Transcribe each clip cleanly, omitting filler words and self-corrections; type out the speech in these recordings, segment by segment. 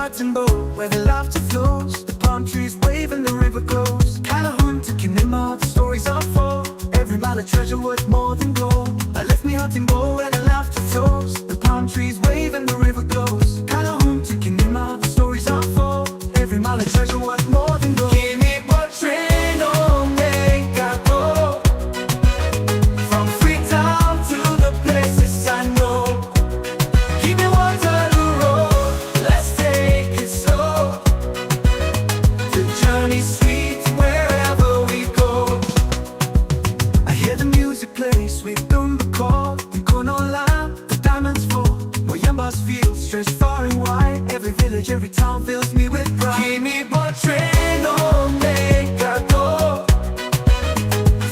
heart and boat where the laughter flows. The palm trees wave and the river glows. Kailahun to Guinea, the stories unfold. Every mile a treasure worth more than gold. I left me hunting bow where the laughter flows. The palm trees wave and the river glows. Kailahun to Guinea, the stories unfold. Every mile a treasure worth more than gold. Give me what train on make I go. From Freetown to the places I know. Give me Waterloo Road, let's take it slow. The journey's sweet wherever we go. I hear the music play, sweet Dumba call. In Konola, the diamonds fall. Moyamba's fields stretch far and wide. Every village, every town fills me with pride. Give me what train on make I go.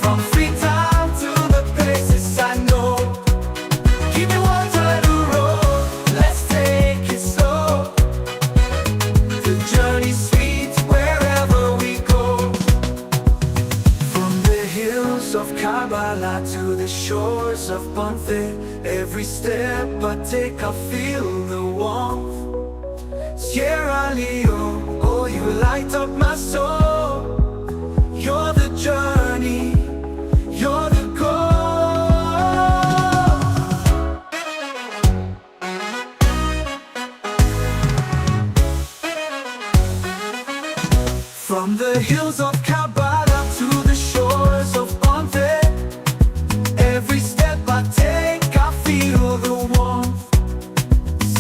From Freetown to the places I know. Give me Waterloo Road, let's take it slow. The journey's sweet wherever we go. From the hills of Kabbalah to the shores of Bonfire, every step I take I feel the warmth. Sierra Leone, oh you light up my soul. You're the journey, you're the goal. From the hills of Kabbalah to the shores of Bonfire, every step I take I feel the warmth.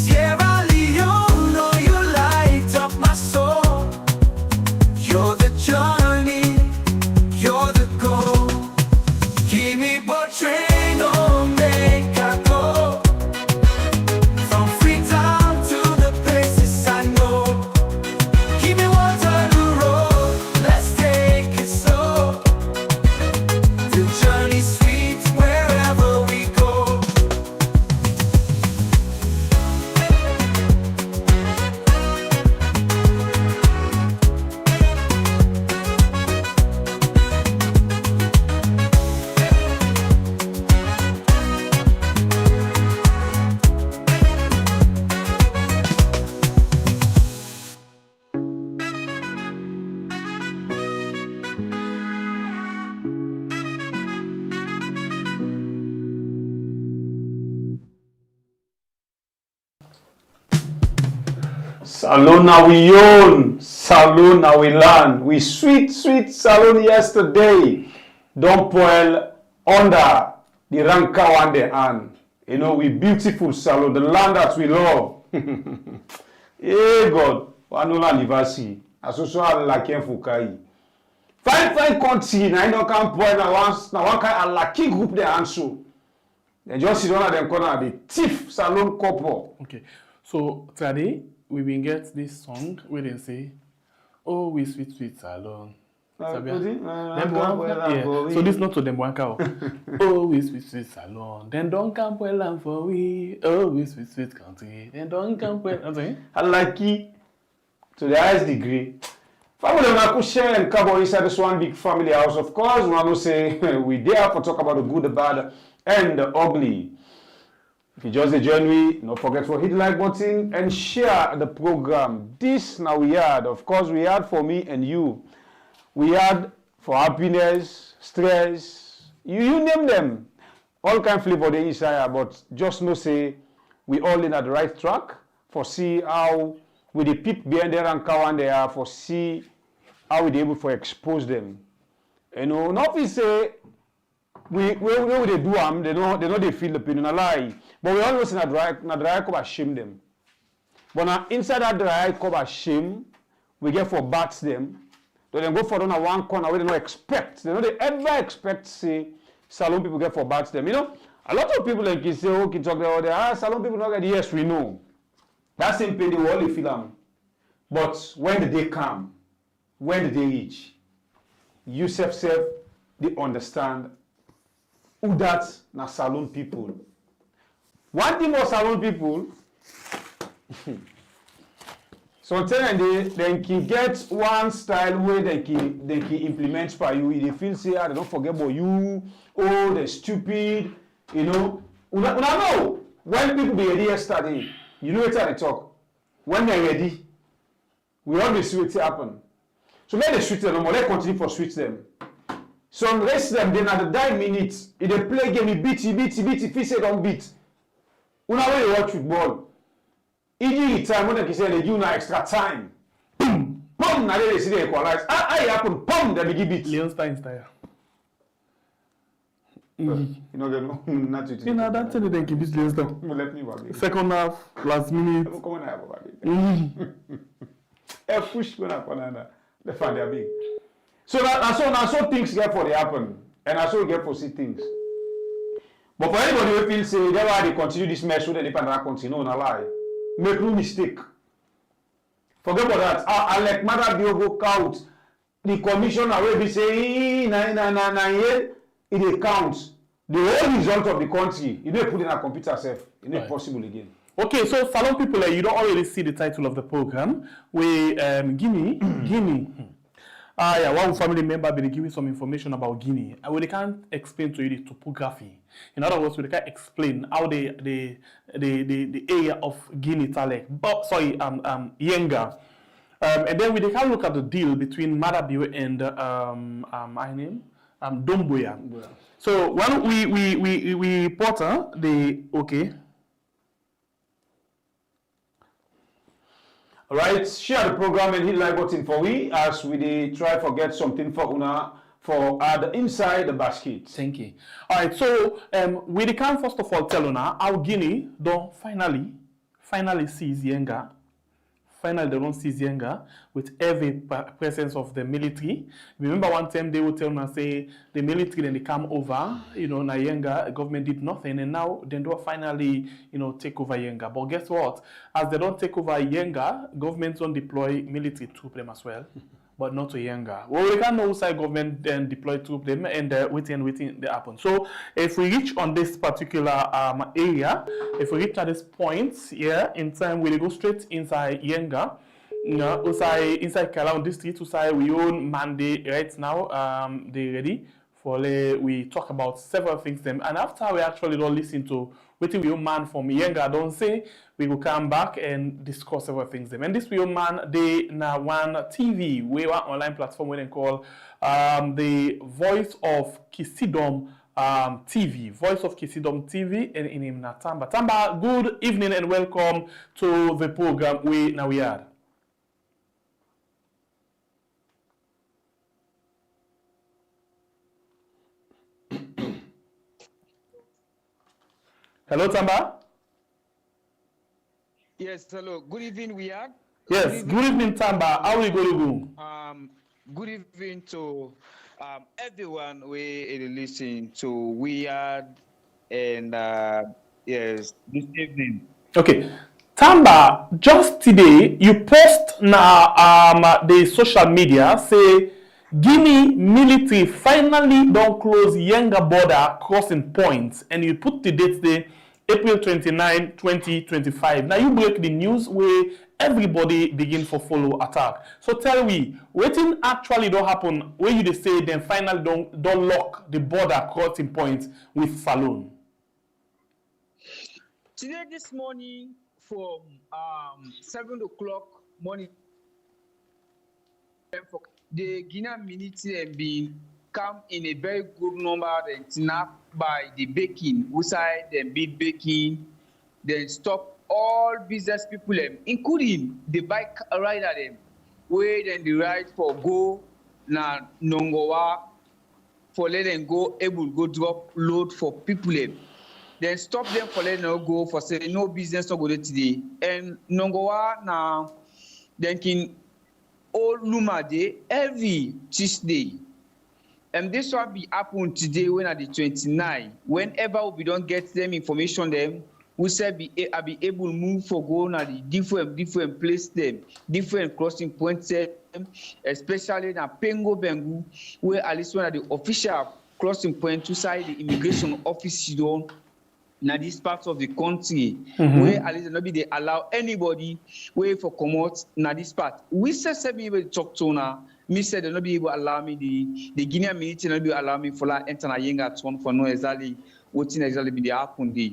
Sierra Leone, oh you light up my soul. You're the journey, you're the goal. Give me what train on make I go. From Freetown to the places I know. Give me Waterloo Road, let's take it slow. The journey's sweet wherever we go. Salon na we own, salon na we land. We sweet salon yesterday. Don't boil under the ranka one day and you know we beautiful salon, the land that we love. Hey God, wanola livasi. Asoso alaki enfukai. Fine country na no can boil na one kind alaki group they answer. They just sit down at them corner the thief salon couple. Okay, so today we will get this song where they say, "Oh, we sweet salon." So this not to them wanka. Oh, we sweet salon. Then don't come well for we. Oh, we sweet country. Then don't come well. I like it to the highest degree. Family na share and cover inside this one big family house. Of course, we want to say we there for talk about the good, the bad, and the ugly. If you just join me, don't forget to hit the like button and share the program. This now we had, of course, we had for me and you. We had for happiness, stress, you name them. All kind of flavor they inside, but just know say we all in at the right track for see how with the peep behind there and cow and they are for see how we able to expose them. You know, not we say we they do them, they know they feel the pain in a lie. But we always in a dry cup shame them. But now inside that dry cup shame, we get for bats them. They then go for on one corner where they don't expect. They don't ever expect say salon people get for bats them. You know, a lot of people like you say, okay, talk about the salon people not get yes, we know. That same pain they will only feel them. But when the day come, when the day reach, you self they understand who that na salon people. One thing about salon people, sometimes they can get one style where they can implement for you. They feel say, they don't forget about you. Oh, they're stupid. You know. Una know when people be ready yesterday, you know what they talk. When they're ready, We always switch happen. So let the switch them no more. Let's continue for switch them. Some race them, then at the 9 minutes, if they play game, he beat, if he say don't beat. Una when you watch football, each time when they say they give now extra time. Boom! Boom! Now they see they equalize. I happen, boom, they begin beat. Leon style. You know, not you know, that's the thing, beat Leon style. Let me work. Second half, last minute. Come on, I have a push when I can the fan they are big. So now so things get for they happen, and I so get for see things. But for anybody who feels say that's why they continue this mess, so they can continue, no lie. Make no mistake. Forget about that. I like Mother Biogo count. The commissioner will be saying, it counts. The whole result of the country, you don't put in a computer self. It's not possible again. Okay, so Salon people, you don't already see the title of the program. We Guinea. Yeah, one family member been giving some information about Guinea. They can't explain to you the topography. In other words, they can't explain how the area of Guinea Talek, Yenga. And then we can look at the deal between Madabio and my name, Domboya. So when we Porter the okay. Alright, share the program and hit like button for we as we try to get something for Una for the inside the basket. Thank you. Alright, so we can first of all tell Una how Guinea don't finally seize Yenga. Finally, they don't seize Yenga with heavy presence of the military. Remember one time they would tell me, say, the military, then they come over, na Yenga, the government did nothing, and now they don't finally, take over Yenga. But guess what? As they don't take over Yenga, governments don't deploy military troops them as well, but not to Yenga. Well, we can't know whose government then deploy troops them, and waiting they happen. So if we reach on this particular area, if we reach at this point here in time, we'll go straight inside Yenga, inside Kailahun district, we own Monday right now. They ready for we talk about several things them, and after we actually don't listen to waiting we own man from Yenga, don't say we will come back and discuss several things them. And this we own man they now one TV, we one online platform where they call the Voice of Kisidom TV, Voice of Kisidom TV, and in him Tamba. Tamba, good evening and welcome to the program we are. Hello, Tamba. Yes, hello. Good evening, we are. Yes, good evening, Tamba. How are you going to go? Good evening to everyone we listen to Weird and yes, this evening. Okay. Tamba, just today you post na the social media say Guinea military finally don't close Yenga border crossing points, and you put the date there April 29, 2025. Now you break the news where everybody begin for follow attack. So tell me, what actually don't happen when you say then finally don't lock the border crossing points with Salon? Today this morning from 7 o'clock morning, the Guinean military have been come in a very good number and snapped by the baking, outside them beat baking, then stop all business people, including the bike rider them, where then the ride for go na Nongowa for let them go able go drop load for people then stop them for letting them go for say no business no go there today. And Nongowa now then can all Luma day every Tuesday. And this will be happen today when at the 29. Whenever we don't get them information them, we say I'll be able to move for going at the different place them, different crossing points them, especially na Pengo Bengu, where at least one of the official crossing point to side the immigration office don't na this part of the country, where at least not be they allow anybody way for come out na this part. We say be able to talk to now. Me said they not be able to allow me the Guinean military not be allow me for enter na Yenga town for no exactly what exactly be the happen there.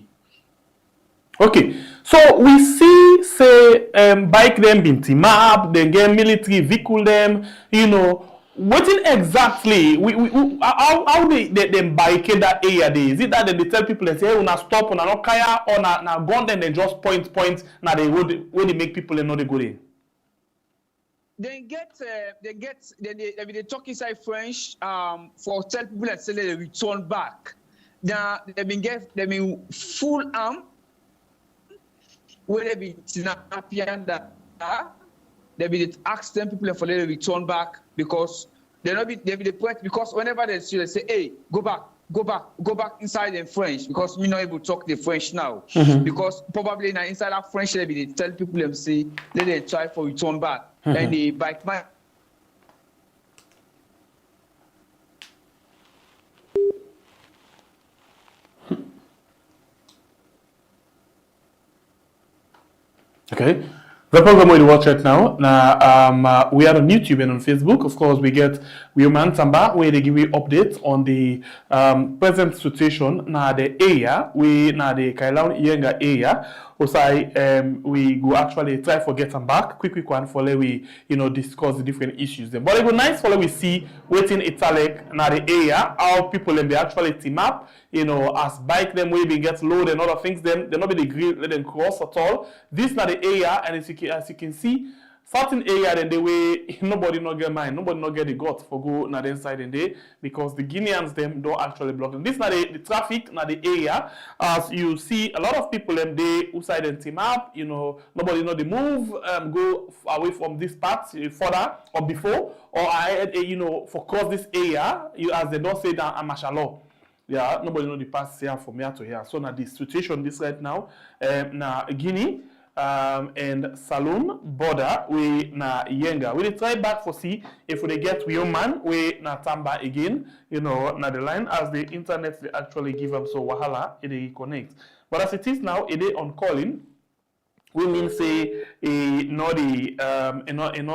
Okay, so we see, say, bike them being team up, then get military vehicle them, you know. What exactly? How they barricade that area? There is it that they tell people and say, hey, una stop, una no kaya, or na gun then they just point na the road where they make people know they go there. Then they talk inside French for tell people and say they return back. Now they been full arm. Where they be Tinapian that they be ask them people for them to return back because they be the point because whenever they see they say, hey, go back inside in French because we not able to talk the French now. Because probably now inside that French they be tell people them say they try for return back. And the bike man. Okay. The program we watch right now. Now, we are on YouTube and on Facebook. Of course, we get Woman Tamba where they give you updates on the present situation now the area. We now the Kailahun Yenga area. Also, we go actually try to get them back. Quick one for we discuss the different issues. Then. But it would nice for we see waiting Italic now the area how people them they actually team up. As bike them way they get load and other things. Them they not be the green let them cross at all. This now the area and as you can see. Certain area then the way nobody not get mine, nobody not get the gut for go na the inside in there because the Guineans them don't actually block them. This na the traffic na the area as you see a lot of people them they outside and team up, nobody know the move go away from this part further or before or for cross this area as they don't say that I'm mashallah. Yeah, nobody know the pass here from here to here. So now the situation this right now na Guinea. And Saloon border we na Yenga. We try back for see if we get we man we na Tamba again, na the line as the internet they actually give them so wahala they connect. But as it is now, it is on calling. We mean say not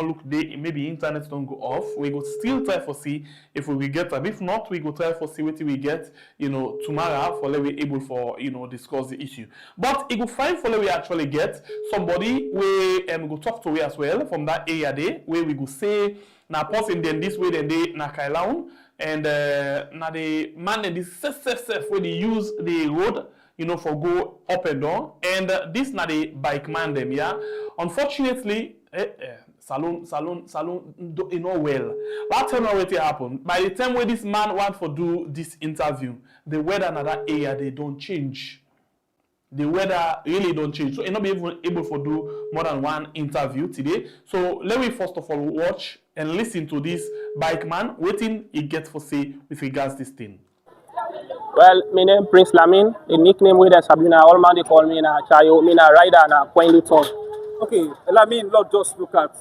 look they maybe internet don't go off. We go still try for see if we will get them. If not, we go try for see what we get, tomorrow for let we able for discuss the issue. But it go fine for let we actually get somebody we go talk to we as well from that area there where we go say na person then this way then they na Kailahun and na the man and this self where they use the road for go up and down. And this not the bike man them, yeah. Unfortunately, Salon, well. But tell me what happened. By the time where this man want for do this interview, the weather in that area, they don't change. The weather really don't change. So, you're not be able to do more than one interview today. So, let me first of all watch and listen to this bike man, waiting he gets for say with regards this thing. Well, my name Prince Lamin. The nickname with the Sabina, all man they call me na Chayo, me na rider na Point Town. Okay, Lamin, let's just look at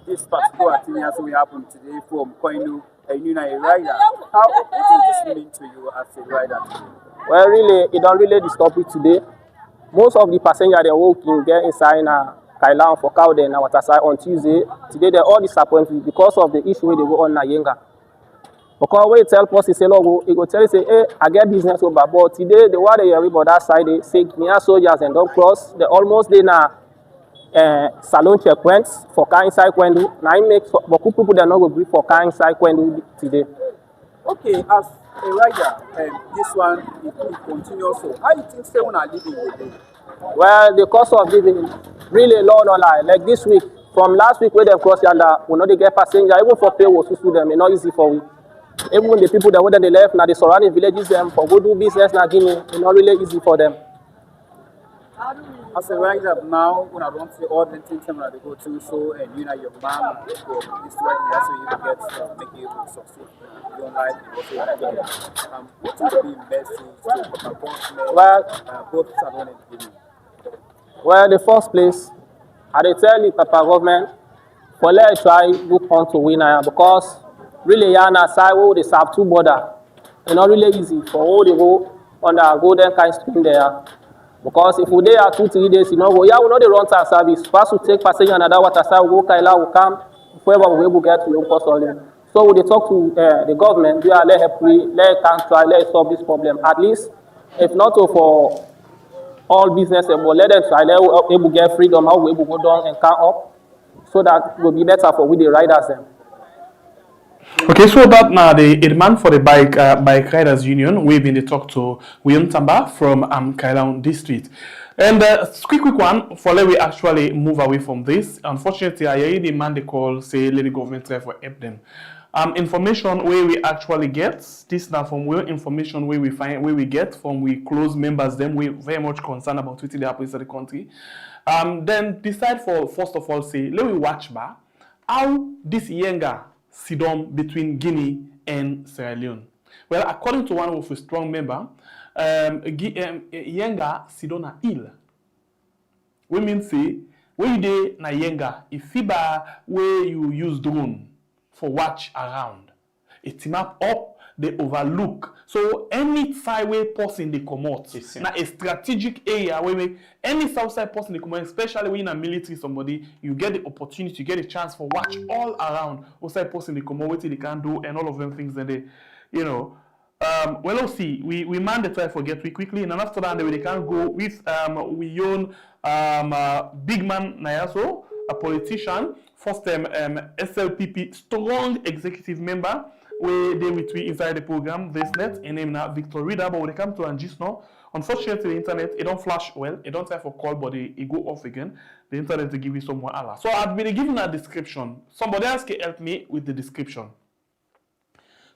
this particular thing as we happen today from Koinu, and you know a rider. What does this mean to you as a rider today? Well, really, it don't really disturb me today. Most of the passengers they walking get inside na Kailahun for cow then na Waterside on Tuesday. Today they all disappointed because of the issue where they go on na Yenga. Because when you tell person say logo, he go tell you say, hey, I get business over. But today the one they hear about that side, they say Guinean soldiers and don't cross. They almost they na salon checkpoints for car inside Kwendu. Now I make but people they not go brief for car inside Kwendu today. Okay, as a rider, this one it continues. So how you think someone are living today? Well, the cost of living really low, no lie. Like this week, from last week where they cross yonder, we know they get passenger even for pay was to them. It's not easy for we. Even the people that whether they left now the surrounding villages them for go do business now Guinea, it's not really easy for them. As a rider now, when I don't see all the things that they go to, so and you know your mom go this way, so you get make you succeed in your life. What would be best to both Salon and Guinea? Well, the first place, I tell the Papa government for let try look on to Guinea because really, na side where they have two border. It's not really easy for all they go on the golden kind stream there. Because if we there 2-3 days, we know they run our service. First we take passenger another water side, we go Kailahun, we come, whoever we will get to your cost only. So when they talk to the government, they are let help we, let can try, let solve this problem. At least, if not for all business, but let them try, let we able get freedom, how we able go down and come up, so that it will be better for we the riders them. Okay, so that now the demand for the bike riders union, we've been to talk to William Tamba from Kailahun district. And quick one for let we actually move away from this. Unfortunately, I hear the man they call say let the government try for help them. Information where we actually get this now from where information where we get from we close members them we very much concerned about what they happen in the country. Then decide for first of all say let we watch back how this Yenga sit down between Guinea and Sierra Leone. Well, according to one of a strong member, Yenga sit down a hill. We mean say when you dey na Yenga, if FIBA where you use drone for watch around, it map up, they overlook. So any side where person they come out, na a strategic area where any south side person they come out, especially when in a military somebody, you get the opportunity, you get a chance for watch all around. Outside person they come out, what they can do, and all of them things that they, you know. Well, let's see. We man the try forget we quickly, and after that they can go with we own big man Nayaso, a politician, first time SLPP strong executive member. Where they with we inside the program this net and name now Victor Reader, but when it comes to Angis now, unfortunately the internet it don't flash well, it don't have for call, but it go off again. The internet to give you some more alert. So I've been given a description. Somebody else can help me with the description.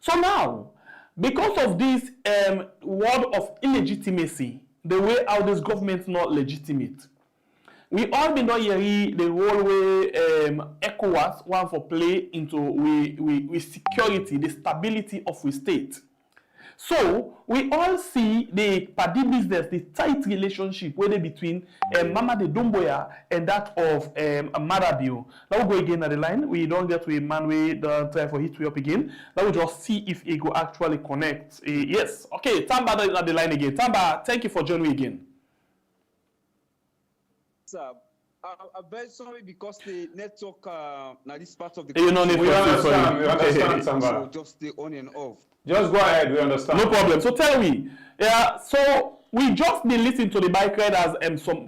So now, because of this word of illegitimacy, the way how this government not legitimate, we all been not hearing the role where ECOWAS want for play into we security, the stability of the state. So we all see the party business, the tight relationship where they between Mama de Domboya and that of Marabio. Now we go again at the line. We don't get to a man we don't try for hit we up again. Now we just see if it go actually connect. Yes, okay. Tamba is at the line again. Tamba, thank you for joining me again. I'm very sorry because the network now this part of the you know, we understand, Samba. So just stay on and off. Just go ahead, we understand. No problem. So tell me, so we just been listening to the bike riders and some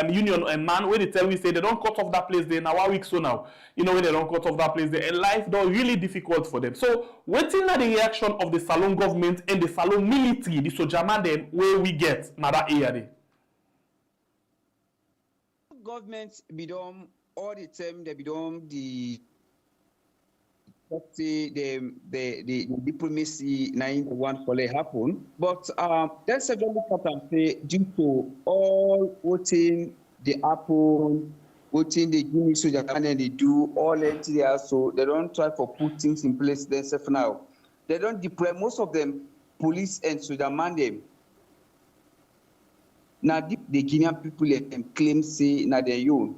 union and man where they tell me say they don't cut off that place there now 1 week so now. You know when they don't cut off that place there and life though really difficult for them. So waiting at the reaction of the Salon government and the Salon military, the Sojaman them where we get Mada area. Government be done all the time. They be done the let's say the diplomacy nine one for they happen. But that's a very important say due to all voting the happen, voting the Guinea soldier and then they do all that there. So they don't try for put things in place themselves now. They don't deploy most of them police and soldier man them. Now the Guinean people claim say na their own.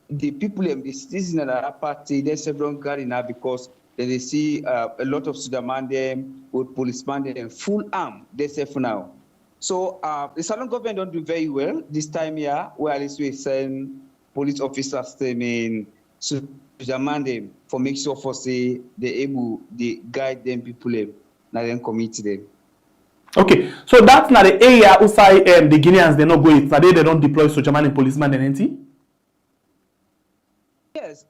The people the citizens in that party they several guard now because they see a lot of Sudan them with policemen them full arm they say for now. So the Southern government don't do very well this time here where at least we send police officers them in Sudan them for make sure for say they able they guide them people them now then commit them. Okay, so that's not the area outside the Guineans they not go it. They don't deploy sojaman and policemen and anything. Yes,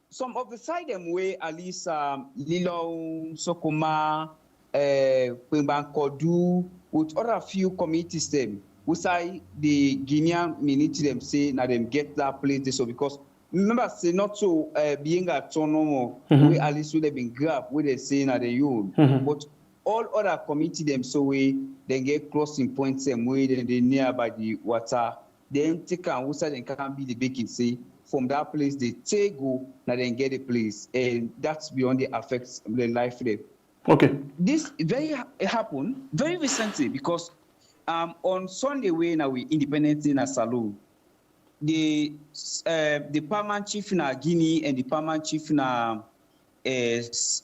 some of the side them way at least Lilo, Sokoma, Kodu, with other few communities them. We say the Guinean military them say now them get that place so because remember say not so being autonomous we at least would have been grabbed where they say now they own but all other committee them so we then get crossing points them way then they nearby the water then take and water then can be the baking say from that place they take go now then get a place and that's beyond the affects the life there. Okay. This very happened very recently because on Sunday way now we independent in a saloon. The paramount chief in Guinea and the paramount chief in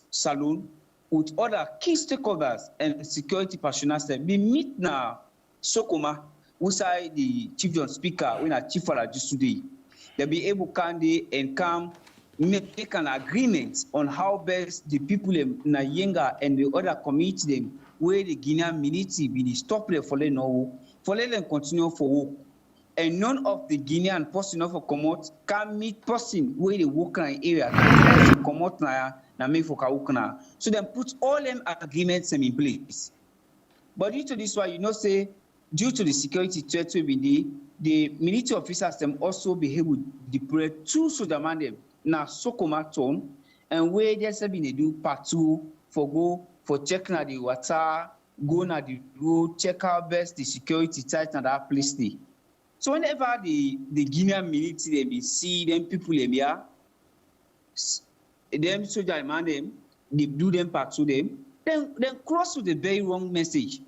saloon with other key stakeholders and security personnel we meet now Sokoma, who say the chief John speaker when a chief for just today. They'll be able and come make an agreement on how best the people in Yenga and the other community them where the Guinean community be the stop there for them now for let them continue for work. And none of the Guinean person of a commot can meet person where they work in area. Commot na make for work. So then put all them agreements in place. But due to this one, say, due to the security threat the military officers them also be able to deploy 2 soldier man them na Sokoma town, and where there's been a do patrol for checking at the water, go na the road, check out best the security tight and that place there. So whenever the Guinean military they see them people them soldier man them, they do them patrol them, then cross with the very wrong message.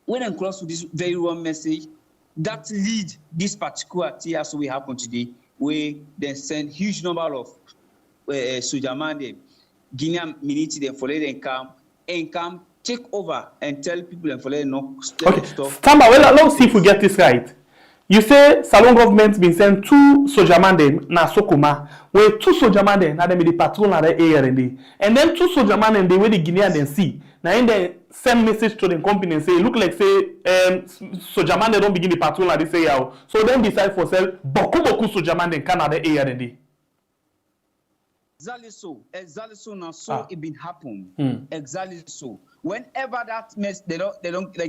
When they cross with this very wrong message, that lead this particular TS we happen today, where they send huge number of soldier man them, Guinean military them for them come take over and tell people and for them no stuff. Tamba, well, let's see if we get this right. You say Salon government been sent 2 soldier man them na Sokoma, where 2 soldier man them na them the patrol na the area and then 2 soldier man them where the Guinean then see. Now in the send message to the company and say look like say soldier man they don't begin the patrol na this area. So then decide for sell boku soldier man them Canada area then. Exactly so now it been happen. Exactly so. Whenever that mess they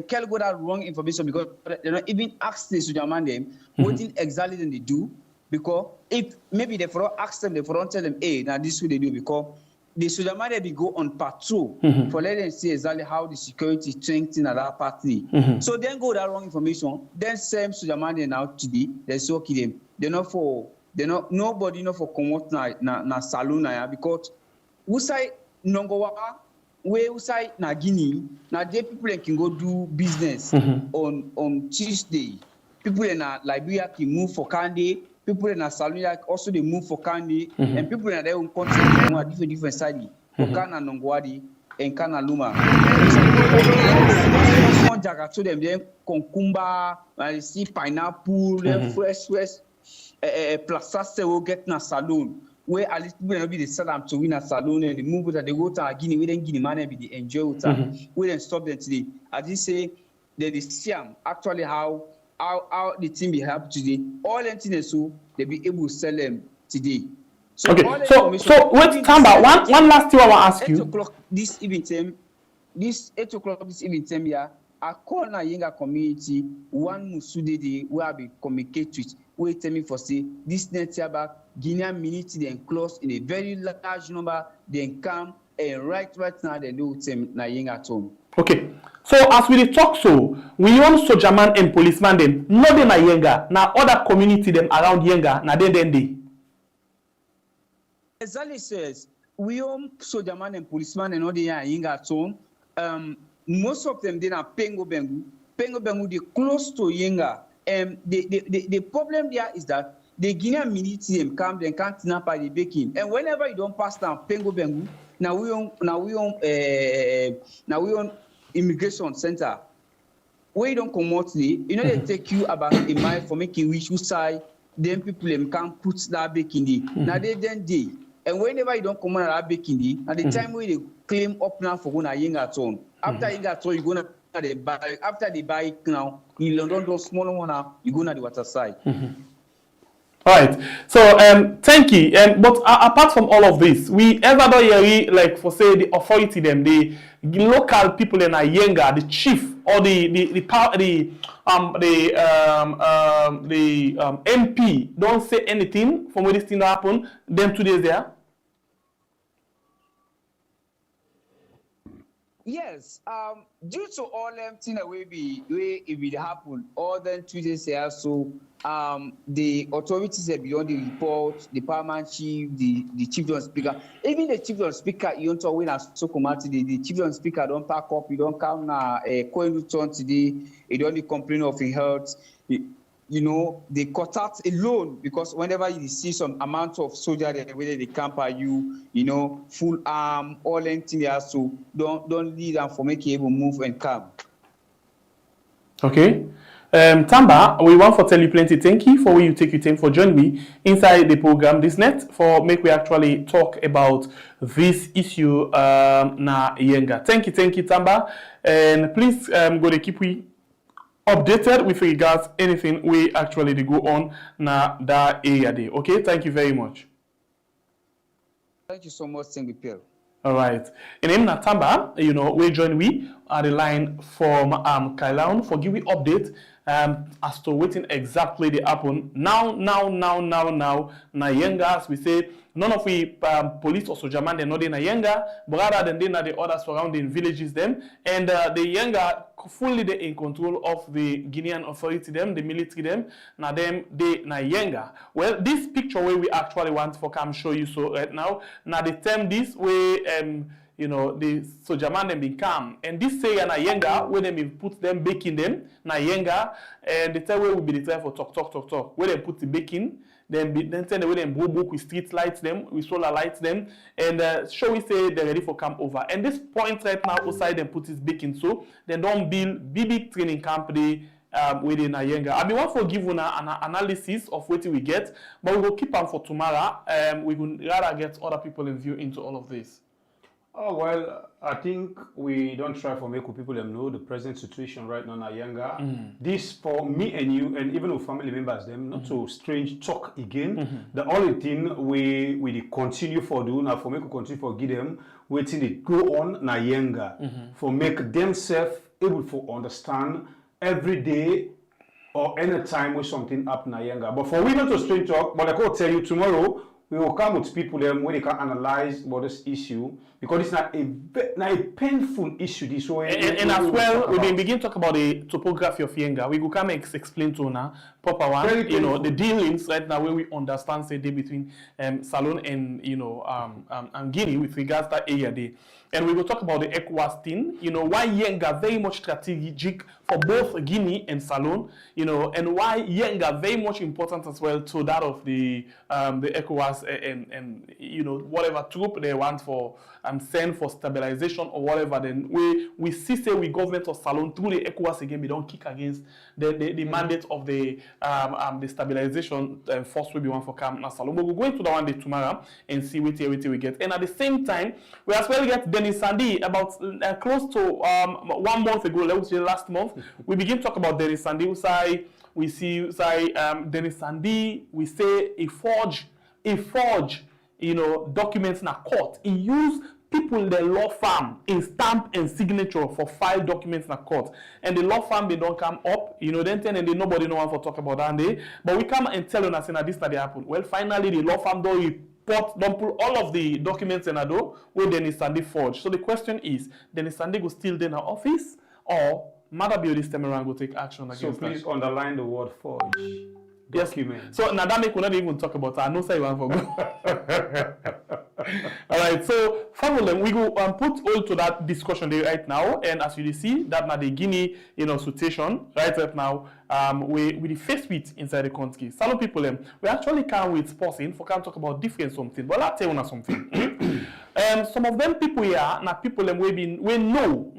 can't go that wrong information because they don't even ask the soldier man them what exactly they do, because if maybe they for ask them, they for tell them, hey, now this is what they do, because the soldier man they go on patrol for let them see exactly how the security strengthen at that party. So then go that wrong information, then same soldier man they now today they so kill them. Nobody know for come out na saloon because we say Nongowa where we say na Guinea, na there people can go do business on Tuesday. People in Liberia can move for Candy. People in Saloon also they move for Candy, and people in their own country different side. For Kana Nongwadi and Kana Luma. One jaga to them then cucumber, and see pineapple, fresh plus will get na saloon. Where at least people be the sell them to win a saloon and the move that they go to Guinea, we then Guinea man be the enjoy with we then stop them today. As you say, they see actually how the team be helped today. All them things so they be able to sell them today. So okay, so wait, Tamba, one last thing I want to ask you. 8 o'clock this evening time, yeah, I call na Yenga community one Musudede where I be communicate with. Wait tell me for say this next year back Guinean military then close in a very large number, then come and right now they do them na Yenga at home. Okay, so as we talk so, we want soldier man and policeman them, not them na Yenga, na other community them around Yenga, na they. Exactly says we own soldier man and policeman and all the Yenga at home. Most of them they are Pengo Bengu, they close to Yenga. The problem there is that the Guinean military come, they can't snap by the baking. And whenever you don't pass down Pengo Bengu, now we on immigration center. Where you don't come out, they take you about a mile for making which side, then people can't put that baking. Now they then day. And whenever you don't come out that baking, at the time where they claim up now for going to Yenga town. After Yenga town, you're gonna buy after they buy it now, in London, those smaller one now, you go to the water side. All right. So thank you. But apart from all of this, we ever do hear like for say the authority them, the local people in Yenga, the chief or the MP don't say anything from when this thing happen. Them 2 days there. Yes, due to all them things that it will happen, all them 2 days here, so the authorities are beyond the report, the parliament chief, the chief justice speaker, even the chief justice speaker, you don't talk when I so come today, the chief justice speaker don't pack up, you don't come now, Koenu today, you don't complain of his health. They cut out a loan because whenever you see some amount of soldiers there, whether they camp at you, full arm, all anything there, so don't lead them for making able move and come. Okay. Tamba, we want to tell you plenty thank you for when you take your time for joining me inside the program this net for make we actually talk about this issue na Yenga. Thank you, Tamba. And please go to keep we updated with regards anything we actually they go on na that area day. Okay, thank you very much. Thank you so much, Singipel. All right. In name Natamba, we join we at the line from Kailahun for give we update as to waiting exactly the happen now na Yenga, as we say none of we police or soldier man they know they na Yenga, but rather than they na the other surrounding villages them, and the Yenga fully they in control of the Guinean authority them, the military them, na them they na Yenga. Well, this picture where we actually want for come show you so right now. Now the term this way the soldier man them been come, and this say na Yenga where them put them baking them na Yenga, and the time where we be the time for talk where they put the baking. Then send away them book with street lights them, with solar lights them, and shall we say they're ready for come over. And this point right now outside them put is baking, so they don't build big training camp within Yenga. I mean, want to give you an analysis of what we get, but we will keep them for tomorrow. We will rather get other people in view into all of this. Oh, well, I think we don't try for make people them know the present situation right now in Yenga. This for me and you, and even with family members, them not so strange talk again. The only thing we continue for do now for make we continue for give them waiting they go on na Yenga for make themselves able to understand every day or any time when something happen na Yenga. But for we not to strange talk, but I can tell you tomorrow. We will come with people them where they can analyze about this issue because it's not a painful issue this way. And as well, we begin to talk about the topography of Yenga. We will come and explain to now proper one, the dealings right now where we understand say day between Salon and and Guinea with regards to that area day. And we will talk about the ECOWAS thing, why Yenga very much strategic for both Guinea and Salon, and why Yenga very much important as well to that of the ECOWAS and whatever troop they want for send for stabilization or whatever. Then we see say we government of Salon through the ECOWAS again we don't kick against the mandate of the stabilization force will be one for Camp Salon. But we'll go into the one day tomorrow and see what we get. And at the same time, we as well get Denis Sandy about close to 1 month ago, let's say last month, we begin to talk about Denis Sandy. We see Denis Sandy, we say he forge documents in a court. He used people in the law firm in stamp and signature for file documents in a court. And the law firm they don't come up, then and nobody know one for talk about that day. But we come and tell you that this that happen. Well, finally the law firm don't pull all of the documents in a door where Denis Sandy forged. So the question is, Denis Sandy go still in our office or Mother Bio this time around go take action against So please underline the word forge. Yes. Document. So now that make we not even talk about that. I know say you want for go. All right. So family, we go put all to that discussion there right now. And as you see, that now the Guinea situation right now. We the face with inside the country. Some people we actually can't wait pausing for can talk about different something. But I'll tell you something. Some of them people here, now people we know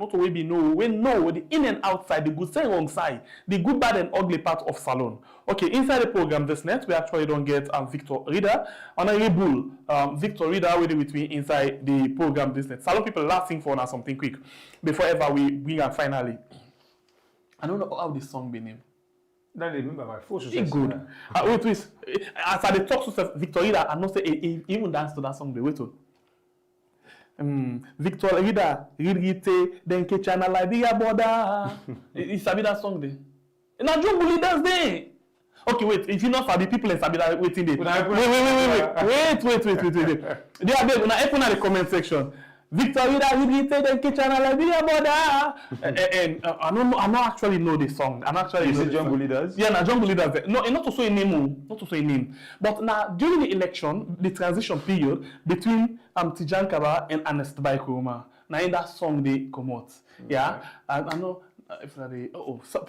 the in and outside, the good side, wrong side, the good, bad, and ugly part of Salon. Okay, inside the program this net, we actually don't get Victor Reader, Honorable Victor Reader with me inside the program this net. Salon people last thing for now something quick before ever we bring up finally. I don't know how this song be named. That I remember my first It's good. Wait. As I talk to Victor Reader, I know say he even dance to that song. Wait. Victor Reader, read then Kechana Liberia border. You sabi that song there? Now jungle leaders there. Okay, wait. If you not sabi people in sabi that waiting there. Wait. They are there. Now open the comment section. Victor Reader, read then Kechana Liberia border. And I don't actually know the song. I'm actually is it jungle leaders? Yeah, now jungle leaders. There. No, not to say a name. Not to say a name. But now during the election, the transition period between Tijan Kaba and Ernest Bai Kuruma. Now in that song they come out. Yeah. I know if they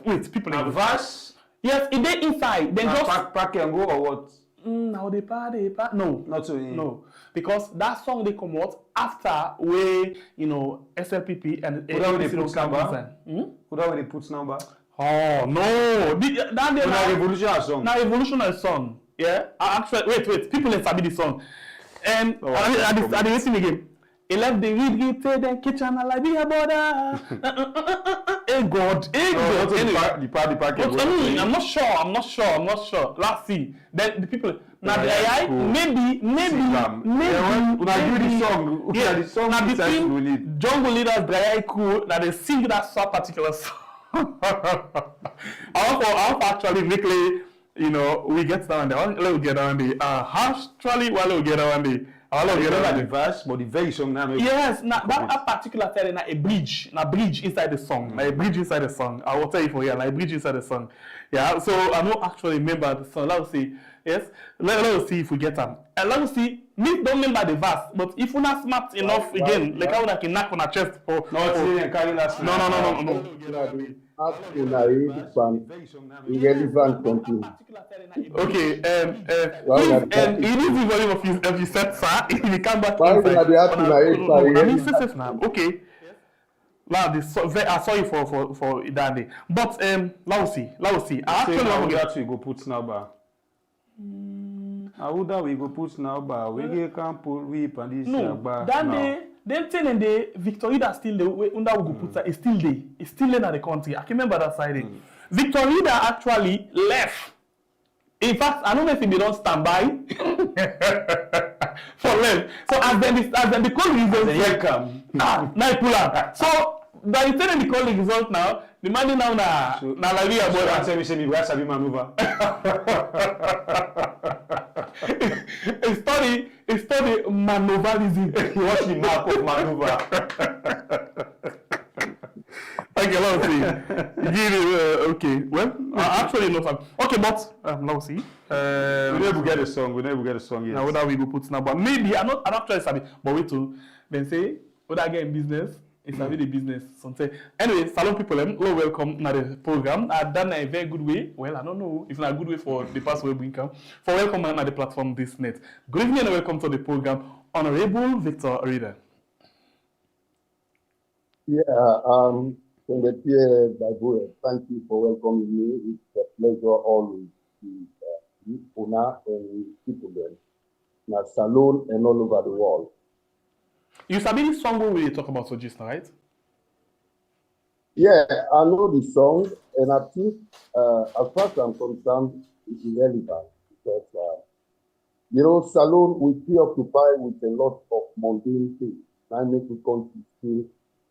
wait, people in verse. Yes, it they inside. Then just pack and go or what? Now they party. No. Not so no. Because that song they come out after where SLPP and they put number. Who they put number? Oh no! That revolutionary song. Now revolutionary song. Yeah. Actually, wait. People in sabi the song. And I did listen again. He left the read then kitchen Liberia border. A God. Anyway. The party packet. I'm not sure. Let's see. Then the people now the AI maybe. When I do the song, the song now between between jungle leaders, the AI cool that they sing that particular song. I want to actually make we get down there. Let's get down there. Actually, while we get down there. I don't know the verse, but the very song now. Yes, that particular thing na a bridge inside the song. A bridge inside the song. I will tell you for you, a bridge inside the song. Yeah, so I don't actually remember the song. Let's see. Yes, let's see if we get them. And let's see. Me don't remember the verse, but if we're not smart enough again, like how we can knock on our chest for. No. Irrelevant content. Okay, it is the volume of his set, sir. If you come back inside. Okay. Now, sorry for that day. But, let's see. I actually want to get go put now, bar. How that we go put now, bar? We can put weep and this. No, that day. Then thing in the Victorida still there, under Uguputsa is still there. It's still in the country. I can remember that side. Victorida actually left. In fact, I don't know if they don't stand by for left. So as then the call results now pull out. So by the time the call result now, the money now na like we about say me where sabi maneuver. It's study maneuverism. You watch the map of maneuver. Okay, let's see. Okay, well, I actually know some. Okay, but let's see. We never get a song. Yes. Now whether we go put now, but maybe I'm actually sabi. But wait to then say whether I get in business. It's a really business. Anyway, salon people, welcome to the program. I've done a very good way. Well, I don't know if it's a good way for the past way we come. For welcome to the platform this net. Good evening and welcome to the program, Honorable Victor Reader. Yeah, thank you for welcoming me. It's a pleasure always to meet Una and people there. Now, salon and all over the world. You sabi this song we will talk about so just now, right? Yeah, I know the song, and I think, as far as I'm concerned, it's irrelevant because, salon we preoccupy with a lot of mundane things. I make the country feel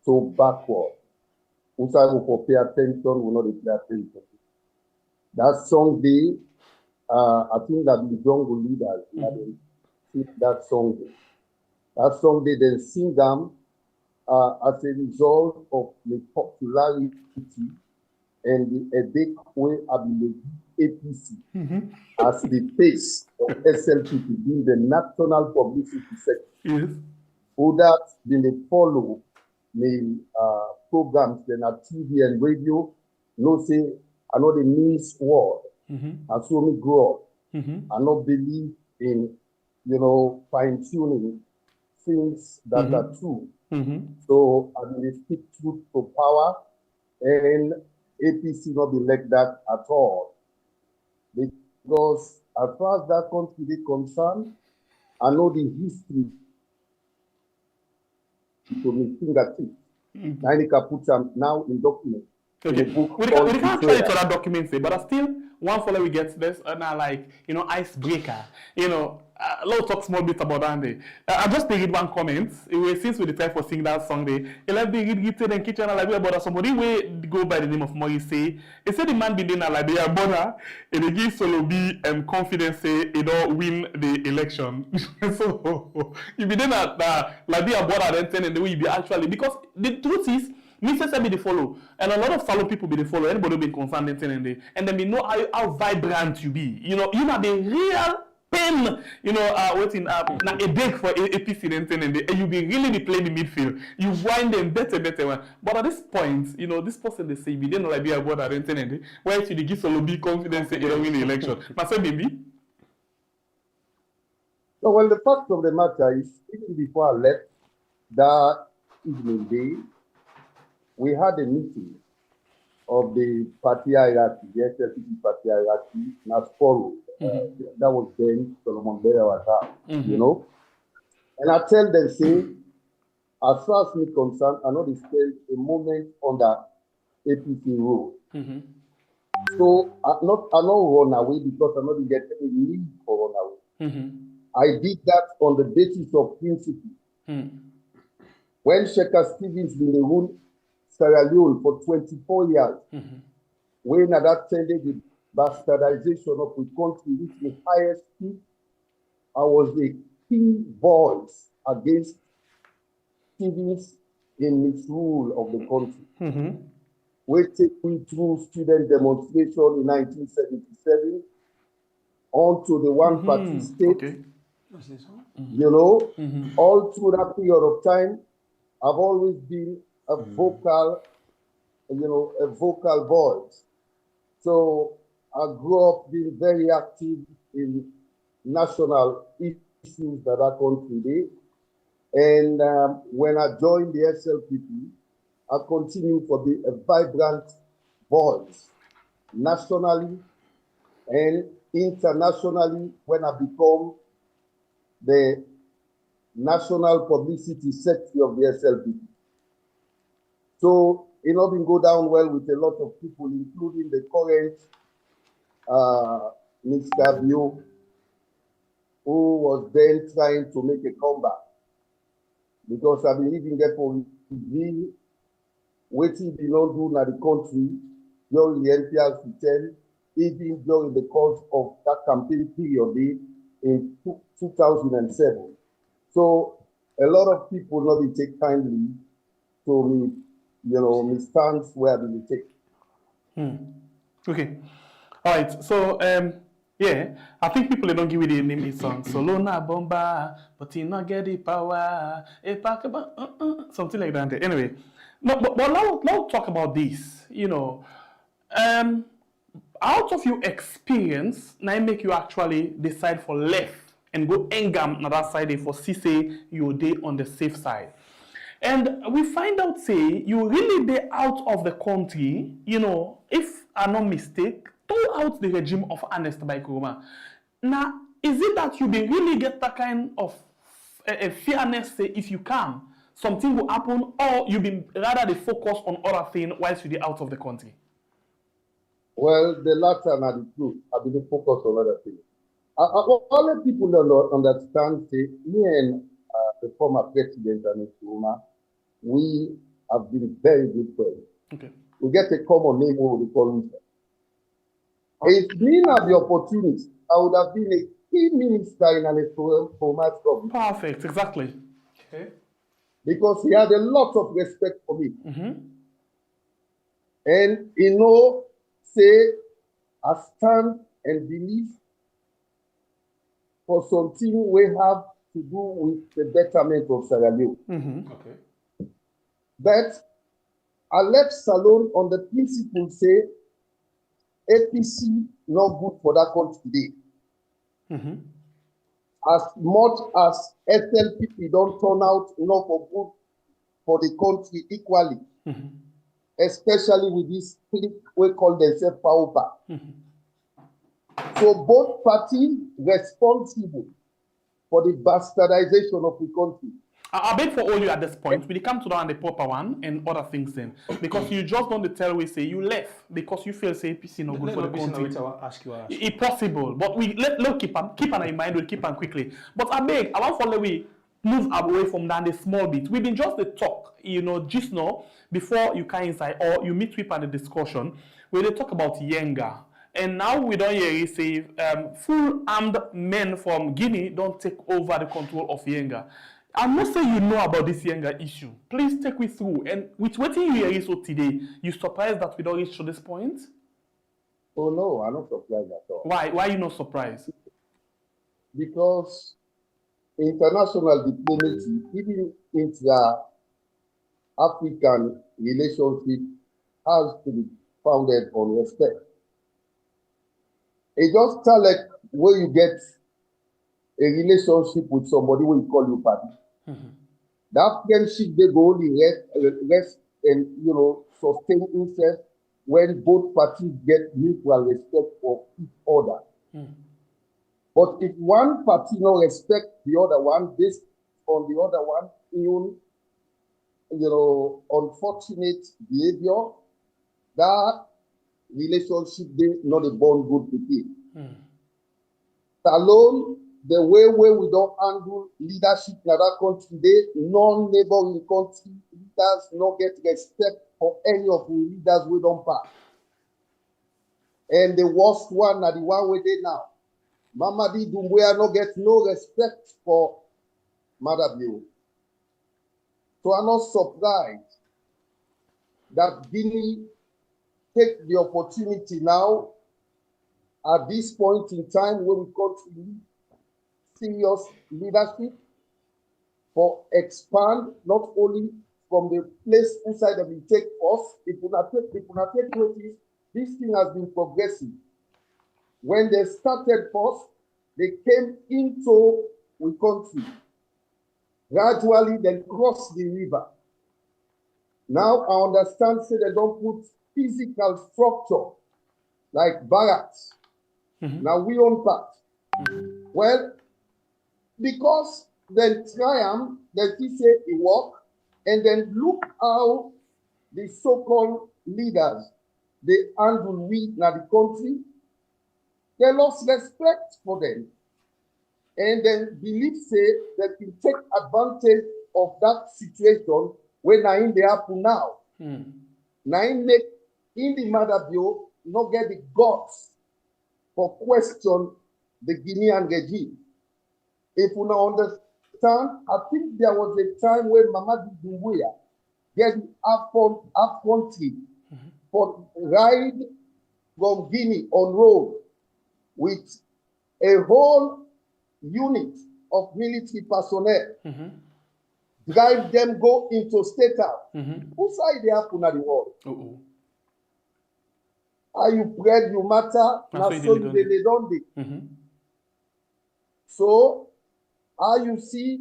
so backward. We will pay attention, we not pay attention. That song, I think that the jungle leaders sing that song. That song they then sing them as a result of the popularity and the adequate ability APC as the face of SLP in the national publicity sector. Yes. Who that they follow the programs then at TV and radio, say I know the means word. I saw me grow up. I not believe in fine-tuning things that are true. So I mean, they speak truth to power, and APC not be like that at all. Because as far as that country is concerned, I know the history to me fingertips. I can put them now in documents. Okay. We can't try to that document, but I still one follow we get this and I like icebreaker. Let's talk small bit about that. I just read one comment. Since we decide for sing that song, they let me read it in kitchen like about somebody we go by the name of Maurice. He said the man be in a Liberia border and they give Solo B confidence say he don't win the election. So if you didn't Liberia border then the way you be actually because the truth is Mrs. be the follow, and a lot of salon people be the follow. Anybody be concerned and then they know how vibrant you be. You know the real pen. Waiting a big for APC and you be really playing the midfield. You wind them better one. But at this point, this person they say we didn't like be about that and why should they give solo be confidence they don't win the election? Myself baby. So well, the fact of the matter is, even before I left that evening day, we had a meeting of the party hierarchy, the SLPP party hierarchy, Nasporo. That was then Solomon Bera was out, And I tell them, say, as far as me concerned, I know they spend a moment under APC rule. Mm-hmm. So I not run away because I not get any need for run away. Mm-hmm. I did that on the basis of principle. Mm. When Sheikh Stevens been ruled Sierra Leone for 24 years, Mm-hmm. when that attended the bastardization of the country reached the highest peak, I was a key voice against Stevens in misrule of the country. Mm-hmm. We take me through student demonstration in 1977 onto the one-party state. Okay. You know, Mm-hmm. all through that period of time, I've always been a vocal, a vocal voice. So I grew up being very active in national issues that our country did. And when I joined the SLPP, I continue to be a vibrant voice nationally and internationally when I become the National Publicity Secretary of the SLPP. So it not been go down well with a lot of people, including the current Mr. Bio, who was then trying to make a comeback. Because I've been living there for real, waiting to not do na the country during the NPR return, even during the course of that campaign period in 2007. So a lot of people not be take kindly to me, me stance where they take. Okay. All right. So, yeah, I think people don't give you the name of the song. Solo na bomba, but he not get the power. Something like that. Anyway, no, but now talk about this. Out of your experience, now make you actually decide for left and go engam on that side for say you day on the safe side. And we find out, say, you really be out of the country, if I'm not mistake, throw out the regime of Ernest Bai Koroma. Now, is it that you be really get that kind of a fairness, say, if you can, something will happen, or you be rather the focus on other things whilst you be out of the country? Well, the latter are the truth. I be the focus on other things. All the people don't understand, say, me and the former president, Ernest Koroma, we have been very good friends. Okay. We get a common name what we call him. If me had the opportunity, I would have been a key minister in an format government. Perfect, exactly. Okay. Because he had a lot of respect for me. Mm-hmm. And say, I stand and believe for something we have to do with the betterment of Sierra Leone. Mm-hmm. Okay. But I left Salone on the principle, say, APC not good for that country today. Mm-hmm. As much as SLPP don't turn out enough for good for the country equally, mm-hmm. especially with this clique we call themselves PAOPA. Mm-hmm. So both parties responsible for the bastardization of the country. I beg for all you at this point. We come to down the proper one and other things then. Because you just don't tell we say you left because you feel say APC no good for the country. It's possible. But we let keep an in mind, we'll keep on quickly. But I beg, I want follow we move away from that a small bit. We've been just the talk, just now, before you come inside or you meet with the discussion, where they talk about Yenga. And now we don't hear you say full armed men from Guinea don't take over the control of Yenga. I must say you know about this Yenga issue. Please take me through. And with what you hear so today, you surprised that we don't reach to this point? Oh no, I'm not surprised at all. Why? Why are you not surprised? Because international diplomacy, even intra-African relationship, has to be founded on respect. It just tell like where you get a relationship with somebody when you call you party. Mm-hmm. That friendship they go only rest and sustain itself when both parties get mutual respect for each other. Mm. But if one party no respect the other one, based on the other one, unfortunate behavior, that relationship dey not a born good pikin. Alone, the way we don't handle leadership in that country, non-neighboring country leaders not get respect for any of the leaders we don't pass. And the worst one are the one we dey now. Mamadi Doumbouya not get no respect for Madabio. So I'm not surprised that Guinea take the opportunity now at this point in time when we country serious leadership for expand not only from the place inside that we take off. If we not take notice, this thing has been progressive. When they started first, they came into the country. Gradually, they crossed the river. Now I understand, say they don't put physical structure like barracks. Now we own part. Well, because they try they say it work, and then look how the so-called leaders they handle we in the country. They lost respect for them, and then believe say that we take advantage of that situation when na in they happen now. Now in make in the Madabio not get the guts for question the Guinean regime. If you now understand, I think there was a time when Mamadi Doumbouya get up country for ride from Guinea on road with a whole unit of military personnel, drive them go into state house. Who side they happen at the world? Are you bread, you matter, now so they don't dey. So, how you see,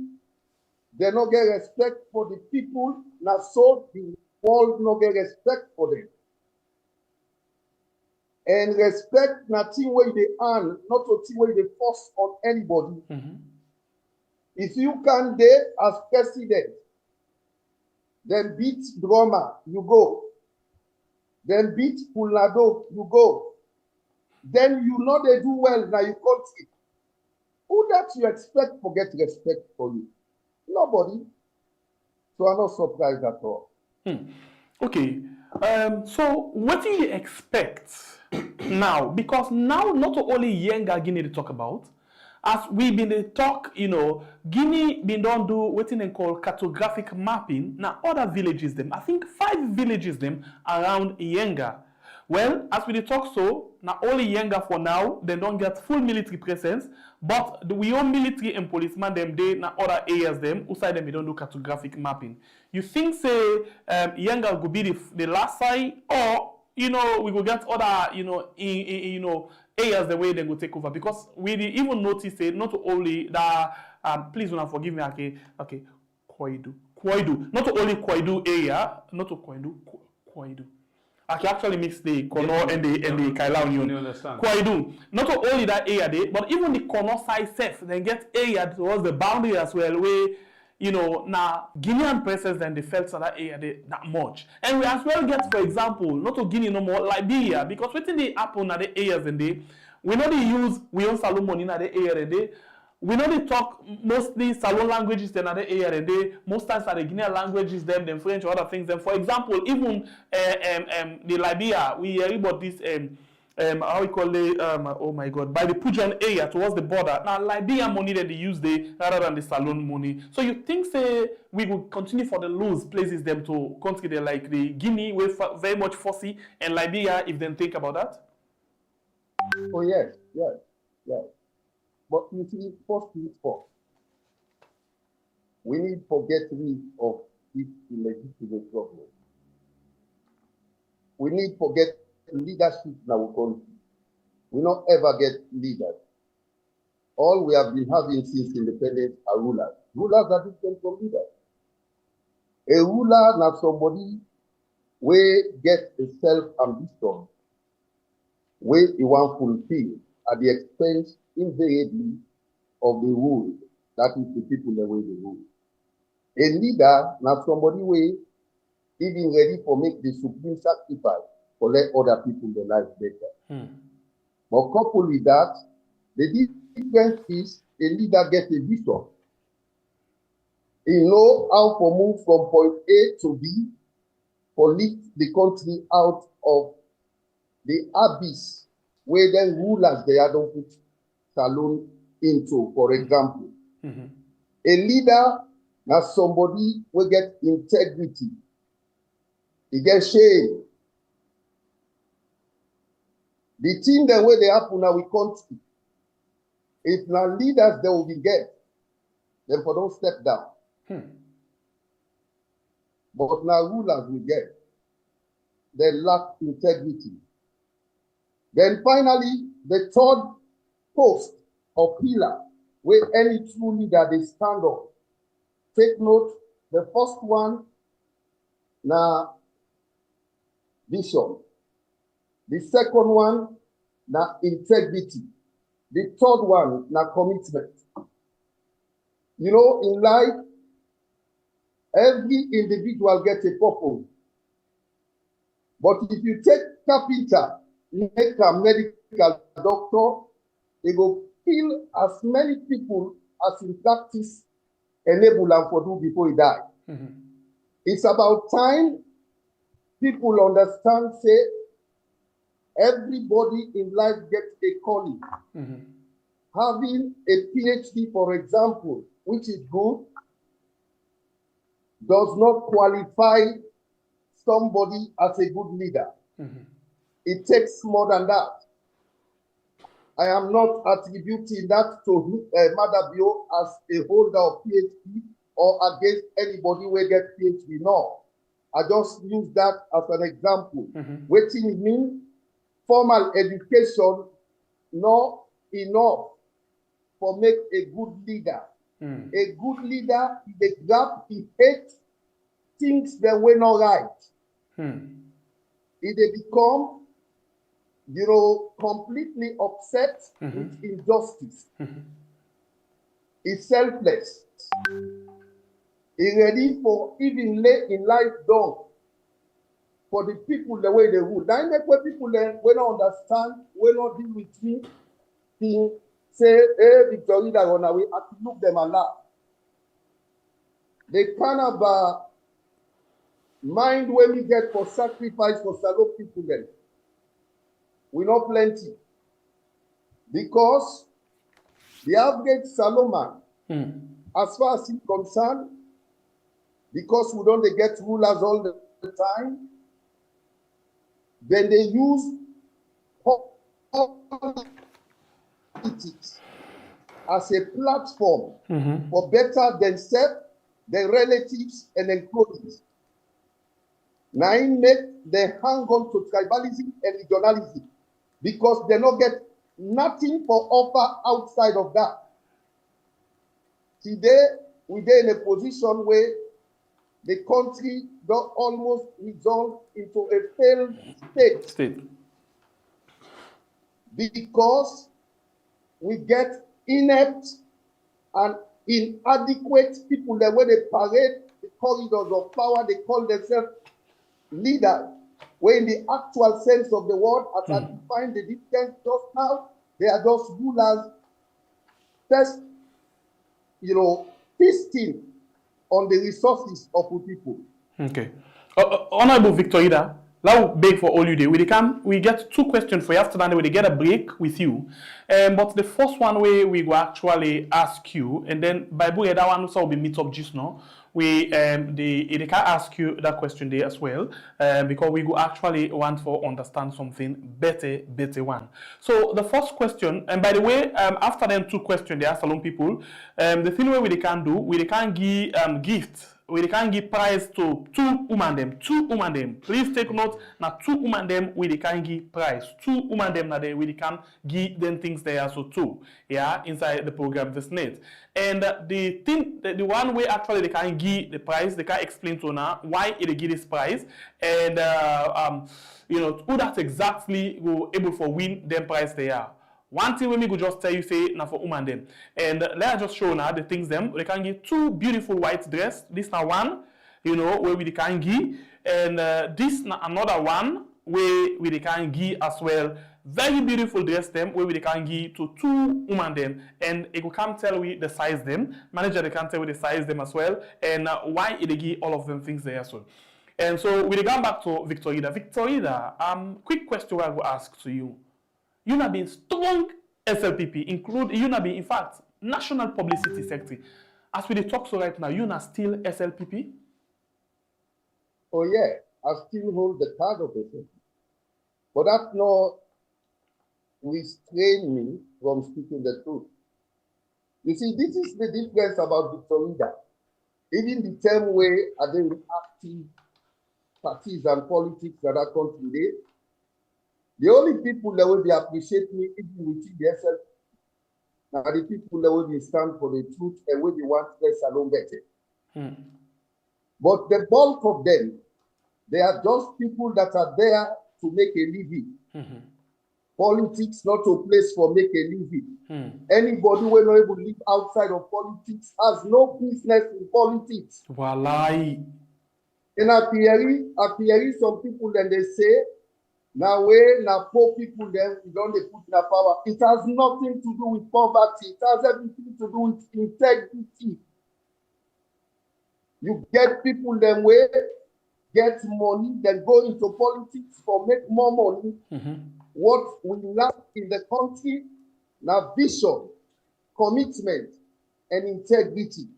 they not get respect for the people, now so the world not get respect for them. And respect nothing where they earn, not nothing where they force on anybody. If you can there as president, then beat drummer, you go. Then beat Pulado, you go. Then you know they do well, now you country. Who that you expect to get respect for you? Nobody. So I'm not surprised at all. Okay. So what do you expect now? Because now not only Yenga Guinea to talk about, as we been to talk, you know, Guinea been don't do what they call cartographic mapping. Now other villages them, I think 5 villages them around Yenga. Well, as we talk so, not only Yenga for now, they don't get full military presence, but we own military and policemen them they na other areas them, outside them we don't do cartographic mapping. You think say Yenga will be the last side, or you know we will get other areas the way they will take over, because we even notice say not only that please do not forgive me, okay, Kwaidu, not only Kwaidu area, not to Kwaidu. I can actually mix the Kono and the Kailahun. Kwaidu. Not only that area there, but even the Kono side self, then get area towards the boundary as well, where you know now Guinean presence then they felt that area there that much. And we as well get, for example, not to Guinea no more, Liberia, because within the happen at the areas and they we know they use we own Salon money in the area they. We know they talk mostly Salon languages than other area and they most times are the Guinean languages them French or other things them. For example, even the Liberia, we hear about this how we call it oh my god, by the Pujan area towards the border. Now Liberia money that they use there rather than the Salon money. So you think say we will continue for the loose places them to consider like the Guinea with very much fussy and Liberia if they think about that? Oh yes. But you see, first things first, we need to get rid of this illegitimate government. We need to get leadership in our country. We not ever get leaders. All we have been having since independence are rulers. Rulers are different from leaders. A ruler now somebody where get a self-ambition, where he want fulfill at the expense invariably of the rule. That is the people the way they rule. A leader now somebody way even ready for make the supreme sacrifice for let other people their life better. But coupled with that, the difference is a leader gets a vision. He know how to move from point A to B, for lift the country out of the abyss where then rulers they don't put Salon into, for example. A leader na somebody will get integrity. He get shame. The thing the way they happen now we country. If now leaders they will be get, then for don't step down. But now rulers will get. They lack integrity. Then finally, the third post or pillar where any true leader they stand on. Take note, the first one, na vision. The second one, na integrity. The third one, na commitment. You know, in life, every individual gets a purpose. But if you take carpenter, make a medical doctor, they go kill as many people as in practice enable them for do before he die. It's about time people understand, say, everybody in life gets a calling. Having a PhD, for example, which is good, does not qualify somebody as a good leader. It takes more than that. I am not attributing that to Madabio as a holder of PhD or against anybody who gets PhD. No. I just use that as an example. Waiting means formal education not enough for make a good leader. A good leader is the gap he hates things that were not right. If they become, you know, completely upset with injustice. He's selfless. He's ready for even late in life done for the people the way they rule. Now, make where people then will not understand, will not deal with me, he say, hey, Victoria, run away, I have to look them and laugh. They kind of mind when we get for sacrifice for Salon people then. We know plenty. Because the average Salomon, as far as he's concerned, because we don't they get rulers all the time, then they use politics as a platform for better themselves, their relatives, and their colleagues. Now, it make they hang on to tribalism and regionalism because they don't get nothing for offer outside of that. Today, we're in a position where the country don't almost resolve into a failed state. Because we get inept and inadequate people that when they parade the corridors of power, they call themselves leaders, where in the actual sense of the word, as I defined the difference just now, they are just rulers, first, you know, feasting on the resources of the people. Okay. Honorable Victor Ida, now beg for all you do. We get two questions for you after that. We get a break with you. But the first one we will actually ask you, and then by the way, that one also will be meet up just now. They can ask you that question there as well, because we will actually want to understand something better one. So the first question, and by the way, after them two questions, they ask Salon people, the thing where we can do, we can give gifts. We can give prize to two women them. Please take note, now two women them we can give prize. Two women them now we can give them things there so too. Yeah, inside the program this net. And the thing, the one way actually they can give the prize, they can explain to now why they give this prize, and you know who that exactly will able for win them prize they are. One thing when me go just tell you say now for woman them. And let's just show now the things them. They can give two beautiful white dress. This now one, you know, where we can give. And this now another one, where we can give as well very beautiful dress them where we can give to two women them, and it will come tell we the size them. Manager they can tell we the size them as well, and why it give all of them things there as well. And so we come back to Victorida. Victorida, quick question I will ask to you. You have been strong SLPP, include you have been in fact national publicity secretary. As we talk so right now, you are still SLPP? Oh yeah, I still hold the card of SLPP. But that not restrain me from speaking the truth. You see, this is the difference about Victorida. Even the same way are they active parties and politics that are country today, the only people that will be appreciate me even within the SLPP are the people that will be stand for the truth and will be want less alone better. But the bulk of them, they are just people that are there to make a living. Politics not a place for make a living. Anybody who will not able to live outside of politics has no business in politics. Walai. And appearing some people then they say, now poor people then we don't they put in power. It has nothing to do with poverty. It has everything to do with integrity. You get people then way get money, then go into politics for make more money. What we lack in the country now vision, commitment, and integrity.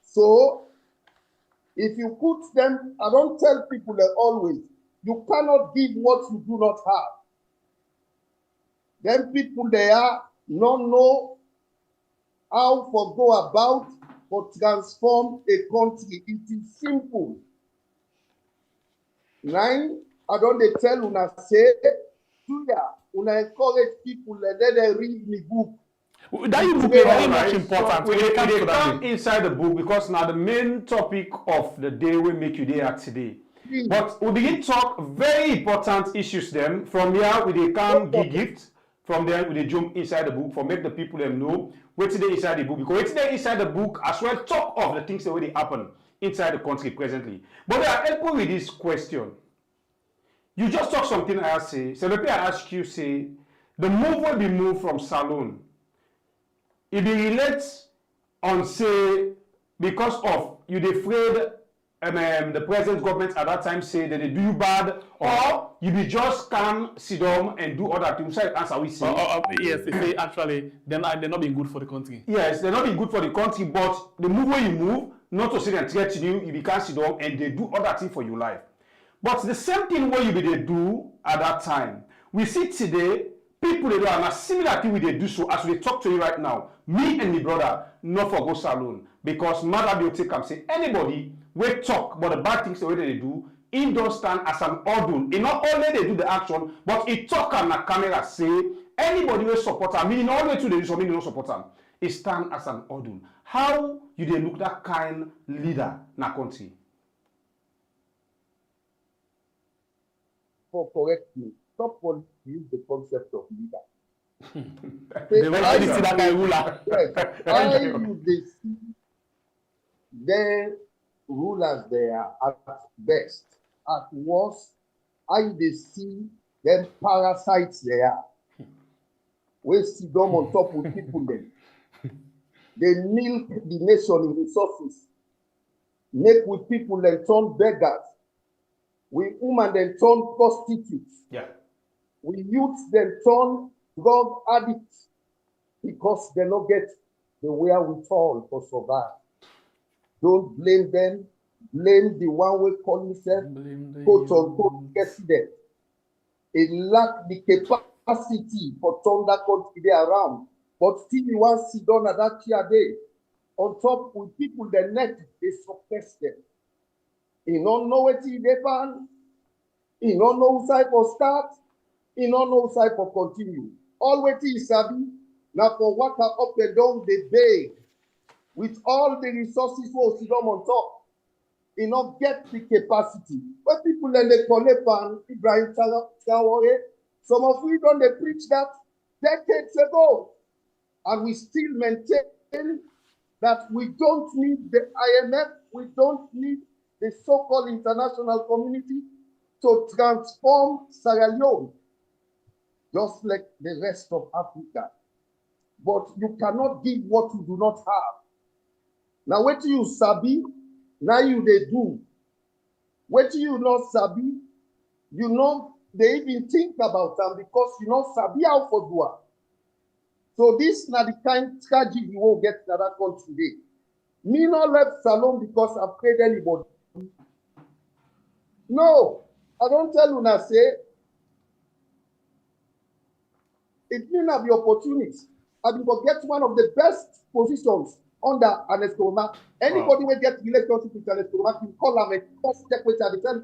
So if you put them, I don't tell people that always, you cannot give what you do not have. Then people there not know how to go about or transform a country. It is simple. Nine, I don't they tell una say, una encourage people and then they read me book. That is very much important. So we come inside the book because now the main topic of the day will make you there today. But we begin talk very important issues them. From here we they come give gifts. From there we they jump inside the book for make the people them know what's there inside the book. Because what's there inside the book as well talk of the things that really happen inside the country presently. But they are helpful with this question. You just talk something I say. So let me ask you, say, the move will be moved from Salon. It be relates on say because of you afraid the present government at that time say that they do you bad, or you be just come sit down and do other things. So answer we say. Yes, they say actually they're not being good for the country. Yes, they're not being good for the country, but the move where you move, not to sit and threaten you, you become sit down and they do other things for your life. But the same thing what you be they do at that time. We see today people they do and a similar thing we they do so as we talk to you right now. Me and my brother not for go salon because mother will take and say anybody we talk about the bad things the way they do, it don't stand as an order. It not only they do the action, but it talk on the camera say anybody will support them. Meaning all the way to they do something they don't support them. It stand as an order. How you they look that kind leader in a country? For correct me, stop use the concept of leader. They will already see that guy ruler. Yes, how you they see the rulers there at best, at worst, how they see them parasites there. We see them on top of people then. They milk the nation in resources, make with people then turn beggars. We women then turn prostitutes. Yeah. We youths then turn drug addicts because they don't get the wherewithal for survive. Don't blame them. Blame the one we call himself quote unquote president. It lack the capacity for turn that country there around. But still you want to sit down at that chair day. On top with people the net, they suppress them. You don't know what he depend. You don't know who side for start. You don't know who side for continue. All what he sabi. Now for what are up and down they beg. With all the resources for sit down on top. You don't get the capacity. But people then they collect and Ibrahim Traore. Some of you don't they preach that decades ago. And we still maintain that we don't need the IMF. We don't need the so-called international community. to transform Sierra Leone, just like the rest of Africa. But you cannot give what you do not have. Now, what you sabi, now you they do. What you not sabi, you know, they even think about them because you know sabi how for do am. So this na the kind tragedy you won't get in that country today. Me not left Salon because I've prayed anybody. No, I don't tell you now say it may not be opportunity. I will get one of the best positions under an Escoma. Anybody will get relationship with an Escoma, you call them a first step with the tell.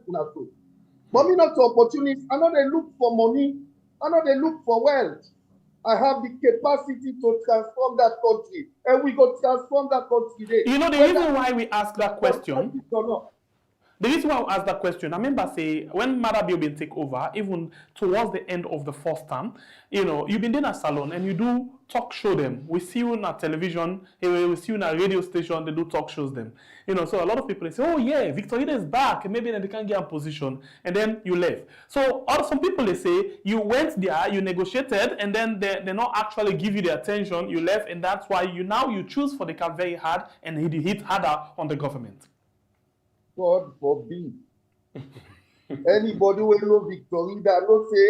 But me not to opportunities. I know they look for money. I know they look for wealth. I have the capacity to transform that country, and we go transform that country today. You know the reason why we ask that question. The reason why I asked that question, I remember say when Marabio been take over, even towards the end of the first term, you know, you've been in a salon and you do talk show them. We see you on a television, we see you on a radio station, they do talk shows them. You know, so a lot of people they say, oh yeah, Victorina is back, and maybe then they can get a position, and then you left. So some people they say you went there, you negotiated, and then they not actually give you the attention, you left, and that's why you choose for the cat very hard and hit harder on the government. God forbid. Anybody will know Victorina, no say,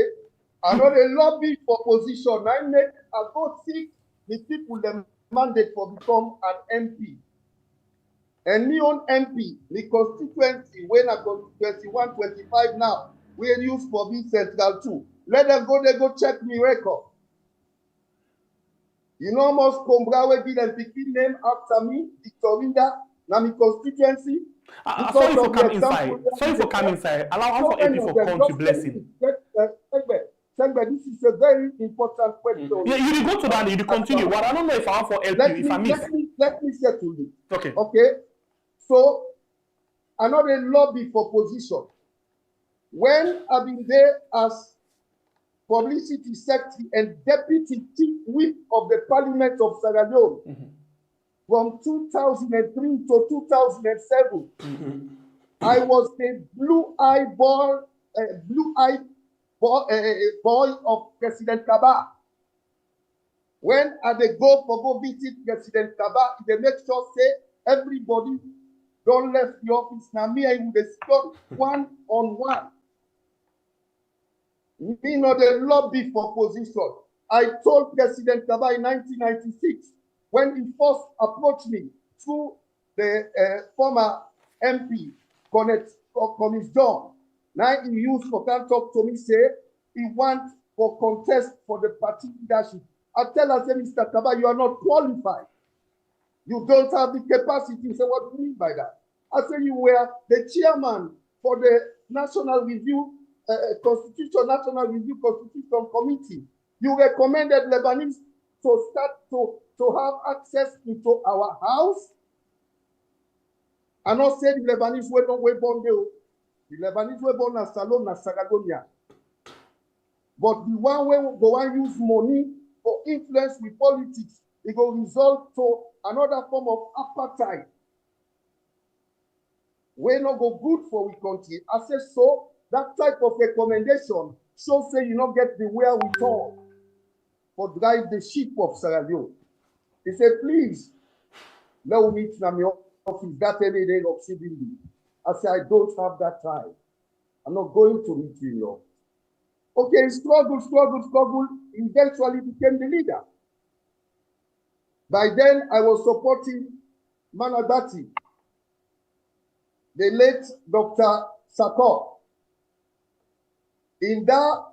I know they lobby for position. I go seek the people that mandate for become an MP. And me on MP, the constituency, when I go 21, 25 now, we use for being central too. Let them go, they go check me record. You know, almost Combra will be the picking name after me, Victorina, now my constituency. Sorry for coming inside. Sorry for coming inside. Allow for AP for come to blessing. This is a very important question. Yeah, you go to that, you continue. Well, I don't know if I want for LP, if I miss. Let me settle it. Okay. Okay. So, another lobby for position. When I've been there as publicity secretary and deputy chief whip of the Parliament of Sierra Leone, from 2003 to 2007, I was the blue-eyed boy of President Kaba. When I go visit President Kaba, they make sure say everybody don't left the office. Now me, I would discuss one-on-one. Me not the lobby for position. I told President Kaba in 1996, when he first approached me through the former MP, Conis John, now he used for can talk to me, say he wants for contest for the party leadership. I tell her, say, Mr. Kaba, you are not qualified. You don't have the capacity. He said, what do you mean by that? I said, you were the chairman for the National Review National Review Constitution Committee. You recommended Lebanese to start to have access into our house. I not say the Lebanese were not born there. The Lebanese were born in Salon and Sagagonia. But the one way we go and use money for influence with politics, it will result to another form of apartheid. We not go good for we country. I say so, that type of recommendation shows say you not get the wherewithal for drive the ship of Sierra Leone. He said, please, let me meet in my office that any day of CBD. I said, I don't have that time. I'm not going to meet you in your office. Okay, struggle, eventually became the leader. By then, I was supporting Manadati, the late Dr. Sakor. In that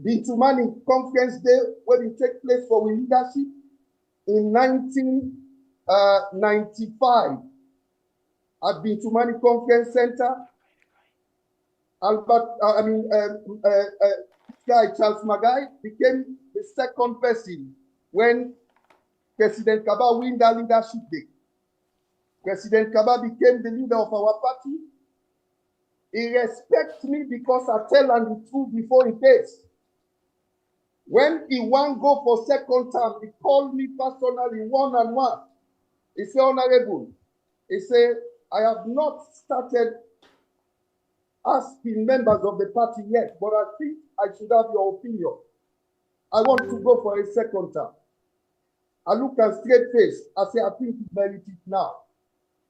Bintumani Conference Day, when it took place for leadership in 1995 at Bintumani Conference Center, Charles Magai became the second person when President Kaba won that leadership day. President Kaba became the leader of our party. He respects me because I tell him the truth before he pays. When he won't go for second term, he called me personally one-on-one. He said, Honorable, he said, I have not started asking members of the party yet, but I think I should have your opinion. I want to go for a second term. I look at straight face. I say, I think you merit it now.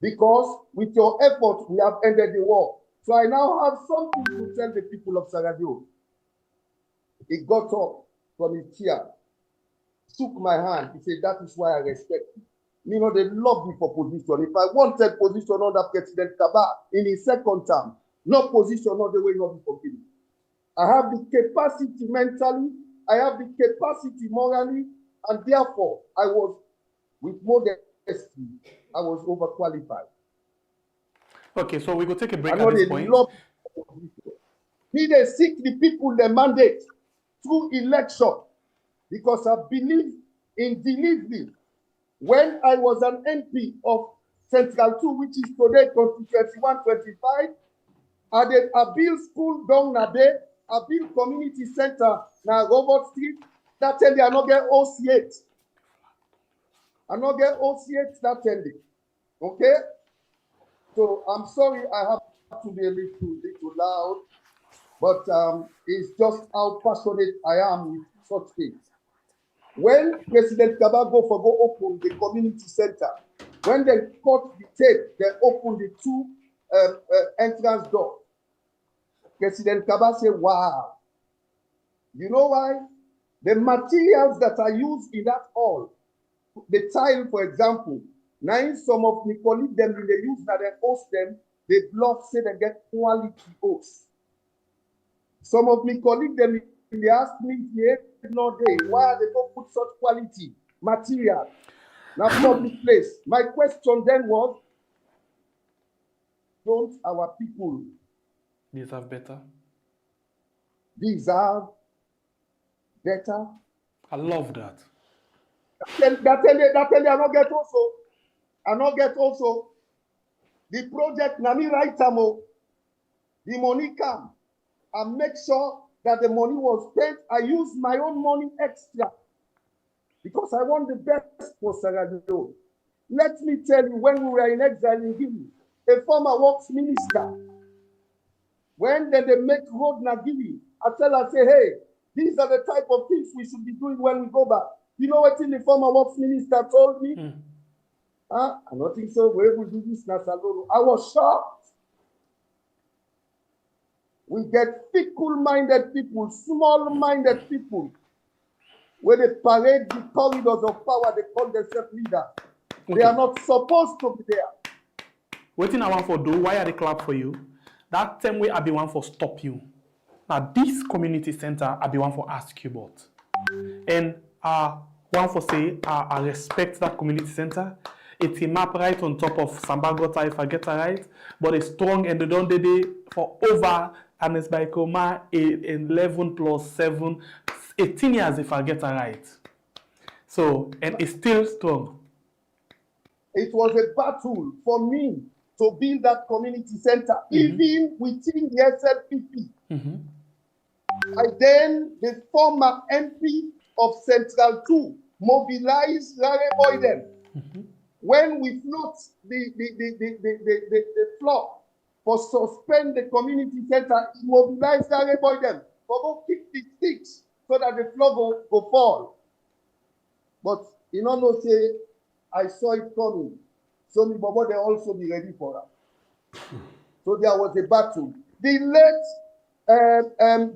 Because with your effort, we have ended the war. So I now have something to tell the people of Sierra Leone. He got up from his chair, shook my hand. He said, that is why I respect you. You know, they love me for position. If I wanted position under President Kaba in his second term, no position, not the way not be forgiven. I have the capacity mentally, I have the capacity morally, and therefore I was, with modesty, I was overqualified. Okay, so we go take a break at this point. He they seek the people the mandate through election because I believe in delivery. When I was an MP of Central 2, which is today constituency 125, I did a bill school down Nade, a bill community center na Robert Street. That tell I not get OC8. I not get OC8 that tell you. Okay? So I'm sorry I have to be a little loud, but it's just how passionate I am with such things. When President Kaba go open the community center, when they cut the tape, they open the two entrance doors. President Kaba said, wow. You know why? The materials that are used in that hall, the tile, for example, now some of the colleagues, them when they use that they host them, they bluff say they get quality hosts. Some of my colleagues, them they ask me, no day, why they don't put such quality material in a public place? My question then was, don't our people deserve better? Deserve better? I love that. That tell you I not get also. I not get also. The project Nami right the money come and make sure that the money was spent. I use my own money extra because I want the best for Sierra Leone. Let me tell you, when we were in exile in Guinea, a former works minister, when they make road na Guinea, I say, hey, these are the type of things we should be doing when we go back. You know what the former works minister told me? I don't think so. Where we do this na Salolo. I was shocked. We get fickle-minded people, small-minded people, where they parade the corridors of power, they call themselves leaders. Okay. They are not supposed to be there. Waiting I want for do, why are they clap for you? That same way I be one for stop you. Now this community center I be one for ask you about. And one for say I respect that community center. It's a map right on top of Sambagota if I get it right, but it's strong and they don't do for over and it's by Koma 11 plus 7, 18 years if I get it right. So, and it's still strong. It was a battle for me to build that community center, even within the SLPP. The former MP of Central 2 mobilized Larry Boyden. When we float the floor for suspend the community center, mobilize Larry Boyden for go kick the sticks so that the floor go fall. But you know, say I saw it coming. So me Bobo they also be ready for that. So there was a battle. The late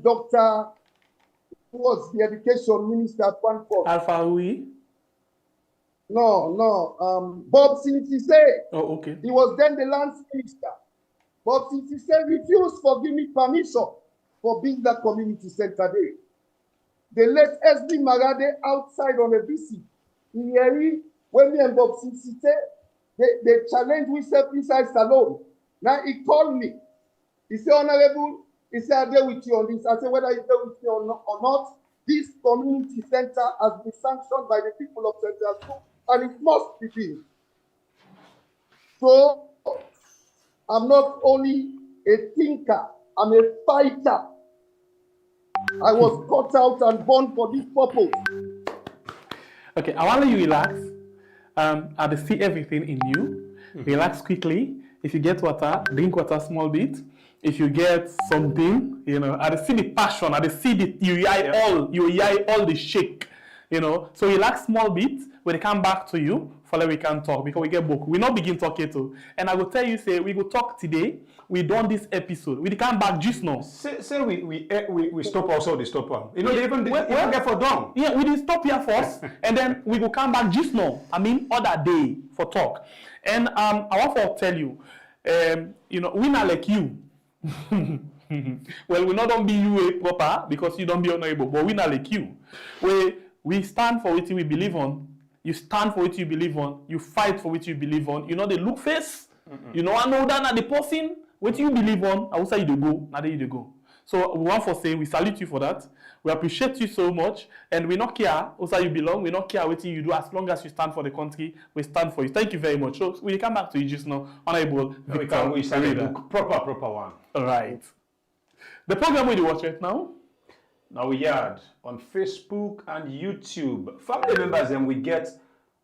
Dr. who was the education minister at one point. Alpha Louis? No. Bob Sinise. Oh, okay. He was then the lands minister. Bob Sinise refused to give me permission for building that community center there. They let SB Marade outside on a visit. When me and Bob Sinise, they challenged we self inside salon. Now he called me. He said, Honorable, he said, I'm there with you on this. I said, whether you're there with me or not, this community center has been sanctioned by the people of Central 2. And it must be built. So, I'm not only a thinker, I'm a fighter. I was cut out and born for this purpose. Okay, I want you to relax. I see everything in you. Relax quickly. If you get water, drink water small bit. if you get something, you know, I see the passion, I see the you hear all the shake, you know. So you like small bits, when they come back to you, for like we can talk because we get book. We not begin talking to, and I will tell you, say we go talk today. We done this episode. We come back just now. Say we stop also the stop one. You know they even get for done. Yeah, we did stop here first, and then we will come back just now. I mean other day for talk. And I want to tell you, you know, we not like you. Well, we not don't be you proper because you don't be honorable, but we not like you. We stand for what we believe on. You stand for what you believe on. You fight for what you believe on. You know the look face. You know I know that na the person. What you believe on, I will say you go, now there you go. So we want to say we salute you for that. We appreciate you so much, and we not care also you belong. We not care what you do as long as you stand for the country. We stand for you. Thank you very much. So we come back to you just now, Honorable Victor. We start a proper one. All right. The program we watch right now. Now we had on Facebook and YouTube. Family members, and we get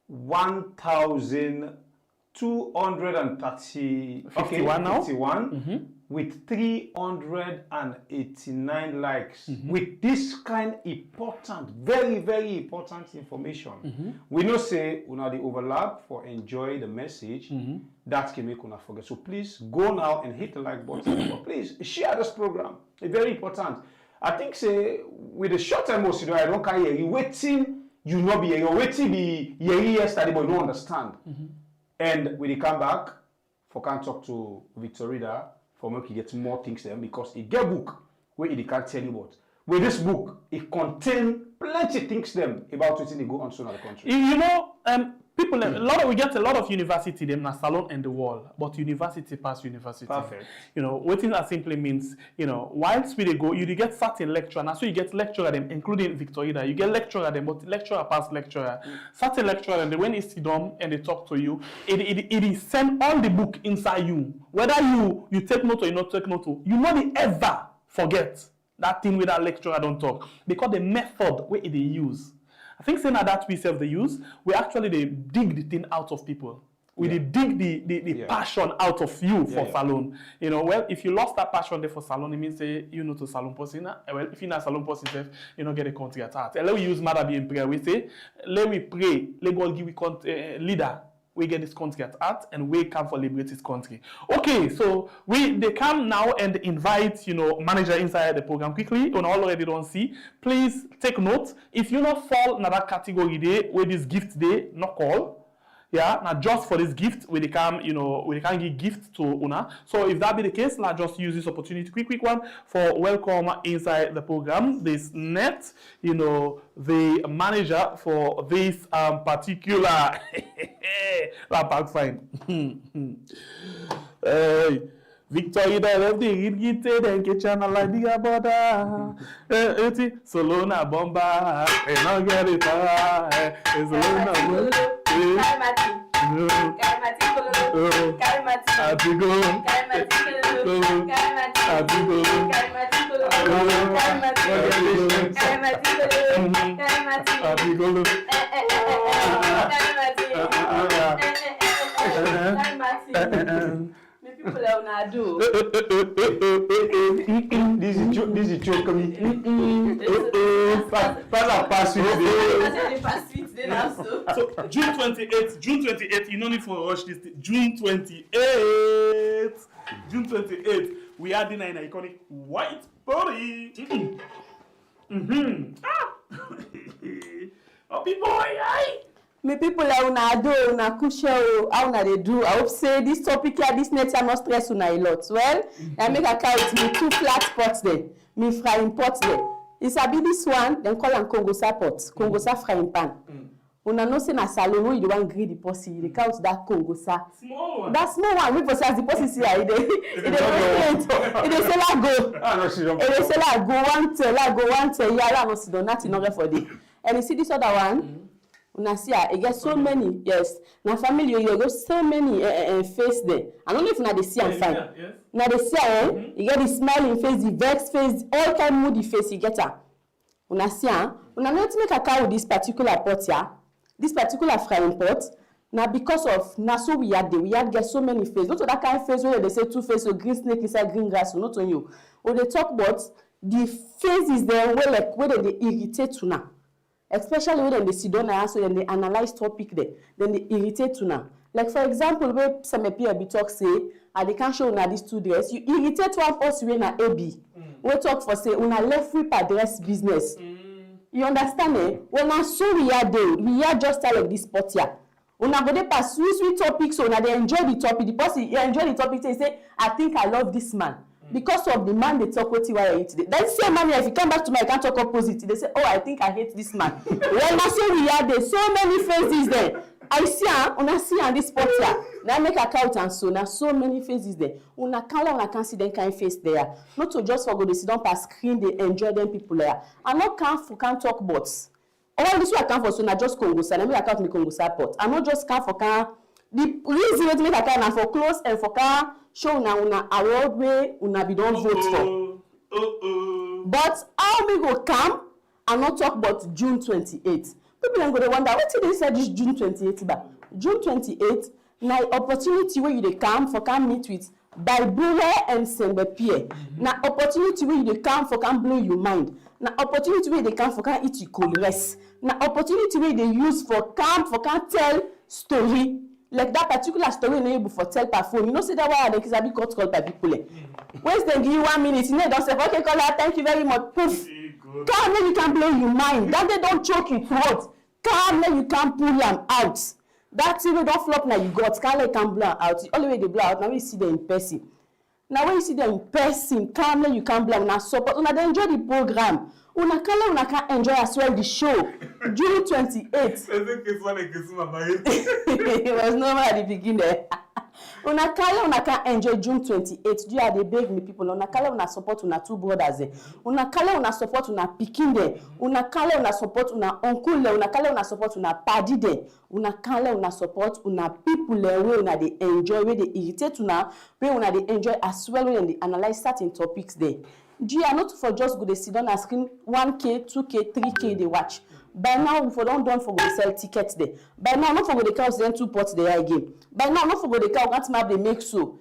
1,251 now. 51 with 389 likes. With this kind important, very, very important information. We know say una the overlap for enjoy the message. That can make una forget. So please go now and hit the like button. But please share this program. It's very important. I think say with the short time most, you know, I don't care you waiting, you not be you're waiting be yesterday, but you don't understand. And when they come back, for can talk to Victor Rida, for make he get more things them because he get book where he can't tell you what. With this book, it contain plenty things them about what they go on so in the country. You know, people we get a lot of university them na salon and the wall, but university pass university. Perfect. You know, what that simply means, you know, whilst we go, you get certain lecturer, and so you get lecturer them, including Victorina, you get lecturer them, but lecturer pass lecturer. Certain lecturer and when they sit down and they talk to you, it send all the book inside you. Whether you take note or you not take note, you not ever forget that thing with that lecturer don't talk because the method where they use. I think saying that we self they use, we actually they dig the thing out of people. We dig the passion out of you for salon. You know, well, if you lost that passion there for salon, it means say you know to salon person. Well, if you're not salon person, you know get a country at heart. And let we use Mother be in prayer. We say, let we pray, let God give we leader. We get this country at heart and we come for liberate this country. Okay, so they come now and invite, you know, manager inside the program quickly. You already don't see. Please take note. If you not fall in that category day where this gift day, not call. Yeah, now just for this gift, we come, you know, we can give gift to Una. So if that be the case, let's just use this opportunity, quick one, for welcome inside the program. This net, you know, the manager for this particular back fine. Victoria left the read then get channel like the border. Solona bomba and I get it. Solona People are not do. This is joke coming. Pass So June 28th, you no need for rush this. June 28th, we are dinner in an iconic white body. Happy boy, aye. Me people are una do, una kushe, how una they do. I hope say this topic here, this net are not stress una a lot. Well, I make a car with me 2 flat pots there, me frying pot there. It's a be this one, then call am Congosa pot, Congosa frying pan. Una no say na salon, you want greedy pussy, you count that Congosa. Small one. That small one, we possess the pussy see it dey say la go. It dey say la go one tell, yeah, no sit down, nothing no for day. And you see this other one? Una see it get so many, yes. Na family you get so many face there. I don't know if na dey see am fine. Yes. Na dey see you get the smiling face, the vex face, all kind moody face you get am. Una see una not make a car with this particular pot here. This particular frying pot. Now because of now so we had get so many phases. Not that kind of phase where they say two phases, so green snake inside green grass, so not on you. When they talk about the phases there where they irritate to now. Especially when they sit down and so then they analyze topic there, then they irritate to now. Like for example, where some appear be talk say, and they can't show una these two dress, you irritate one person when na AB. We talk for say una left free address business. You understand eh? When I so we are just like this spot here. Una go dey pass sweet topics, so una they enjoy the topic. The person you enjoy the topic, they say, I think I love this man. Because of the man they talk what you are today. Then same man, if you come back to me, I can't talk opposite. They say, oh, I think I hate this man. Well, now so we are there, so many phases there. I see una see on this spot here. Now make a count and so now so many faces there. Una can't see them kind of face there. Not to just for go they sit down per screen, they enjoy them people there. And not can't talk bots. All this way I can't for so now just Congo sa. Let me account me Congo support. And not just can't for can the reason to make a can and for close and for can show una award way una be don't vote for. But how we go come and not talk about June 28th? People are going to wonder, what did they say this June 28th ba? June 28th, na opportunity where you dey come for can meet with Baibule and Sembepie. Na opportunity where you dey come for can blow your mind. Na opportunity where they come for can eat your rest. Na opportunity where they use for can tell story. Like that particular story na able for tell per phone. You know say that why they can be called by people. Once they give you 1 minute, you know don't say okay caller, thank you very much. Poof. Come then you can blow your mind. That they don't choke your throat. Come then you can pull them out. That thing don't flop now you got. Can't let can blow out. The only way they blow out now we see them in person. Now when you see them in person, come then you can blow now support. Una they enjoy the program. Una can enjoy as well the show. June 28th. It was normal at the beginning. Una can enjoy June 28th. Do you have they beg me people? Una support una two brothers. Una support una pikin there. Una support una uncle there. Una support una paddy there. Una support una people there where una they enjoy, where they irritate una, where una they enjoy as well when they analyze certain topics there. Do you are not for just go they sit down and screen 1K, 2K, 3K they watch. By now, we don't for go sell tickets there. By now, not for go the cows then 2 pots there again. By now, not for go the cow can't map they make so.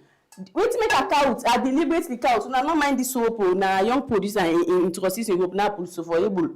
Wait to make a count. I deliberately count. So now, not mind this soap. Now, young producer in introduce in Europe now so for able.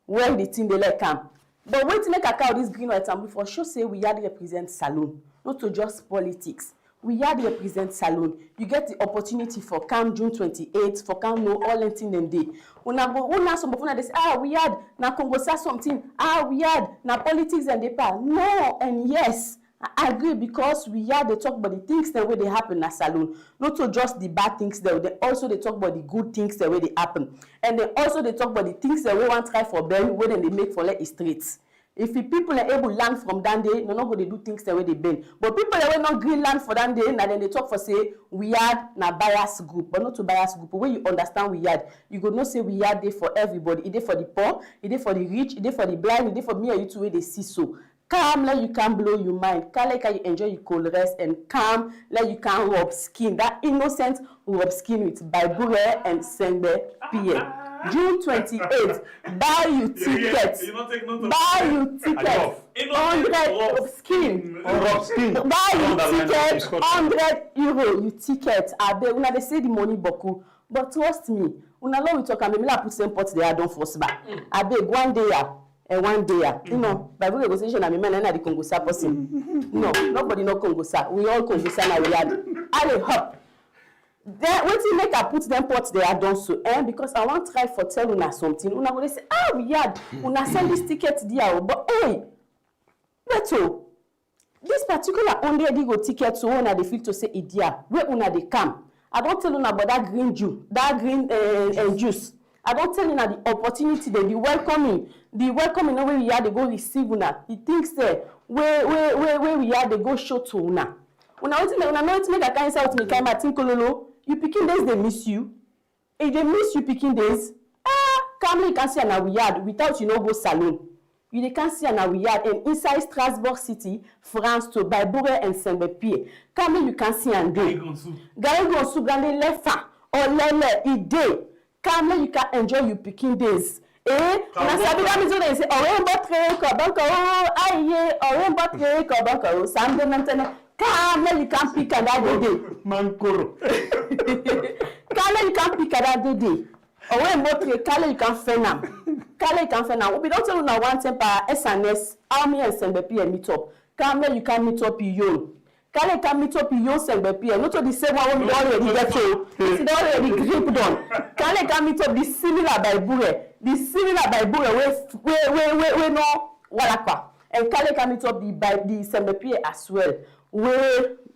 Well, the thing they like come. But wait to make a count this green white and blue for sure say we had represent salon, not to just politics. We had represent salon. You get the opportunity for come June 28th, for come know all anything them day. Una some of they say, we had na Congo say something. We had na politics and they part. No, and yes, I agree because we had they talk about the things that way they happen na salon. Not to just the bad things there. They also they talk about the good things that way they happen. And then also they talk about the things that we want try for them where then they make for like streets. If the people are able to learn from that day, no go they do things the way they been. But people that will not green land for that day, now then they talk for say we had na bias group, but not to bias group. When you understand we had, you could not say we had day for everybody. It day for the poor, it day for the rich, it day for the blind, it day for me and you two way they see so. Calm, let you can blow your mind. Calm, like you enjoy your cold rest, and calm, let you can rub skin. That innocent rub skin with Bible and Sengbe Pierre. June 28th, buy you tickets. Buy you tickets. 100 of skin. Buy you tickets. 100 euro. You tickets. Una they say the money boku, but trust me. Una love we talk and maybe I put same pot there. Don't force back. I beg 1 day and 1 day. You know, Bible negotiation. I mean, man, I the Congo sa person. No, nobody know Congo sa. We all Congo sa now. We had. I hop. Then when you make I put them pots they are done so because I want try for tell una something. Una go say, we had una send this ticket there. But hey, beto, this particular 100 go ticket so una they feel to say idia where una they come. I don't tell una about that green juice, juice. I don't tell una the opportunity they the welcoming where we are they go receive una. He thinks where we are they go show to una. Una not make a kind of me come at Tinkololo. You picking days, they miss you. If they miss you picking days, come you can see an awiyard without you know go salon. You can see an awiyard and inside Strasbourg City, France to Baibure and Saint-Bepie. Come you can see an day. Gary Gonsu Grande Lefa or Lele Ide. Come you can enjoy you picking days. Una sabi da mizo de say owe mbotre ko banko aye owe mbotre ko banko samde maintenant kame you can pick and that day Mankoro. kale you can pick and that day owe mbotre kale you can fenam we don't tell una one time per SNS army and sembepi meet up kame you can meet up you kale can meet up you sembepi not the same one we already get to it's already grip done kale can meet up the similar by bure we no walakwa and kale can meet up the sembepi as well we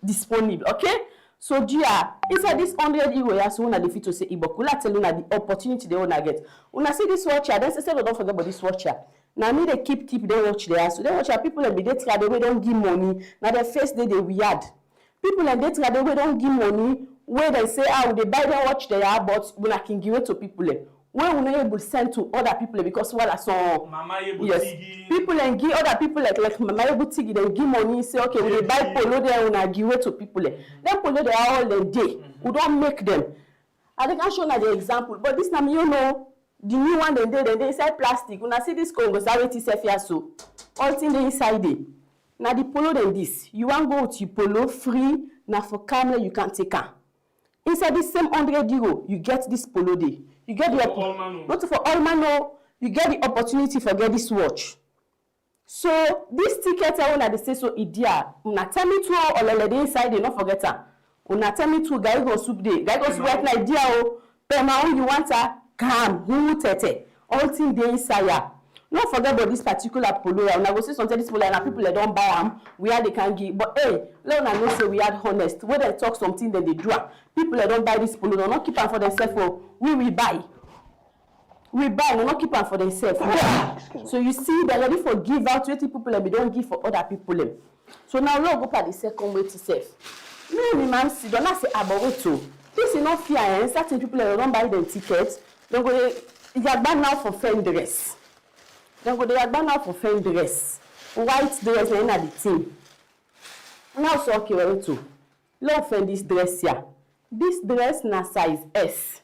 disponible okay. So, Gia, inside this 100 euro, yes, una defeat to say Ibokula tell una the opportunity they wanna get. Una see this watcher, then say don't forget about this watcher. Now me they keep they watch there. So they watch people and be they try they don't give money. Now the first day they weird. People and they try they don't give money. Where they say they buy their watch there, but we can give it to people. Where we not able to send to other people because well so yes people and give other people like Mama Boutique they give money say okay we buy polo there and give it to people then polo they are all the day we don't make them I think I show you the example but this time you know the new one they inside plastic when I see this Congo Sareti Sefia so all thing they inside it now the polo than this you want go to polo free now for camera you can take her inside this same 100 euro you get this polo day. You get the not for all man no, you get the opportunity for get this watch. So this ticket I want to say so idia. Una tell me to all the inside they not forget her. Una tell me to guy go soup day. Guy go soup right na idea o. Pema you want her calm who tete. All thing dey inside ya. Not forget about this particular polo. Una go see something this polo and people they don't buy them. We are they can give. But hey, let una know say we are honest. When they talk something then they do. People that don't buy this polo, they not keep them for themselves. Oh, we will buy. We buy, we not keep them for themselves. So you see, they're ready for give out to people and we don't give for other people. So now let's go at the second way to save. Me man see, don't say about to. This is not fair. Certain people that don't buy them tickets, they go they now for fan dress. They go they now for fan dress. White dress na the team. Now so okay we to. Let's find this dress here. This dress na size S.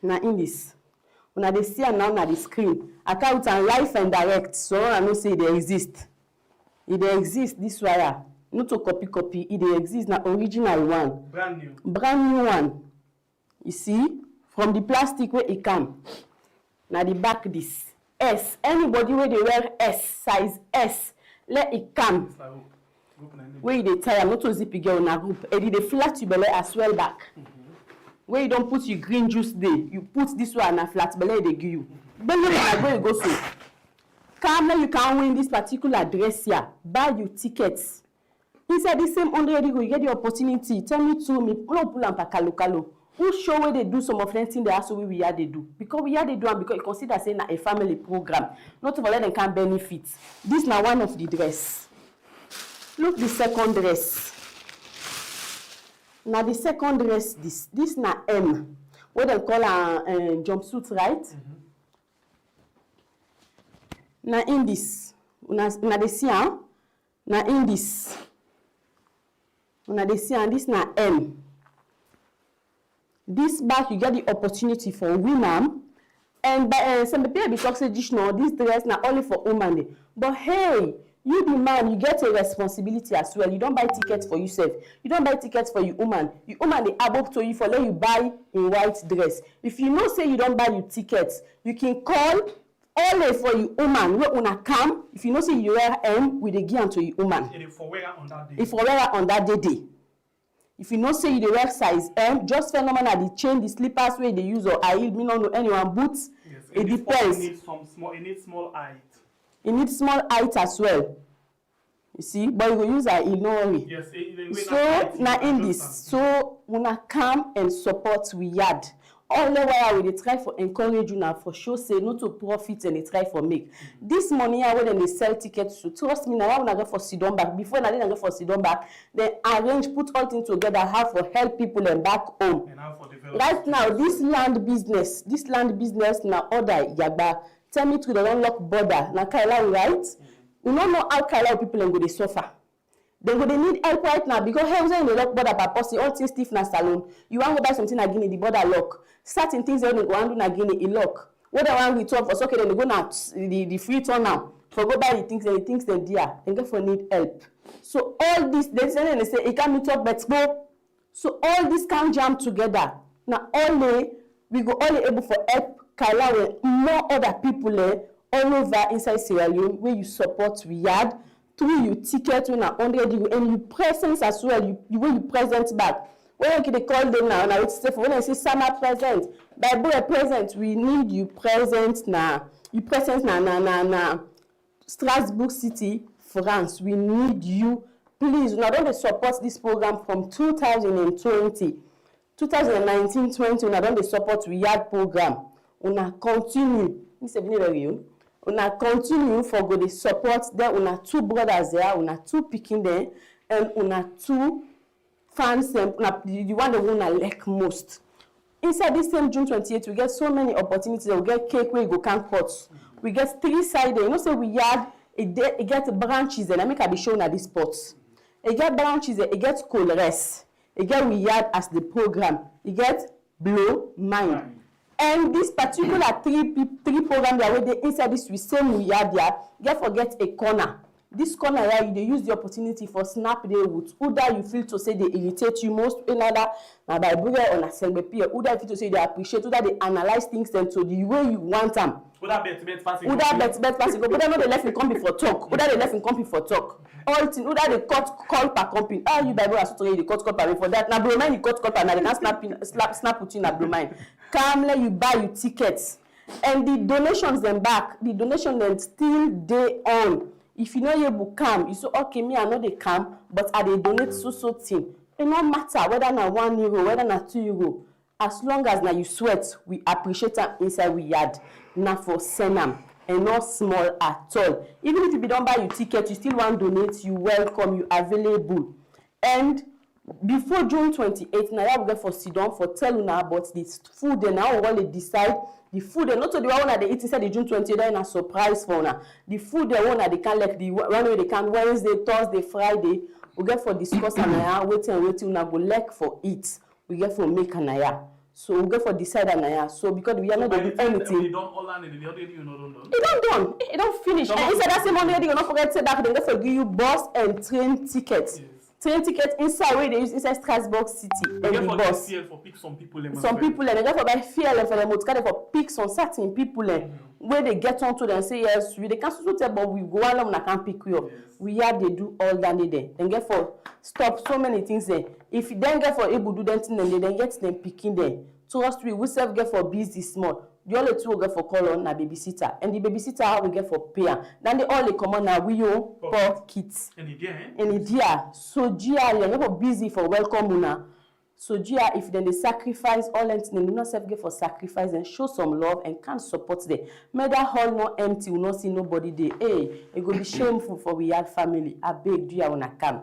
Na in this. Una dey see now na the screen. Account and live and direct. So I know say they exist. It dey exist this wire. Not to copy. It dey exist na original one. Brand new one. You see? From the plastic where it come. Na the back this. S. Anybody where they wear S, size S, let it come. Where you dey tie not to zip girl na group. And they flat you belly as well back. Where you don't put your green juice there, you put this one and flat belly they give you. But you where you go so. Come you can win this particular dress here. Buy your tickets. Inside the same 100 you get the opportunity. Tell me to me, pull and pakalo. Who show where they do some of them things they also we are they do. Because we are they do and because you consider saying a family program. Not to let them can benefit. This now one of the dress. Look the second dress. Now the second dress, this na M. What they call a jumpsuit, right? Now in this, una de see na in this. Una de see this na M. This back you get the opportunity for women. And by some people be talking this dress na only for women. But hey, you the man, you get a responsibility as well. You don't buy tickets for yourself. You don't buy tickets for your woman. Your woman they above to you for let you buy in white dress. If you know say you don't buy your tickets, you can call only for your woman. Where una come, if you know say you wear M, with the gear to your woman. If for wear on that day. If for wear on that day. If you know say you wear size M, just phenomenal the chain, the slippers where they use or I me not know anyone boots. Yes, it depends. It needs small height. It needs small height as well. You see, but you will use a no worry. Yes, so now in this, so una come and support we yard. All the while we try for encourage you now for sure say not to profit and they try for make. This money when they sell tickets, so trust me now when I go for Sidon back. Before I didn't go for Sidon back, they arrange put all things together how for help people and back home. And how for develop. Right now, this land business now order yagba. Tell me to the unlock border. Now Kailahun, right? You don't know how Kailahun people and go they suffer. They need help right now because how in the lock border per person, all things stiff na salon. You want to buy something na Guinea, the border lock. Certain things they go and do na Guinea, it lock. What they want return for okay, then they go now the free turn now. For go buy the things then there. Then get for need help. So all this, they say it can meet up but go. So all this can jam together. Now only we go only able for help Kailahun more other people all over inside Sierra Leone where you support we had through your ticket when 100 euro and you presence as well. You when you present back. When they call them now, it's safe. When I say Sama present, by boy present, we need you present now. You present na Strasbourg City, France. We need you. Please, not only support this program from 2020, 2019-20. Not only support we had program. Una continue. Una continue for go the support there. Una two brothers there. Una two picking there, and una two. Fans, the one that wanna like most. Inside this same June 28th, we get so many opportunities. We get cake where you go can cut. We get 3-sided. You know, say we had it get branches and I make a be shown at this spots. It get branches, it get colors. It get we had as the program. It get blow mind. And this particular three program that where they inside this we same we had there. Get forget a corner. This corner here, you use the opportunity for snap day with who that you feel to say they irritate you most, another now by bigger on a single peer, who that feel to say they appreciate, who that they analyze things them to the way you want them. Who that bet passing? Who that bet passing? But they know they left in company for talk. Who that they left in company for talk? All things. Who that they call per company? Ah, you Bible as to they cut per for that. Now bromine you cut per now they can snap with you na bromine. Calmly you buy your tickets and the donations them back. The donation them still day on. If you know you will come, you say, okay, me I know they come, but I they donate so thing. It no matter whether na €1, whether na €2. As long as now you sweat, we appreciate them inside we yard. Now for send them and not small at all. Even if you don't buy your ticket, you still want to donate, you welcome, you available. And before June 28th, now we get for sit down for tell you now about this food and now we want to decide. The food, and not the one that they eat inside the June 20th, then a surprise for now. The food, the one that they can like the one way they can Wednesday, Thursday, Friday. We get for discuss and waiting, we go like for it. We get for make an aya. So we get for decide an aya. So because we are not doing anything. It don't done. It don't finish. And inside that same money, you not forget to say that they get for give you bus and train tickets. Yes. Train ticket inside where they use inside Strasbourg City and the bus. For pick some people and they get for buy fuel for them to for pick some certain people where they get onto them and say yes we they can't so tell but we go along and can pick you up. Yes. We have they do all that day. Then get for stop so many things there. If you then get for able to do that thing then they then get them picking there. Trust we self get for busy small. The only two will get for call on a babysitter. And the babysitter we get for pay. Then they all come on now we for kids. And the dear. So Gia you never busy for welcome una. So Gia if then they sacrifice all and they do not self get for sacrifice and show some love and can support them. May that hall not empty, we not see nobody there. Hey, it go be shameful for we had family. I beg Gia wanna come.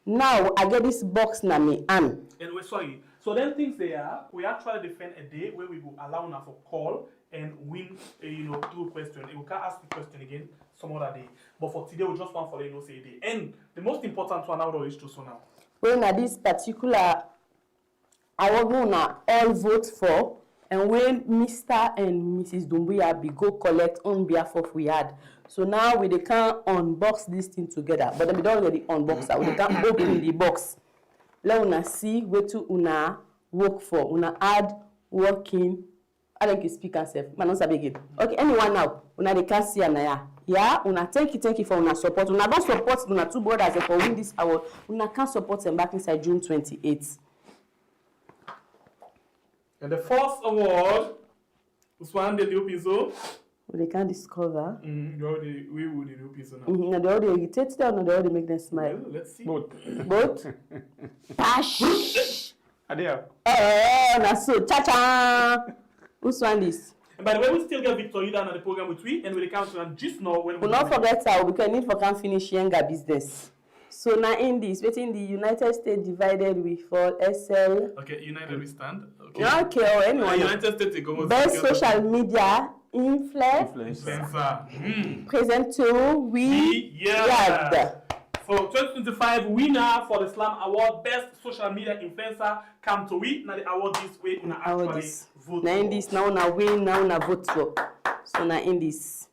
Now I get this box na me and we're sorry. So then things they are, we actually defend a day where we will allow now for call and win, through question. We can't ask the question again some other day. But for today, we just want for say a day. And the most important one now is to so now. When at this particular, I want to all vote for, and when Mr. and Mrs. Dumbuya be go collect on behalf of we had. So now we they can unbox this thing together. But we don't already unbox that. We can open the box. Let una see where to una work for. Una add working. I like you speak and self. Man, not again. Okay, anyone now? Una they can see anaya. Yeah, una thank you for una support. Una don't support una two brothers for win this award. Una can support them back inside June 28th. And the first award was one the new piso. They can't discover. We will the new piso now. Now they already irritate them, or they already make them smile. Well, let's see. Both. Pash. Adia. Oh, that's so. Cha-cha. Who's one this? And by the way, we still get Victoria down on the program with we, and we count on just now when we not forget how because need for can finish Yenga business. So now in this, waiting the United States divided we fall SL. Okay, United we stand. Okay. Okay, or anyone. United States go best social media influencer. Present Present to we yard. So 2025 winner for the Slam Award Best Social Media Influencer come to win. Now the award this way una actually vote. Now in this, now una win, now una vote for. So now in this.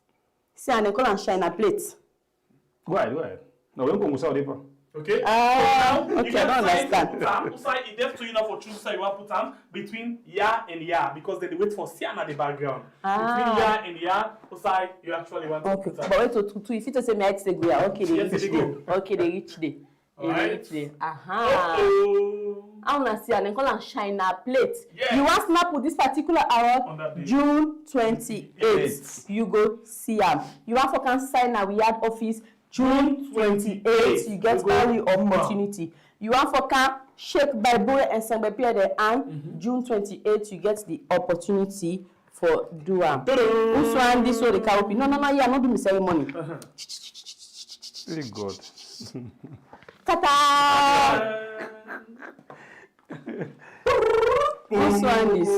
See, I call and shine a plate. Go ahead. No, we don't go paper. Okay. Okay, I don't understand. It left to you now for choose you want put them between ya and ya because they wait for Sienna at the background. Between ya and ya, you actually want to put them. But wait to if you to say me it's the go. Okay, they Yes, reach they there. go. Okay, they reach there. They Alright. reach there. Aha. I wanna see and call and shine a plate. Yeah. You want snap with this particular On award that day. June 28th. You go see am. You want for can sign a we had office June 28th. You get early opportunity. You want for can shake by boy and send by Pierre the hand. June 28th. You get the opportunity for do am. Who's one this way the car open? No, yeah, not do me ceremony. Very good. Ta-ta! Who's one this?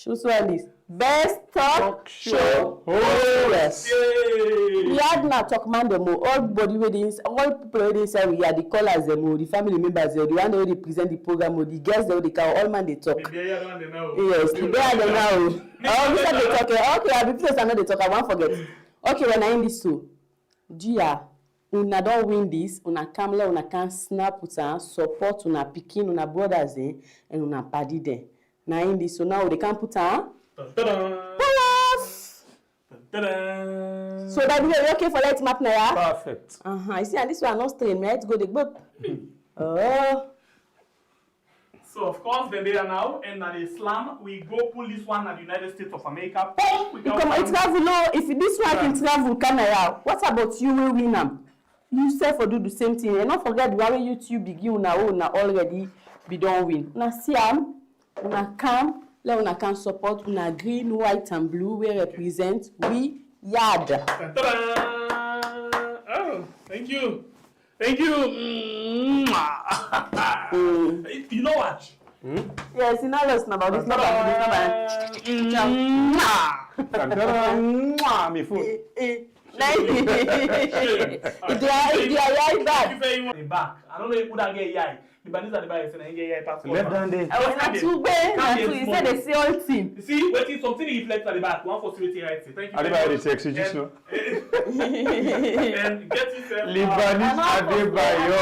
Who's one this? Best talk show host. We had na talk man them all body weddings, all people weddings say we are the callers them, the family members, the one that they present the program, the guests that they can all man they talk. Yes, they are the now. Oh, we said they talk. Okay, I be place I know they talk. I won't forget. Okay, when I in this too, Gia, una don't win this, una camera, una can snap with her, support una pikin, una brothers and una paddy there. Now in this, so now they can put her. So that we okay for light map now. Perfect. You see, and this one not strain, me to go the book. Oh. So of course then they are now and at the Slam we go pull this one at the United States of America. We You come it travel no, if this one can travel Canada, what about you will win them? You self for do the same thing. And don't forget the way YouTube begin now already be done win. Una see am, una come. Là, on can support, on a green, white, and blue. We represent we yard. Oh, thank you. Thank you. You know what? Yes, you know less about this. Me food. Thank you very much. Back. I don't know if you would get yai. The bandits at the back saying yai passport. Left hand there. I was not too bad. You said they see all team. You see, waiting something reflects at the back. One for security right. Thank you. Everybody sexy, just know. And get yourself. Libanese Adebayo.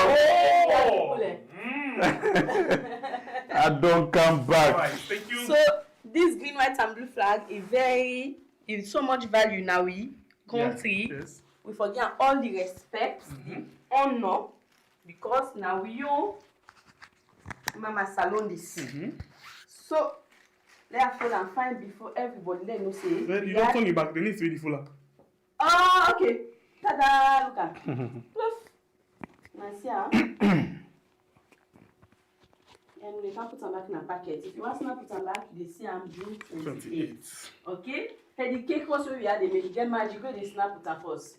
I don't come back. Alright, thank you. So this green, white, and blue flag is so much value now. We country. Yes. We forget all the respect, the honor, because now we own Mama Salon this. So therefore I'm fine before everybody let me say. You don't turn it back, then it's really full up. Oh, okay. Ta-da, look at. Nice, and they can put them back in a packet. If you want to put them back, they see I'm June 28th. Okay? Hey, the cake was where we had, they make get magic, go they snap with her first.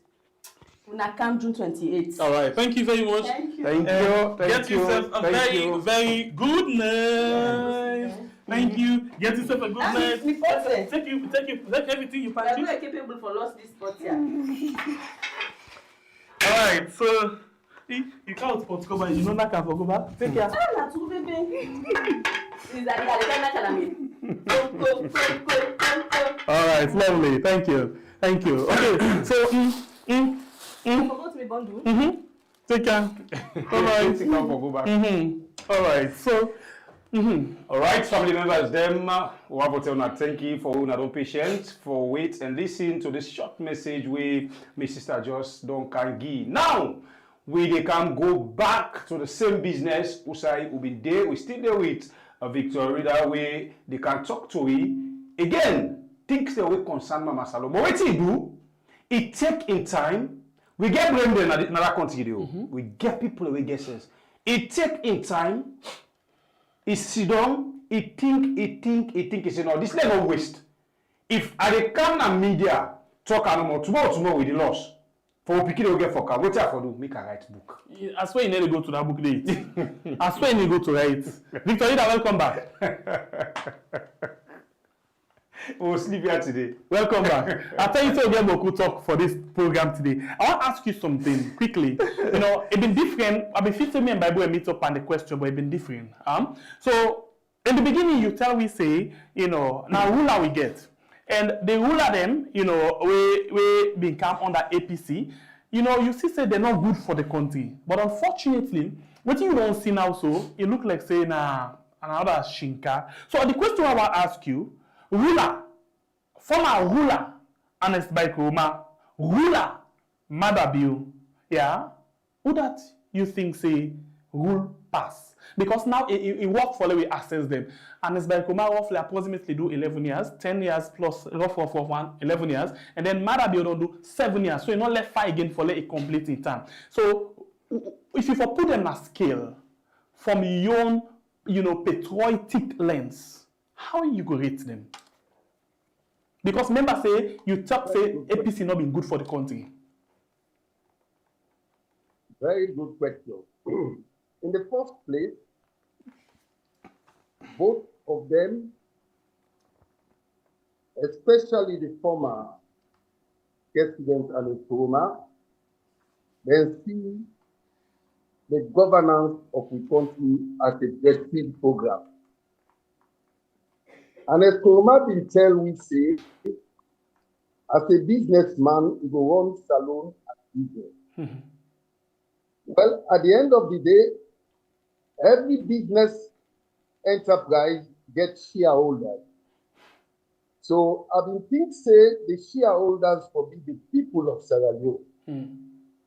Una come June 28th. Alright, thank you very much. Thank you. Thank you. Get yourself a very good night. Thank you. Get yourself a good night. Take everything you I'm purchase. not capable for lost this spot here. Alright, so you can't put go back. You know that can go back. Take care. Ah, la trouvé bébé. Is that Alright, lovely. Thank you. Thank you. Okay, so forgot me bundle. take care. Alright. Alright, so Alright, family members, them we have to tell you thank you for una don patient for wait and listen to this short message where my sister just don't can give. Now they can go back to the same business. Usai will be there. We still there with Victoria where they can talk to we again. Things that we concern Mama Salo. But what he do? It take in time. We get blamed in another country. We get people we get sense. It take in time. He sit down. He think. He say no. This level waste. If I dey come na media talk no tomorrow with the loss. For pikin will get for car. What I for do? Make a write book. I swear you need to go to that book date. I swear you need to go to write. Victoria, welcome back. We'll sleep here today. Welcome back. I'll tell you so again, Boku talk for this program today. I want to ask you something quickly. You know, it's been different. I've been 15 me and Bible and meet up on the question, but it's been different. So in the beginning, you tell we say, you know, now ruler we get. And the ruler them, you know, we become under APC. You know, you see say they're not good for the country. But unfortunately, what you don't see now, so it look like say another shinka. So the question I want to ask you, ruler, former ruler, Honest by Kuruma, ruler, Madabiu, yeah, who that you think say rule pass? Because now it work for the way access them. Honest by Kuruma roughly approximately do 11 years, 10 years plus rough of 11 years, and then Madabiu don't do 7 years. So you not left 5 again for a complete in time. So if you for put them on a scale from your own, you know, patriotic lens, how you go rate them? Because remember say you talk say APC not been good for the country. Very good question. In the first place, both of them, especially the former president and Nkrumah, then see the governance of the country as a prestige program. And as Nkrumah will tell we say, as a businessman, he go run salon and business. Well, at the end of the day, every business enterprise gets shareholders. So I've been thinking say the shareholders will be the people of Sierra Leone.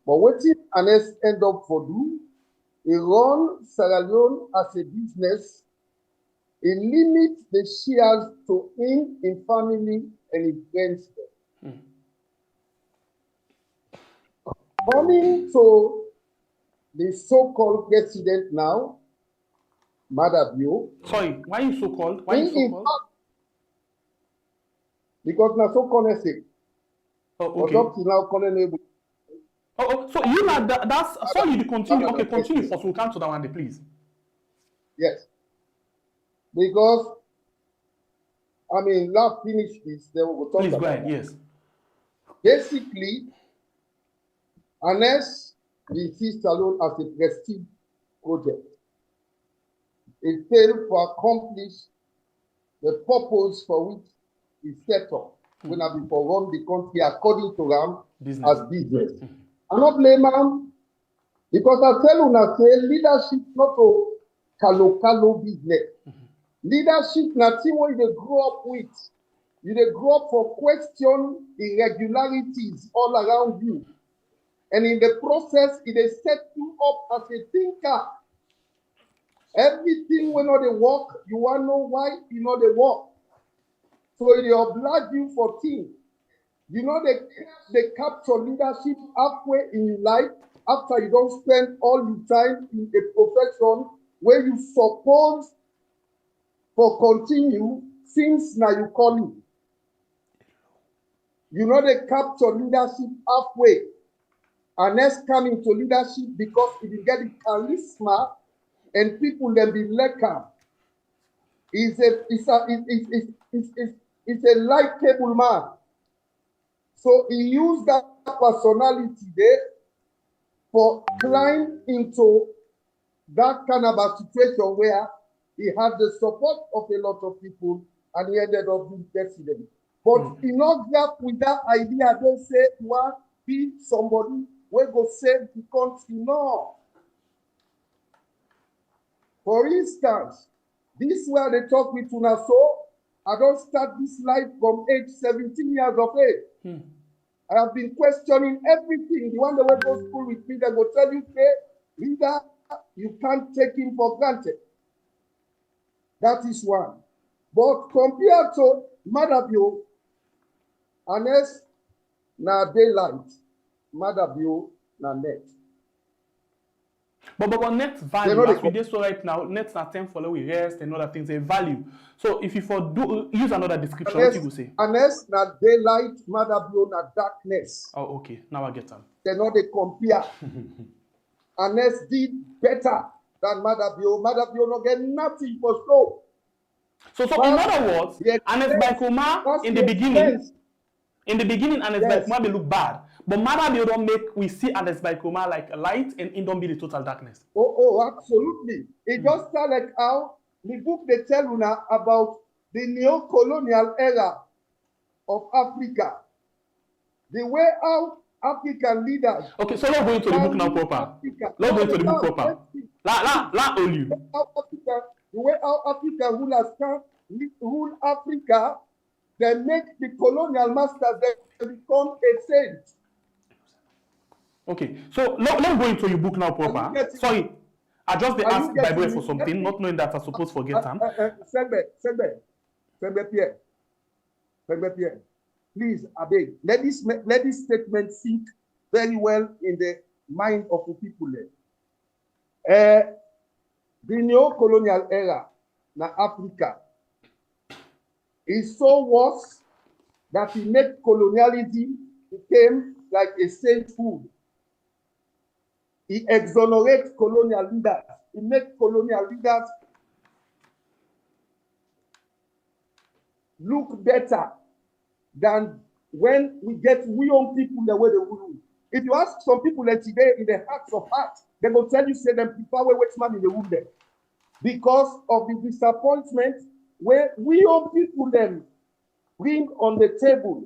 But what if Anes end up for do? He run Sierra Leone as a business. He limits the shares to him, in family, and his friends. Coming to the so-called president now, Madabiu. Sorry, why you so called? Why you so called? Because now so called say. Oh, okay. So you know that's sorry you continue. Okay, continue first. We'll come to that one, please. Yes. Because I mean, let's finish this, then we'll talk please about go ahead, that. yes. Basically, unless we see Salon as a prestige project, it failed to accomplish the purpose for which it set up when I before run the country according to them as business. I'm not blame them because I tell you say leadership not a kalo business. Leadership nothing what you grow up with. You grow up for question irregularities all around you. And in the process, it set you up as a thinker. Everything when they work, you want to know why you know they work. So they oblige you for things. You know they capture leadership halfway in your life after you don't spend all your time in a profession where you suppose for continue since now you call it. You know they capture leadership halfway. And let's come into leadership because if you get the charisma and people then be lekker. It's a likable man. So he used that personality there for climb into that kind of a situation where he had the support of a lot of people and he ended up being president. But he not just with that idea, don't say you want to be somebody who go save the country. No. For instance, this where they talk with una so I don't start this life from age 17 years of age. I have been questioning everything. The one that went to school with me, they will tell you, hey, leader, you can't take him for granted. That is one. But compared to Madabiu, Anes na daylight, Madabiu na net. But net value, as we did so right now, net's not time for we rest and other things, a value. So if you use another description, what you will say? Anes na daylight, Madabiu na darkness. Oh, okay. Now I get them. They know they compare. Anes did better than Madabiu. Madabiu no get nothing for slow. So in But other words, the Anes expense, Baikoma because in the the beginning, expense, Anes yes. Baikoma may look bad, but Mara they don't make we see Anes Baikoma like a light and it don't be the total darkness. Oh, absolutely. It just sounds like how the book they tell you now about the neo-colonial era of Africa. The way how African leaders. Okay, so let's go into the book now proper. Let's go into the book proper. La you. The way how African rulers can rule Africa, they make the colonial masters they become a saint. Okay, so let's go into your book now proper. Sorry, I just asked Bible for something, not knowing that I'm supposed to forget them. Segbe Pierre, please, I beg, let this statement sink very well in the mind of the people there. The neo-colonial era in Africa is so worse that it made colonialism became like a sainthood. It exonerates colonial leaders. It makes colonial leaders look better than when we get we own people the way they rule. If you ask some people that today in the hearts of hearts, they will tell you, say them prefer which man in the room there. Because of the disappointment where we own people then bring on the table.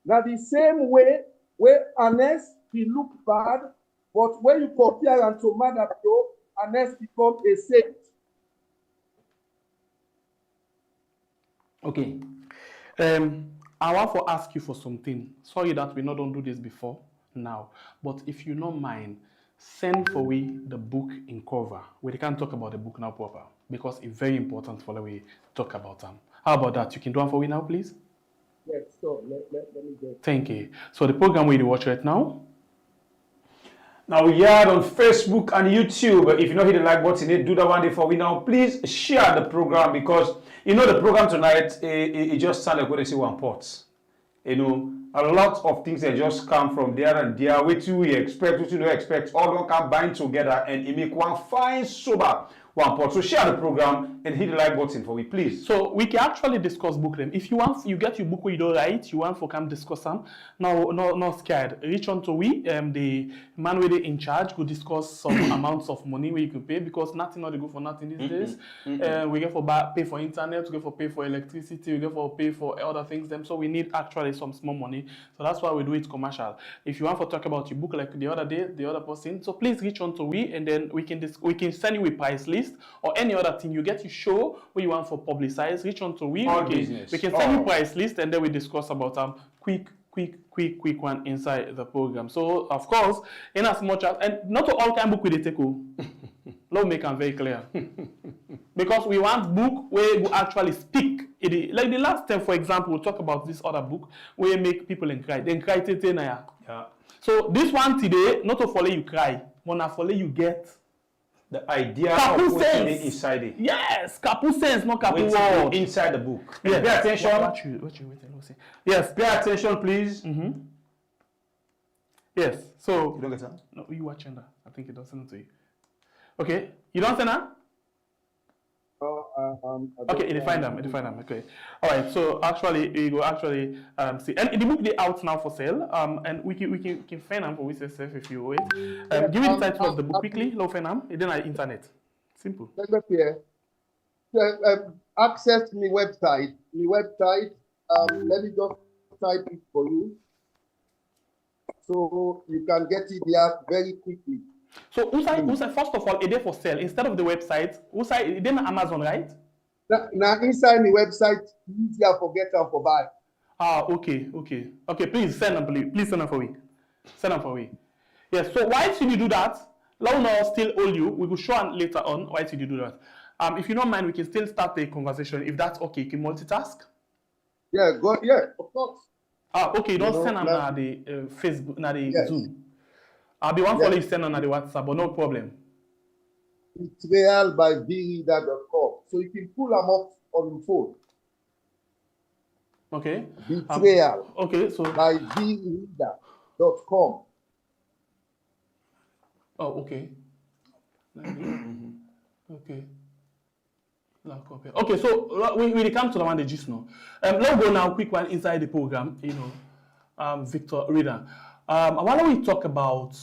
Now the same way where Anes he look bad, but when you compare and to Madapio, Anes become a saint. Okay. I want to ask you for something. Sorry that we not don't do this before now, but if you don't mind, send for we the book in cover. We can talk about the book now proper because it's very important for the way we talk about them. How about that? You can do one for we now, please. Yes, so let me go. Thank you. So the program we watch right now. Now we are on Facebook and YouTube. If you don't hit the like button, do that one day for we now. Please share the program because you know the program tonight. It just sounds like what they say one pot. You know, a lot of things that just come from there and there. What we expect, what you don't expect, all don't come bind together and it make one fine sober one pot. So share the program and hit the like button for me, please. So we can actually discuss book them. If you want, you get your book where you don't write, you want to come discuss them. Now, not scared. Reach on to we, the man where they in charge could discuss some amounts of money where you could pay because nothing not go for nothing these days. We get for pay for internet, we get for pay for electricity, we get for pay for other things. Them so we need actually some small money. So that's why we do it commercial. If you want to talk about your book like the other day, the other person, so please reach on to we and then we can send you a price list. Or any other thing you get to show where you want for publicize, reach on to we can send you price list and then we discuss about quick one inside the program. So of course, in as much as and not all kind book we take let me make them very clear. Because we want book where we actually speak. Like the last time, for example, we'll talk about this other book where you make people cry. Then cry yeah. So this one today, not to follow you cry, but to follow you get the idea of what's inside it. Yes, Kapu sense, not Kapu word. Inside the book. Yes. Pay attention. Yes, pay attention, please. Yes, so. You don't get that? No, you watching that. I think it doesn't send it to you. Okay, you don't send that? Okay, you find them. Okay. All right. So actually, we go see, and the book they out now for sale. And we can find them for we say if you wait. Give me the title of the book quickly. Low find them. Then on internet. Simple. Access my website. Let me just type it for you, so you can get it there very quickly. So Usai, first of all, it there for sale instead of the website. Usai, it then Amazon, right? Now inside the website, easier for get and for buy. Okay. Please send them, please send them for me. Send them for me. Yes. So why should you do that? Now still hold you. We will show them later on why should you do that. If you don't mind, we can still start the conversation. If that's okay, you can multitask. Yeah, go. Yeah, of course. Okay. You don't send them na the Facebook, na the Zoom. I'll be one for you send on the WhatsApp, but no problem. It's real by vreader.com. So you can pull them up on your phone. Okay. Betrayal. Okay, so by vreader.com. Oh, okay. Okay. Okay, so we come to the one they just know. Let's go now, quick one inside the program. Victor Reader. Why don't we talk about?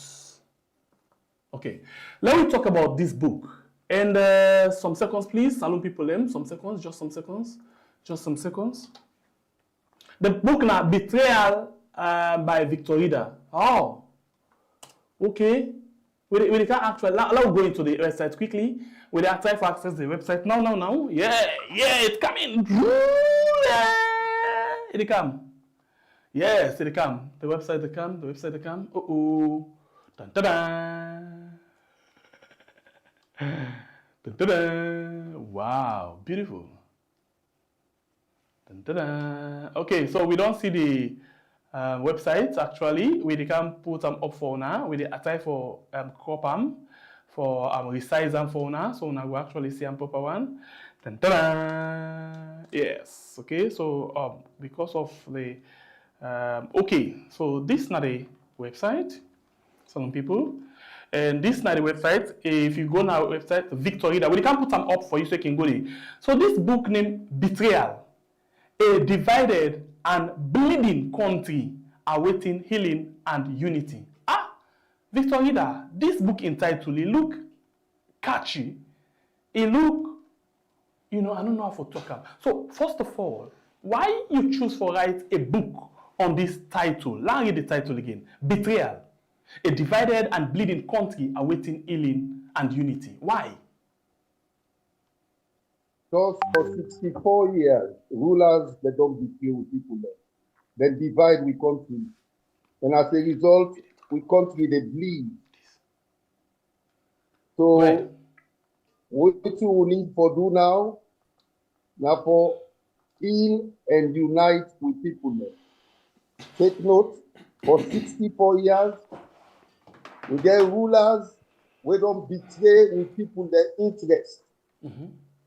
Okay, let me talk about this book. And some seconds, please. Salon people, some seconds, just some seconds, just some seconds. The book now, Betrayal by Victor Reader. Oh, okay. We can actually, let's go into the website quickly. We try to access the website now. Yeah, it's coming. It come. Yes, it come. The website come. Oh. Dun, dun, dun. Dun, dun, dun. Wow, beautiful. Dun, dun, dun. Okay, so we don't see the website actually. We can put them up for now. We apply for crop them for resize them for now. So now we actually see a proper one. Dun, dun, dun. Yes. Okay. So because of the okay, so this is not a website. Some people. And this is not the website. If you go on our website, Victor Reader, we can put them up for you so you can go there. So this book named Betrayal, a divided and bleeding country awaiting healing and unity. Victor Reader, this book entitled, it look catchy. It look, I don't know how to talk about. So first of all, why you choose to write a book on this title? Let me read the title again. Betrayal. A divided and bleeding country awaiting healing and unity. Why? Because for 64 years, rulers, they don't betray with people there. They divide with country. And as a result, we country, they bleed. So, Right. what we need for do now for heal and unite with people there. Take note, for 64 years, we get rulers, we don't betray with people their interest.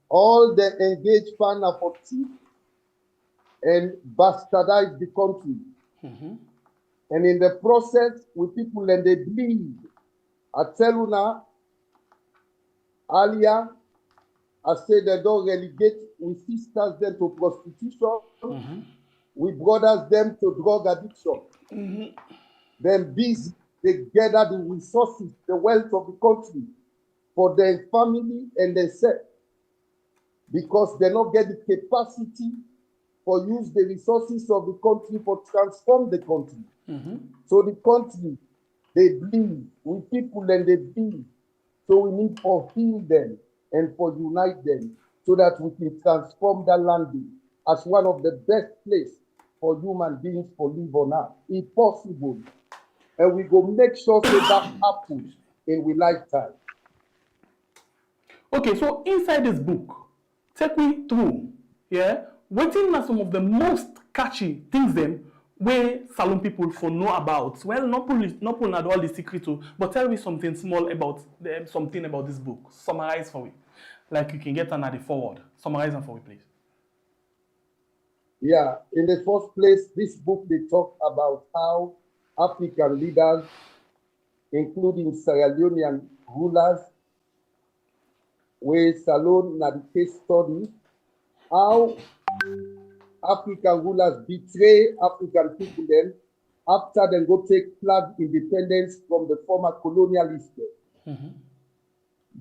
All the engaged partner for thief and bastardize the country. And in the process, with people and they bleed. I tell you now, earlier, I said they don't relegate with sisters them to prostitution, with brothers them to drug addiction. Then busy, they gather the resources, the wealth of the country for their family and themselves. Because they don't get the capacity for use the resources of the country for transform the country. So the country, they bleed with people and they bleed. So we need for heal them and for unite them so that we can transform that land as one of the best places for human beings to live on earth, if possible. And we go make sure that happens in our lifetime. Okay, so inside this book, take me through, what are some of the most catchy things them where Salon people for know about? Well, not pulling all the secret too, but tell me something small about them, something about this book. Summarize for me. Like you can get another forward. Summarize them for me, please. Yeah, in the first place, this book, they talk about how African leaders, including Sierra Leonean rulers, where Salon na the case study, how African rulers betray African people then after they go take flag independence from the former colonialists.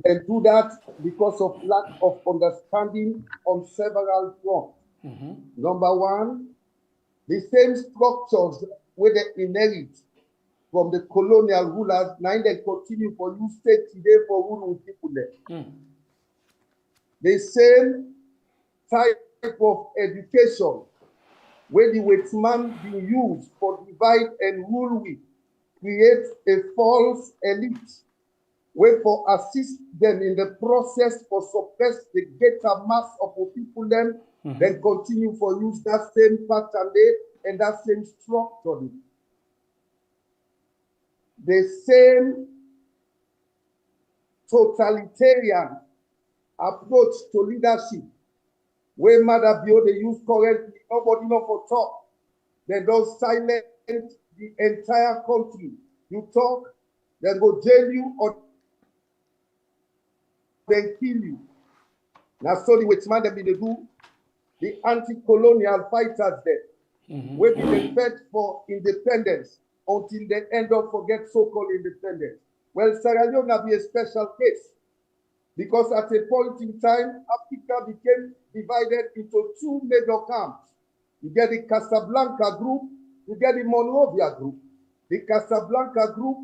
They do that because of lack of understanding on several fronts. Number one, the same structures where they inherit from the colonial rulers, now they continue for you state today for rule with people there. The same type of education where the Westman being used for divide and rule with create a false elite where for assist them in the process for suppress the greater mass of the people then then continue for use that same pattern there and that same structure. The same totalitarian approach to leadership where Mother Bio they use currently, nobody know for talk. They don't silence the entire country. You talk, they go jail you or they kill you. Now, so the which man they do, the anti-colonial fighters there, where they fought for independence until they end up forget so-called independence. Well, Sierra Leone will be a special case because at a point in time, Africa became divided into two major camps. You get the Casablanca group, you get the Monrovia group. The Casablanca group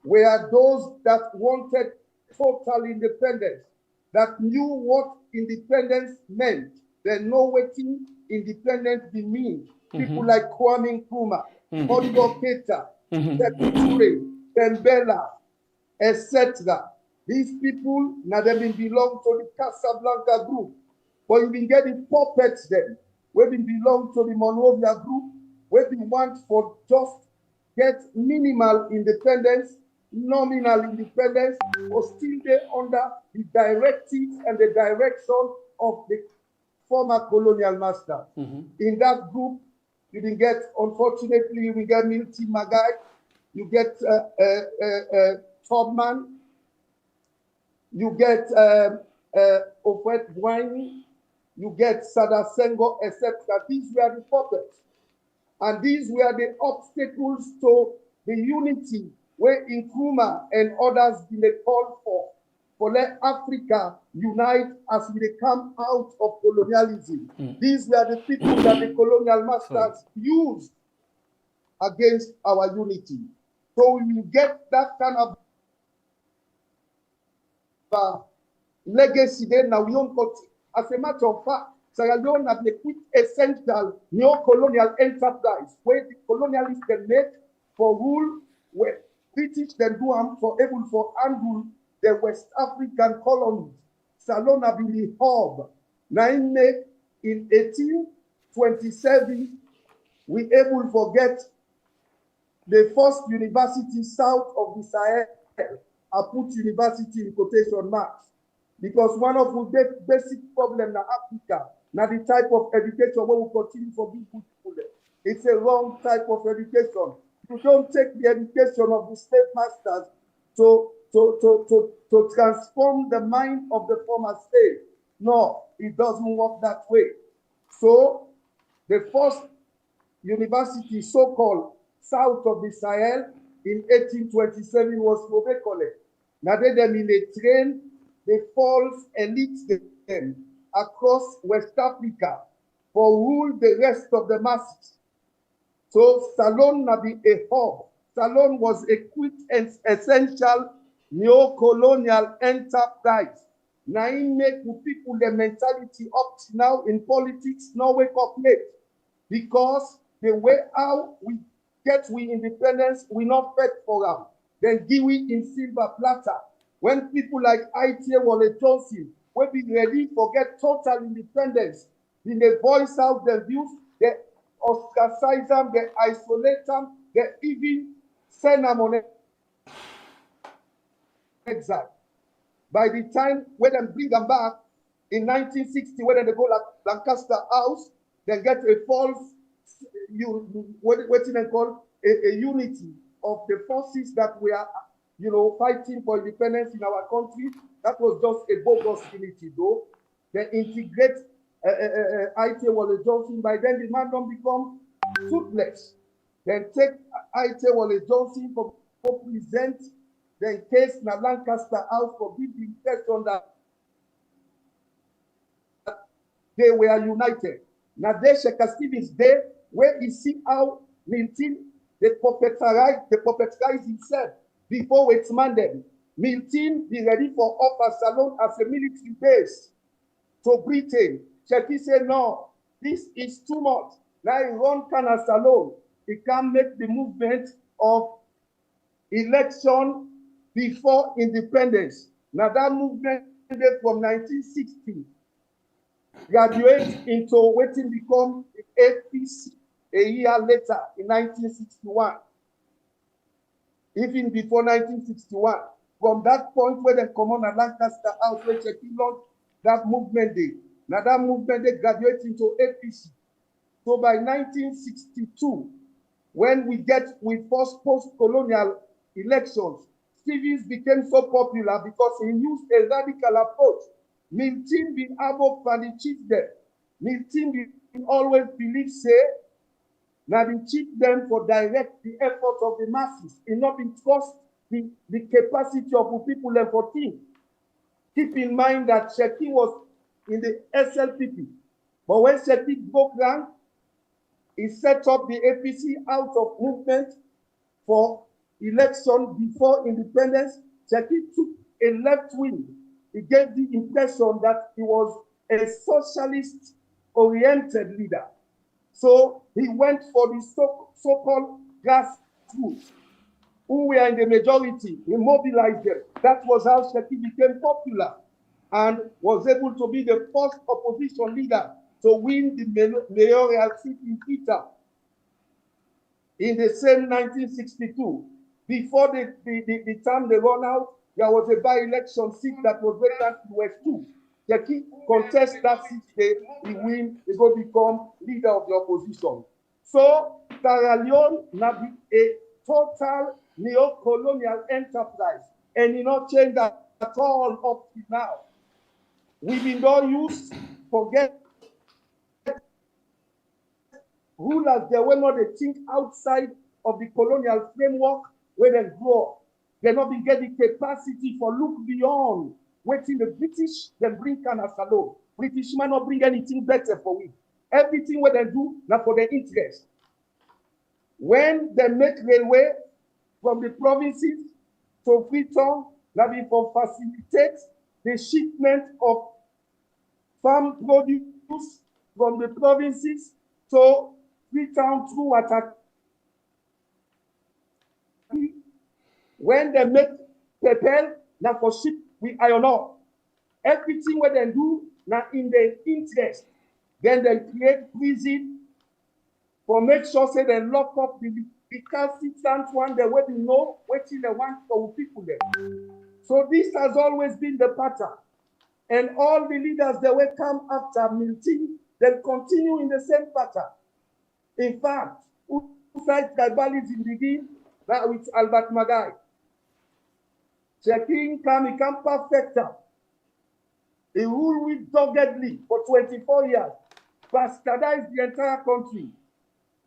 were those that wanted total independence, that knew what independence meant. They know what independence means. People like Kwame Nkrumah, Oliver Keita, Sekou Toure, Bembela, etc. These people now they belong to the Casablanca group, but you been getting puppets then. We belong to the Monrovia group, where we want for just get minimal independence, nominal independence, or still they under the directives and the direction of the former colonial masters. In that group, you can get, unfortunately, we get Milty Magai, you get Tubman, you get Ofet Wine, you get Sada Sengo, etc. These were the puppets. And these were the obstacles to the unity where Nkrumah and others been called for let Africa unite as we come out of colonialism. These were the people that the colonial masters used against our unity. So we will get that kind of legacy then now we don't cut. As a matter of fact, Sierra Leone have a quick essential neo-colonial enterprise where the colonialists can make for rule, where British can do for able for handle the West African colonies. Salon have been the hub. Now in 1827, we able to get the first university south of the Sahel. I put university in quotation marks. Because one of the basic problems in Africa, now the type of education we will continue for people. It's a wrong type of education. You don't take the education of the slave masters to transform the mind of the former slave. No, it doesn't work that way. So the first university, so-called south of the Sahel, in 1827 was Robekole. Now they in a train the false elites them across West Africa for rule the rest of the masses. So Salon Nabi a hub. Salon was a quick and essential neo-colonial enterprise. Now it make people the mentality up to now in politics no wake up late. Because the way how we get independence, we not fight for them. Then give we in silver platter. When people like I.T. Wale Johnson will be ready for get total independence, then they voice out their views, they ostracize them, they isolate them, they even send them on exile. By the time when they bring them back in 1960, when they go like Lancaster House, they get a false, what they call a unity of the forces that we are fighting for independence in our country. That was just a bogus unity, though. They integrate I.T. Wale Johnson. By then, the man don't become toothless. Then take I.T. Wale Johnson for present, then case na Lancaster House for give the impression that they were united. Now, there, Sheikh Stevens there, where he see how Milton, the puppetize himself. Before it's mandate, Milton be ready for offer Salon as a military base to Britain. Sheki said, no, this is too much. Now he run Kana Salon. He can't make the movement of election before independence. Now that movement from 1960 graduates into waiting become the APC a year later in 1961. Even before 1961, from that point where they come on at Lancaster House, where Cheki launched that movement day. Now that movement day graduates into APC. So by 1962, when we first post-colonial elections, Stevens became so popular because he used a radical approach. Milton bin abo for the chief them. Milton bin always believe say, now the chief them for direct the effort of the masses, and not be trust the capacity of the people and for think. Keep in mind that Sheki was in the SLPP, but when Sheki broke rank, he set up the APC out of movement for election before independence. Sheki took a left wing. He gave the impression that he was a socialist-oriented leader. So he went for the so-called grassroots, who were in the majority. He mobilized them. That was how Sheki became popular and was able to be the first opposition leader to win the mayoral seat in Peter in the same 1962. Before the time they run out, there was a by-election seat that was vacant in West 2. Sheki contest that seat, he win, he go become leader of the opposition. So Sierra Leone now be a total neo-colonial enterprise, and it not change that at all up to now. We've been not used forget rulers, they were not a think outside of the colonial framework where they grow up. They not been getting capacity for look beyond waiting the British, then bring can as alone. British man not bring anything better for we. Everything what they do, now for their interest. When they make railway from the provinces to Freetown, now be for facilitate the shipment of farm produce from the provinces to Freetown through water. When they make paper, now for ship with iron ore. Everything what they do now in their interest. Then they create prison for make sure say they lock up the recalcitrant one they will know waiting they want for people there. So this has always been the pattern. And all the leaders that will come after Milton, they'll continue in the same pattern. In fact, who tried tribalism begin that with Albert Magai. Checking he can perfect them. He ruled with doggedly for 24 years, bastardized the entire country.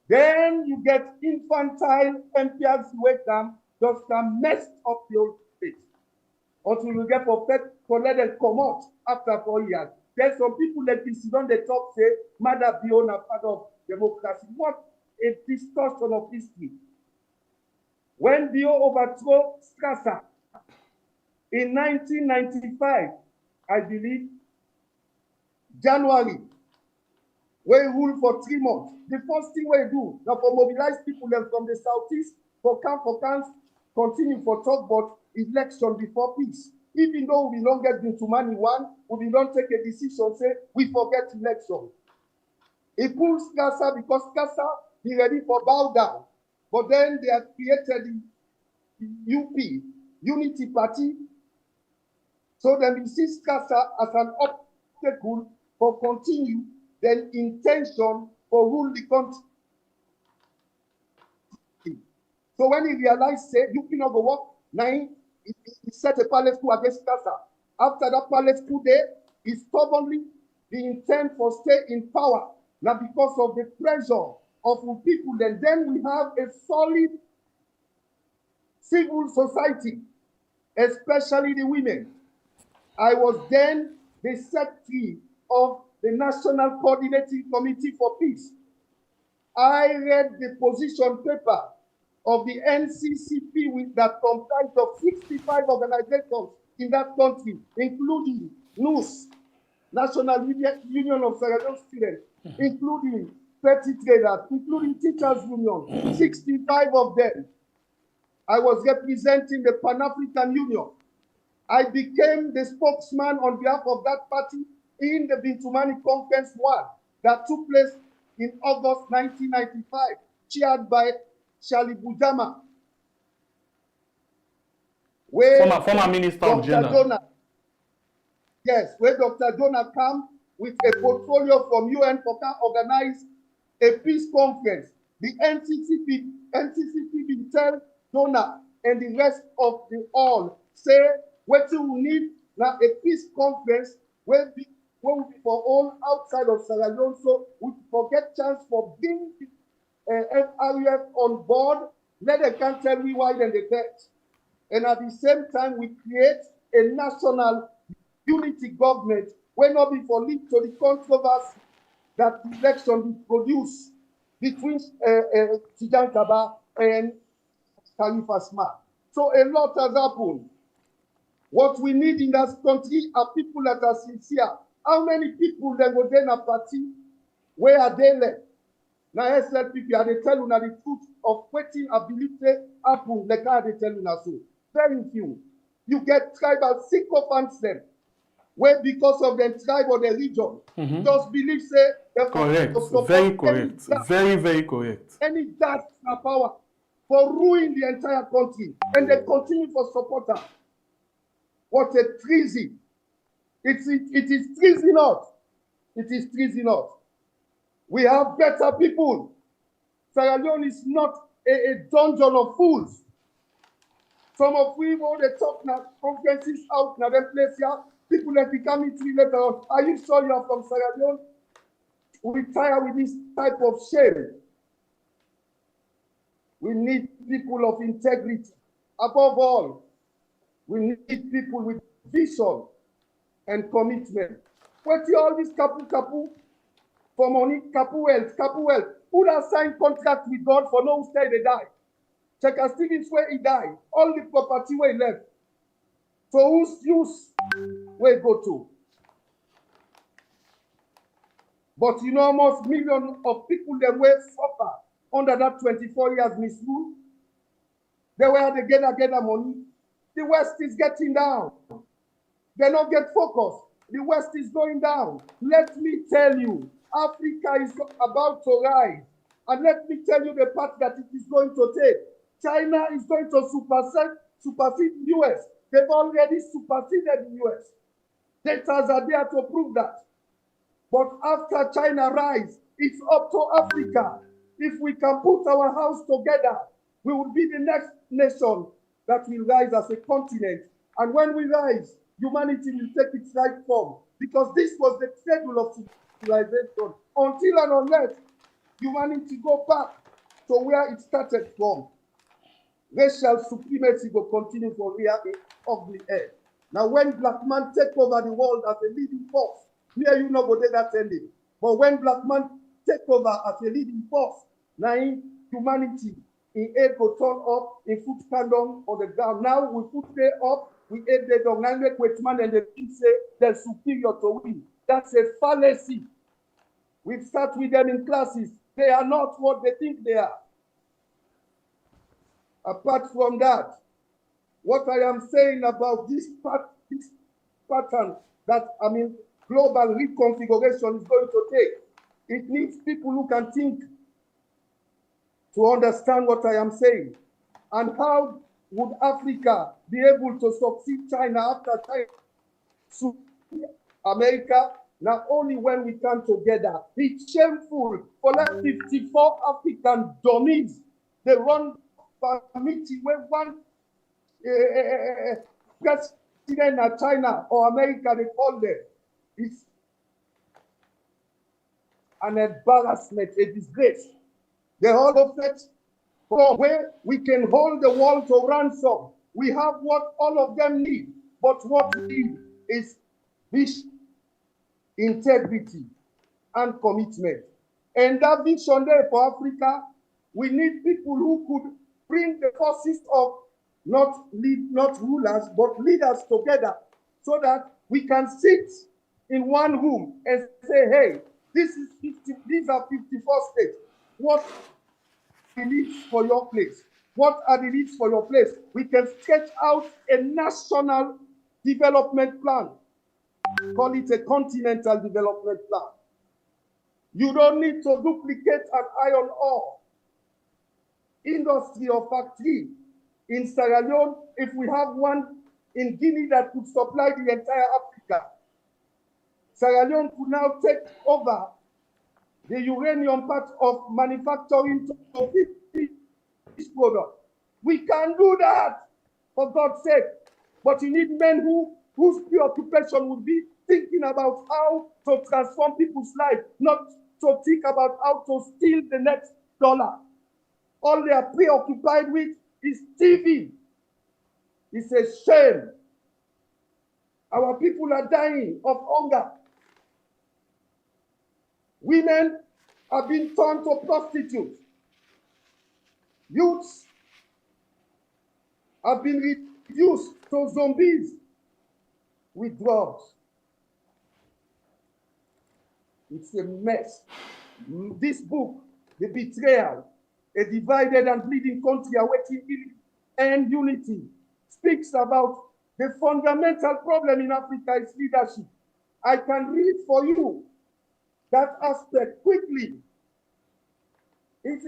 Then you get infantile MPs who come, just messed up the whole state. Until you get perfect for let them come out after 4 years. There's some people that sit on the top say, Mother Biona, part of democracy. What a distortion of history. When Bio overthrew Strasser in 1995, I believe, January, where he ruled for 3 months. The first thing we do, now for mobilize people then from the southeast, for camp, continue for talk about election before peace. Even though we don't get into money one, we don't take a decision, say, we forget election. He pulls Kassa because Kassa be ready for bow down. But then they have created the UP, Unity Party. So then we see Kassa as an obstacle for continue, then intention for rule the country. So when he realized, say, you cannot go work, now he set a palace coup against Kassa. After that palace coup there, he stubbornly the intent for stay in power. Now because of the pressure of the people, then we have a solid civil society, especially the women. I was then the secretary of the National Coordinating Committee for Peace. I read the position paper of the NCCP that comprised of 65 organizations in that country, including NUS, National Union of Sierra Leone Students, including petty traders, including teachers union, 65 of them. I was representing the Pan-African Union. I became the spokesman on behalf of that party in the Bintumani Conference 1 that took place in August 1995, chaired by Charlie Bujama. Former Minister of Gender. Yes, where Dr. Jonah came with a portfolio from UN for organize a peace conference. The NCCP will tell Jonah and the rest of the all, say, what you need now a peace conference will be for all outside of Sierra Leone, so we forget chance for being FRUF on board, let the country we widen the text. And at the same time, we create a national unity government where not be for lead to the controversy that the election will produce between Tijan Kaba and Khalifa Smart. So a lot has happened. What we need in this country are people that are sincere. How many people then go then a party? Where are they left? Now, SLPP, are they tell you the truth of waiting ability happen, like how they tell you so. Very few. You get tribal sycophants them, where because of the tribe or the region, just believe say correct, very correct, very, very correct. Any that power for ruining the entire country, and they continue for supporter. What a treason! It is treasonous. It is treasonous. We have better people. Sierra Leone is not a dungeon of fools. Some of we all they talk now, conferences out now, them place here. People that become into later on. Are you sure you are from Sierra Leone? We retire with this type of shame. We need people of integrity. Above all, we need people with vision and commitment. What you all this kapu for money, kapu wealth. Who has signed contract with God for no stay they die? Check as Stevens where he died. All the property where he left. So whose use where go to? But you know almost millions of people that were suffer under that 24 years misrule. They were the gather money. The West is getting down. They don't get focused. The West is going down. Let me tell you, Africa is about to rise. And let me tell you the path that it is going to take. China is going to supersede the US. They've already superseded the US. Data are there to prove that. But after China rise, it's up to Africa. If we can put our house together, we will be the next nation that will rise as a continent. And when we rise, humanity will take its right form. Because this was the schedule of civilization. Until and unless humanity go back to where it started from, racial supremacy will continue for real of the earth. Now, when black man take over the world as a leading force, here you know go there that ending. But when black man take over as a leading force, now humanity in aid go turn up, in foot stand down on the ground. Now we put there up, we aid the down. Now make wait man and the king say they're superior to we. That's a fallacy. We've sat with them in classes. They are not what they think they are. Apart from that, what I am saying about this pattern that, global reconfiguration is going to take, it needs people who can think to understand what I am saying. And how would Africa be able to succeed China after China? So America, not only when we come together. It's shameful for like 54 African dummies. They run committee where one president of China or America, they call them. It's an embarrassment, a disgrace. The whole of it, from where we can hold the world to ransom. We have what all of them need, but what we need is vision, integrity, and commitment. And that vision there for Africa, we need people who could bring the forces of not rulers, but leaders together so that we can sit in one room and say, hey, these are 54 states. What are the needs for your place? What are the needs for your place? We can sketch out a national development plan. Call it a continental development plan. You don't need to duplicate an iron ore industry or factory in Sierra Leone if we have one in Guinea that could supply the entire Africa. Sierra Leone could now take over the uranium part of manufacturing to this product. We can do that, for God's sake. But you need men whose preoccupation would be thinking about how to transform people's lives, not to think about how to steal the next dollar. All they are preoccupied with is TV. It's a shame. Our people are dying of hunger. Women have been turned to prostitutes. Youths have been reduced to zombies with drugs. It's a mess. This book, The Betrayal, A Divided and Bleeding Country Awaiting Healing and Unity, speaks about the fundamental problem in Africa is leadership. I can read for you that aspect quickly. It's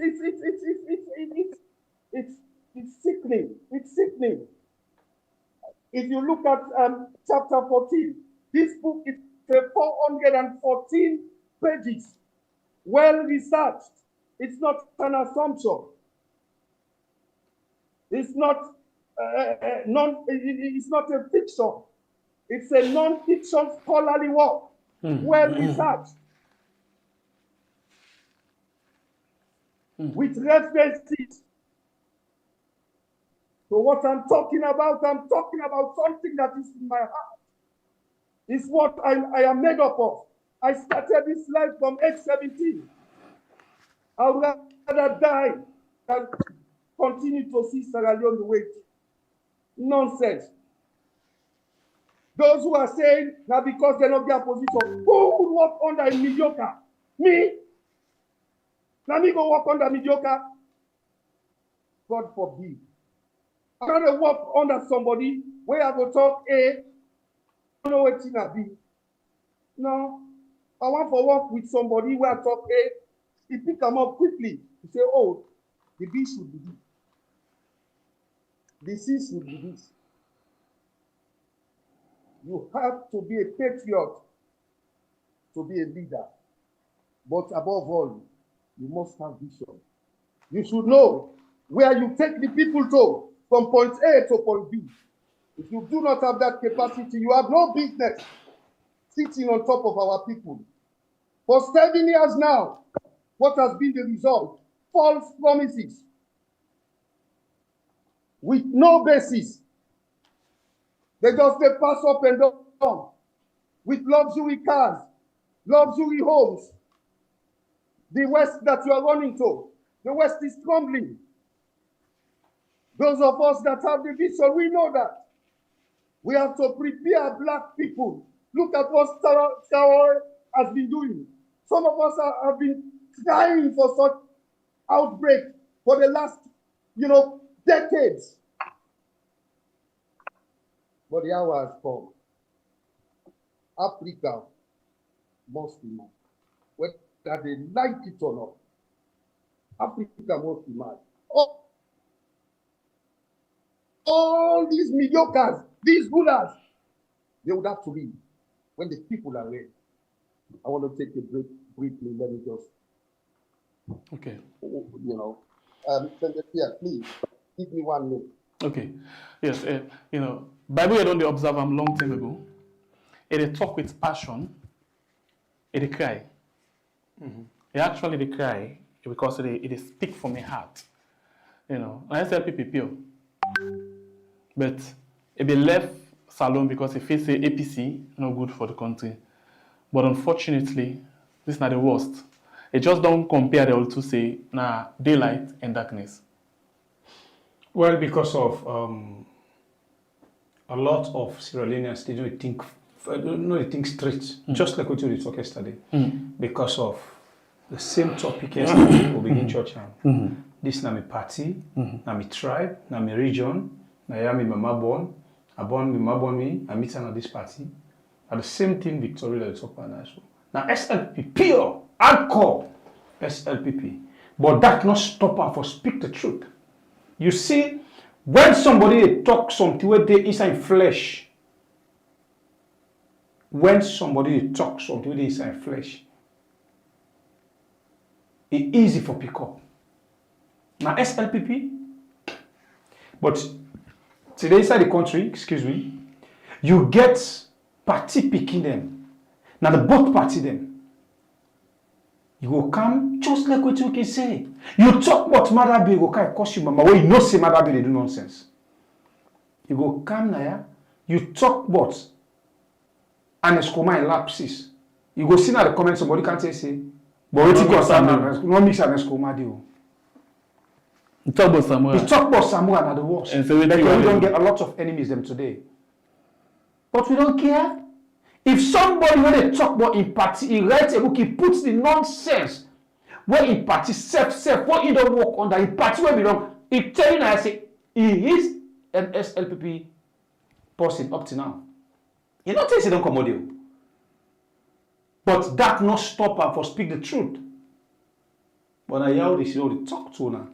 sickening. It's sickening. If you look at chapter 14, this book is 414 pages, well researched. It's not an assumption. It's not it's not a fiction. It's a non-fiction scholarly work, well researched, with references. So what I'm talking about something that is in my heart. It's what I am made up of. I started this life from age 17. I would rather die than continue to see Sierra Leone the way it is. Nonsense. Those who are saying now because they're not their position, who would work under a mediocre? Me? Now me go work under mediocre? God forbid. I'm gonna work under somebody where I go talk A, I don't know what it's gonna be. No. I want to work with somebody where I talk A, he pick them up quickly. He say, oh, the B should be this. The C should be this. You have to be a patriot to be a leader. But above all, you must have vision. You should know where you take the people to from point A to point B. If you do not have that capacity, you have no business sitting on top of our people. For 7 years now, what has been the result? False promises with no basis. They just pass up and down with luxury cars, luxury homes. The West that you are running to, the West is crumbling. Those of us that have the vision, we know that. We have to prepare black people. Look at what Sierra has been doing. Some of us have been crying for such outbreak for the last, decades. But the hour has come. Africa must be mad. Whether they like it or not, Africa must be mad. All these mediocres, these rulers, they would have to leave when the people are ready. I want to take a break briefly. Let me just, please give me 1 minute. Okay, yes, Bible I don't observe them long time ago. They talk with passion. They cry. They actually cry because they speak from the heart. I tell people, but if they left Salon because they face the APC, no good for the country. But unfortunately, this is not the worst. It just don't compare the two say daylight and darkness. Well, because of a lot of Sierra Leoneans, they don't think straight, just like what you talked yesterday, because of the same topic yesterday. We begin church now. This is not my party, not my tribe, not my region. I am my mama born. I born my mama born me. I meet her at this party. And the same thing Victoria that we talk about now. Now SLP, pure, hardcore SLPP. But that not stop her for speak the truth. You see, when somebody talk something where they inside flesh, it's easy for pick up. Now SLPP, but today inside the country, you get party picking them. Now the both party them. You go come just like what you can say. You talk about Madabi, you go come cost you mama. Well, you know say Madabi they do nonsense. You go come now, you talk about and Eskoma lapses. You go see now the comments somebody can't say, but what you concern no mix and Eskoma deal. You talk about Samoa. You talk about Samoa and the worst. And so we don't get a lot of enemies them today. But we don't care. If somebody when they talk about in party, he writes a book, he puts the nonsense where in party self, what he don't work under, in party where we don't, he tell you now, I say, he is an SLPP person up to now. He don't say he don't come audio. But that not stop her for speak the truth. But now how they should only talk to now.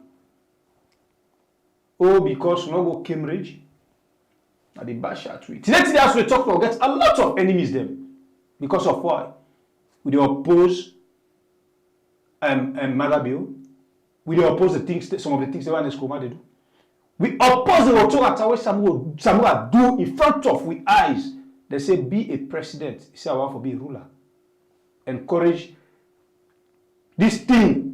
Oh, because you no go Cambridge. Now the bash at we. Today as we talk about get a lot of enemies them. Because of why? We dey oppose Madabiel. We dey oppose the things some of the things they want Eskoma they do. We oppose the Rotorata where Samuel do in front of we eyes. They say be a president. He say I want to be a ruler. Encourage this thing.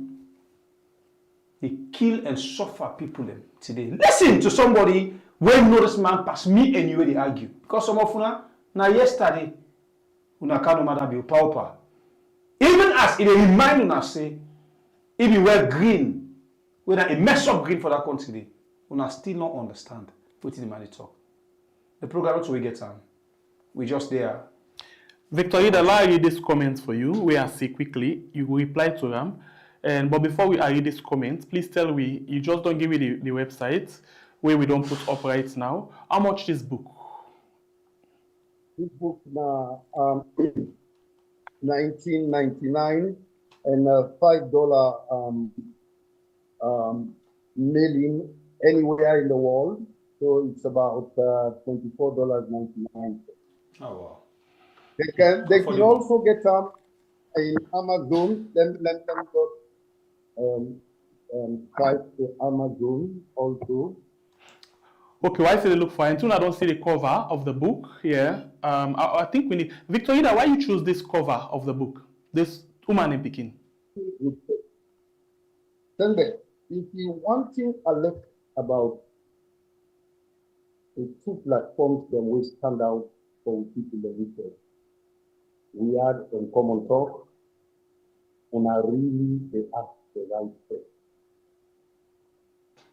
They kill and suffer people them today. Listen to somebody when know this man pass me anyway they argue. Because some of una now yesterday una kano Madabiel pauper. Even as it remind una say if you wear green, when a mess up green for that country, una still not understand what the man talk. The program not we get on. We just there. Victor, I'll read these comments for you. We are see quickly. You will reply to them. But before we read these comments, please tell me, you just don't give me the website where we don't put up right now. How much this book? This book now 1999 and $5 mailing anywhere in the world. So it's about $24.99. Oh wow. They can also get them in Amazon. Let them type to Amazon also. Okay, why should they look for? Until I don't see the cover of the book here. I think we need Victor. Why you choose this cover of the book? This woman in Peking. Then, if you want to alert about the two platforms that we stand out for people in the research, we had a common talk, and I really they ask the right question.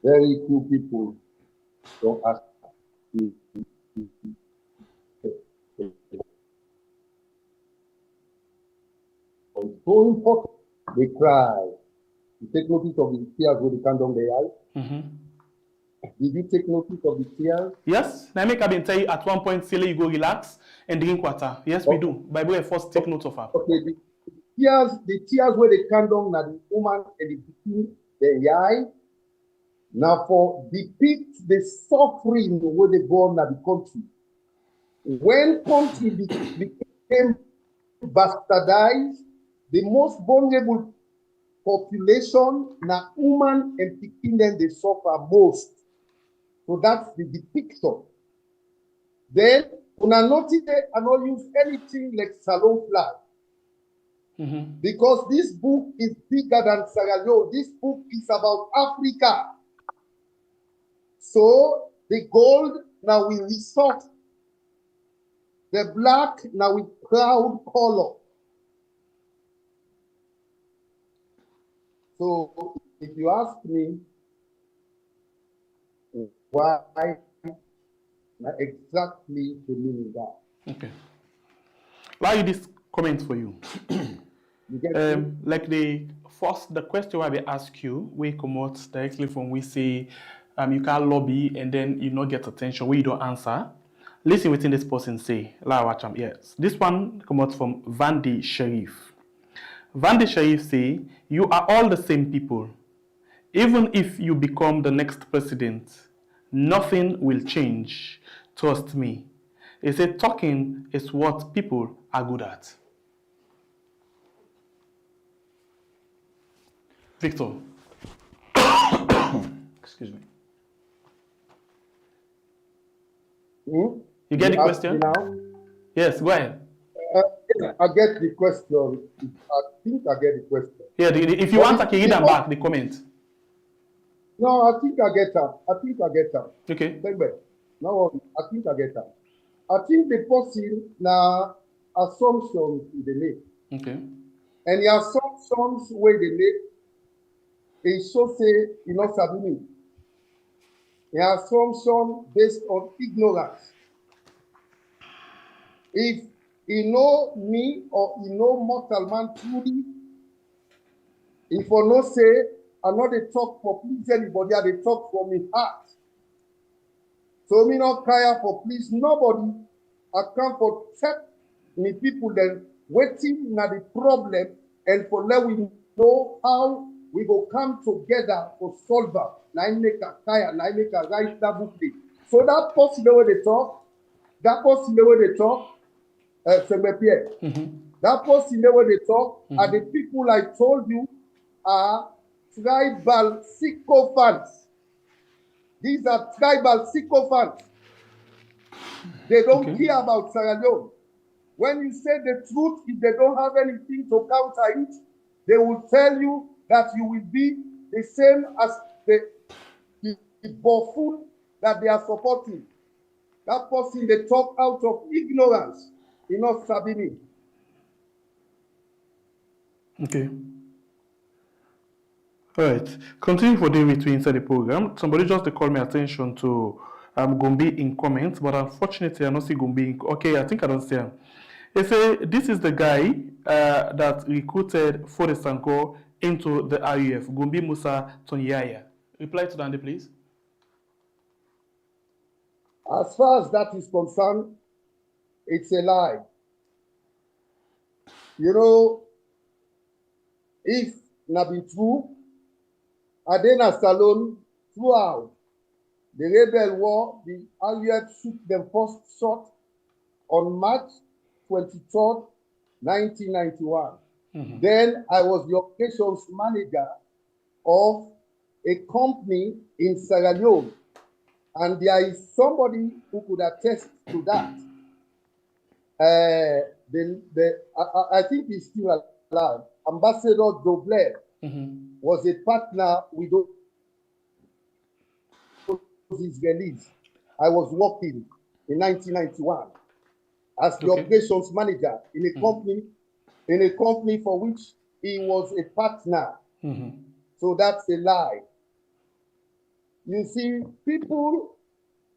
Very few people don't ask. It's so important. They cry. You take notice of the tears when they come down the eye. Did you take notice of the tears? Yes. Now make have tell you at one point, Silly, you go relax and drink water. Yes, we do. By the way, first take note of her. Okay, the tears where they come down na the woman and the between the eye. Now for depict the suffering where they go on na the country. When country became bastardized, the most vulnerable population na woman and Peking then they suffer most. So that's the depiction. Then una notice I not use anything like salon flag. Because this book is bigger than Sierra Leone. This book is about Africa. So the gold now we resort. The black now with proud color. So if you ask me why exactly the meaning that. Okay. Why you this comment for you? Like the question I will ask you, we come out directly from we say you can't lobby and then you not get attention where you don't answer. Listen within this person say, yes. This one come out from Vandi Sharif. Vandi Sharif say, you are all the same people. Even if you become the next president, nothing will change. Trust me. He said talking is what people are good at. Victor. Excuse me. You get the question? Now? Yes, go ahead. I get the question. I think I get the question. Yeah, if you want, I can read them back, the comment. No, I think I get that. Okay. No, I think I get that. I think the person now assumptions they make. Okay. And the assumptions where they make is so say you know sabi. The assumption based on ignorance. If you know me or you know mortal man truly, if I no say I know they talk for please anybody, I they talk for me heart. So me not cry for please nobody. I come for check me people then waiting na the problem and for let we know how we go come together for solve it. Na make a kaya, na make a write that book. So that person the way they talk, that person the way they talk, that person the way they talk are the people I told you are tribal sycophants. These are tribal sycophants. They don't care about Sierra Leone. When you say the truth, if they don't have anything to counter it, they will tell you that you will be the same as the buffoon that they are supporting. That person they talk out of ignorance, not Sabini. Okay. All right. Continue for David to inside the program. Somebody just called my attention to Gombe in comments, but unfortunately I don't see Gombe in. Okay, I think I don't see him. They say this is the guy that recruited Fode Sanko into the RUF, Gombe Musa Tonyaya. Reply to that, please. As far as that is concerned, it's a lie. You know, if not be true, Adena Salon throughout the rebel war, the RUF shoot them first shot on March 23rd, 1991. Then I was the operations manager of a company in Sierra Leone. And there is somebody who could attest to that. I think he's still alive. Ambassador Dobler was a partner with those Israelis. I was working in 1991 as the operations manager in a company for which he was a partner. So that's a lie. You see, people,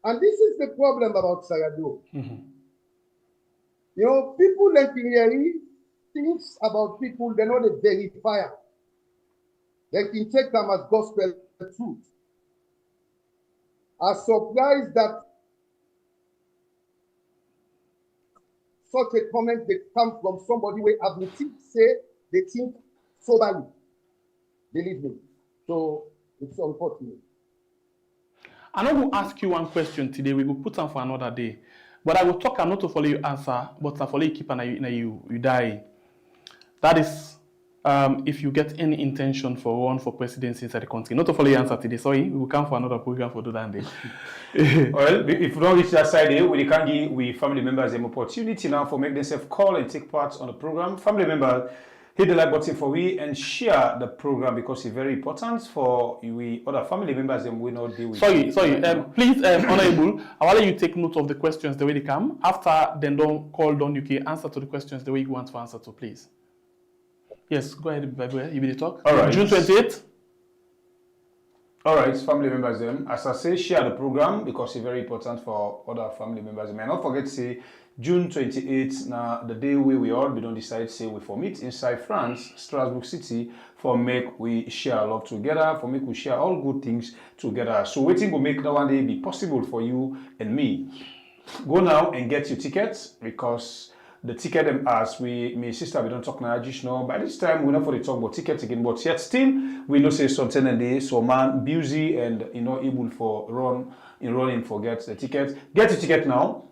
and this is the problem about Sierra Leone. You know, people like Guinea things about people, they know they verify them. They can take them as gospel truth. I'm surprised that such a comment they come from somebody where ability say they think soberly. Believe me. So it's unfortunate. I'm not going to ask you one question today. We will put on for another day. But I will talk not to follow you answer, but to follow you keep and you die. That is if you get any intention for run for presidency inside the country. Not to follow you answer today. Sorry, we will come for another program for do that day. Well, if you don't reach that side, we can give we family members an opportunity now for make themselves call and take part on the program. Family members, hit the like button for we and share the program because it's very important for we other family members and we not deal with. Sorry. Please, Honorable, I want you take note of the questions the way they come. After then don't call down, you can answer to the questions the way you want to answer to, please. Yes, go ahead, you will talk. All right. June 28th. All right, family members, as I say, share the program because it's very important for other family members. And not forget to say June 28th, now the day we all don't decide say we for meet inside France, Strasbourg City, for make we share love together, for make we share all good things together. So waiting will make that one day be possible for you and me. Go now and get your tickets because the ticket as my sister we don't talk now just now. By this time we're not for the talk about tickets again, but yet still we know say something and day so man busy and able for running forget the ticket. Get your ticket now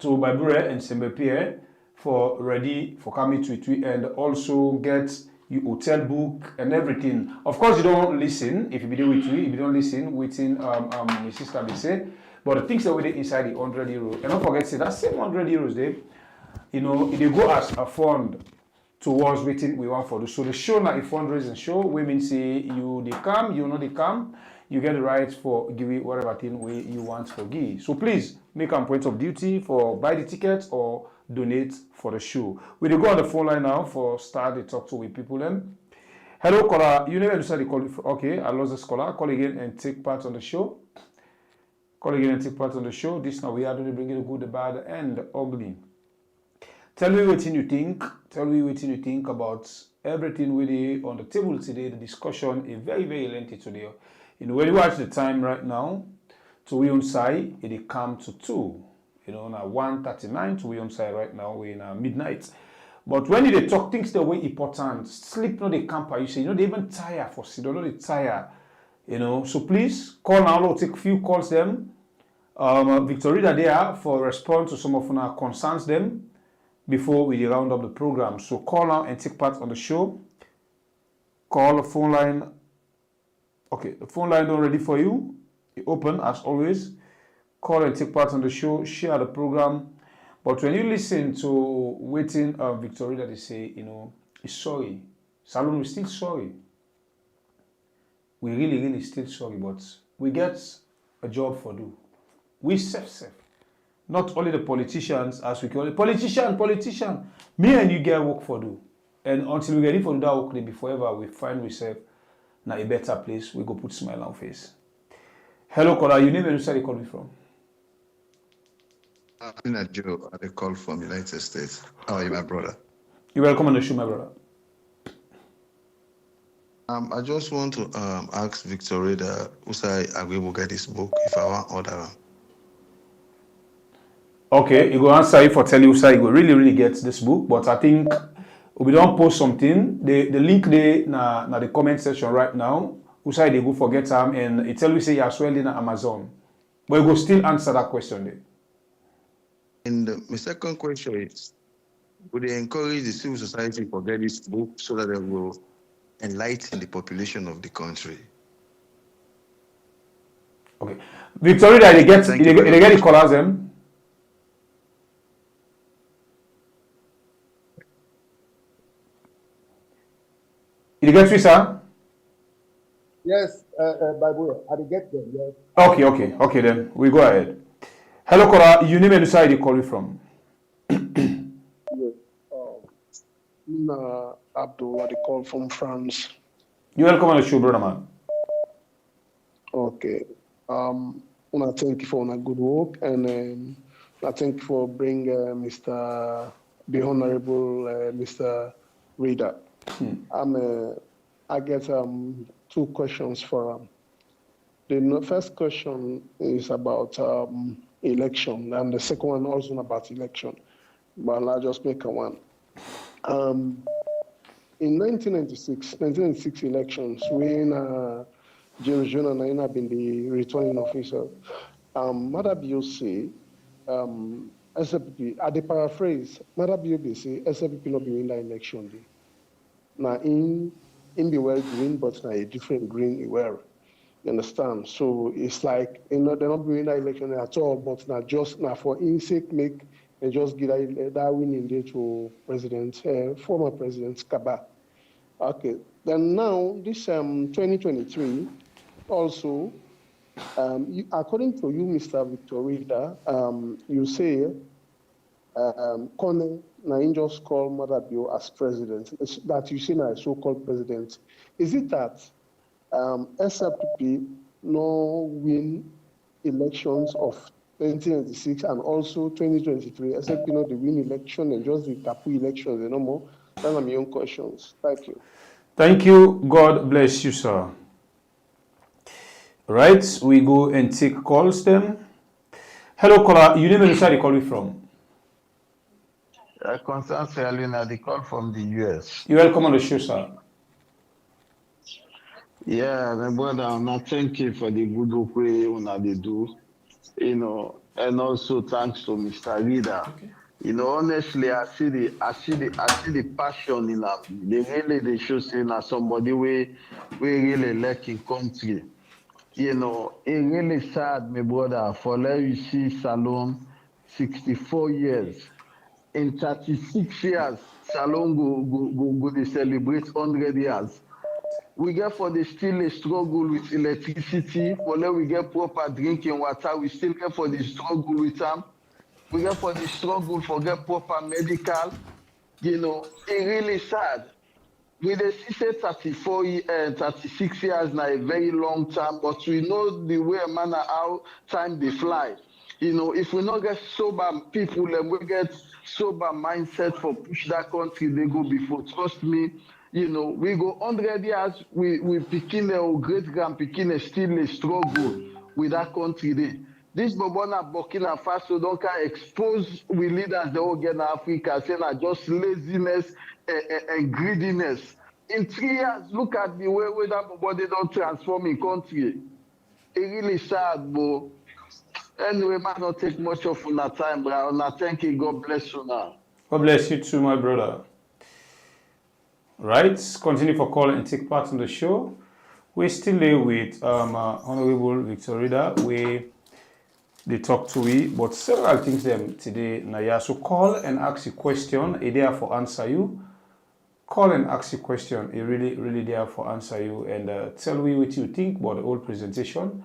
to Babure and Sembepie for ready for coming to it and also get your hotel book and everything. Of course you don't listen if you be there with me, if you don't listen waiting my sister be saying, but the things that we did inside the €100 and don't forget say that same €100 there. you know, they go as a fund towards waiting we want for the show. The show now a fundraising show. Women say you they come, you know they come, you get the right for give whatever thing we you want for give. So please make a point of duty for buy the tickets or donate for the show. We go on the phone line now for start the talk to with people then. Hello caller, you never decided to call it. Okay, I lost the caller. Call again and take part on the show. Call again and take part on the show. This now we are going to bring in the good, the bad, and the ugly. Tell me what you think. Tell me what you think about everything we did on the table today. The discussion is very, very lengthy today. You know, when you watch the time right now, to we on side, it come to 2. You know, now 1:39 to we on side right now, we're in midnight. But when they talk things the way important, sleep not the camper, you say, you know, they even tire for sit, don't they tire. You know, so please call now. We'll take a few calls them. Victoria there for response to some of our concerns them before we round up the program. So call now and take part on the show. Call the phone line. Okay, the phone line not ready for you. It's open as always. Call and take part on the show. Share the program. But when you listen to waiting Victoria, they say, you know, it's sorry. Salon, we're still sorry. We really, really still sorry, but we get a job for do. We safe. Not only the politicians, as we call it, politician. Me and you get work for do. And until we get it for that work, before ever we find ourselves in a better place, we go put smile on face. Hello, caller. You name and where you call me from? I'm Joe. I call from United States. How are you, my brother? You're welcome on the show, my brother. I just want to ask Victoria who's I will get this book if I want order. Okay, you go answer it for tell you say you go really, really get this book, but I think we don't post something. The link there na the comment section right now. Who say they go forget them and it tell you say you as well in Amazon. But you go still answer that question there. And my second question is, would they encourage the civil society to get this book so that they will enlighten the population of the country? Okay. Victoria, they get the colours them. You get me, sir? Yes, by the way, I will get them, yes. Okay, then we go ahead. Hello, Cora, you name and side you call you from? Yes, Abdul, I call from France. You're welcome on the show, brother man. Okay. I thank you for a good work, and I thank you for bringing the Honorable Mr. Reader. I get 2 questions for him. The first question is about election, and the second one also about election. But I'll just make one. In 1996 elections, when James Jonah have been the returning officer, Madabio say, SFP, at the paraphrase, Madabio say, SFP not be in that election day. Now, in the well green, but now a different green well. You understand? So it's like, they're not doing that election at all, but now just now for insect make and just give that winning day to former President Kaba. Okay. Then now this 2023, also, according to you, Mr. Victorida, you say Kone Nain just called Madabio as president. That you say now so-called president. Is it that SRPP no win elections of 2096 and also 2023? SRPP not the win election and just the Kapu elections and no more. Those are my own questions. Thank you. Thank you. God bless you, sir. Right, we go and take calls then. Hello, caller. You name and where you call me from? Constance Alina, they call from the US. You're welcome on the show, sir. Yeah, my brother, I thank you for the good work they do, and also thanks to Mr. Reader. Okay. Honestly, I see the passion in them. They show saying as somebody we really like in country. It really sad, my brother, for let you see Salon 64 years. in 36 years, Salon go they celebrate 100 years. We get for the still a struggle with electricity. For let we get proper drinking water, we still get for the struggle with them. We get for the struggle for get proper medical. You know, it really sad. We dey see say 36 years now a very long time, but we know the way manner how time dey fly. You know, if we not get sober people and we get sober mindset for push that country, they go before. Trust me, you know, we go 100 years, we picking our great grand picking still a struggle with that country there. This Bobona Burkina Faso don't can expose we leaders they all get in Africa saying that just laziness and greediness. In 3 years, look at the way that body don't transform in country. It really sad, but anyway, might not take much of our time, but I thank you. God bless you now. God bless you too, my brother. Right, continue for call and take part in the show. We're still there with Honorable Victorida. They talk to we, but several things them today. Naya, so call and ask a question. It there for answer you. Call and ask a question. It really there for answer you and tell me what you think about the whole presentation.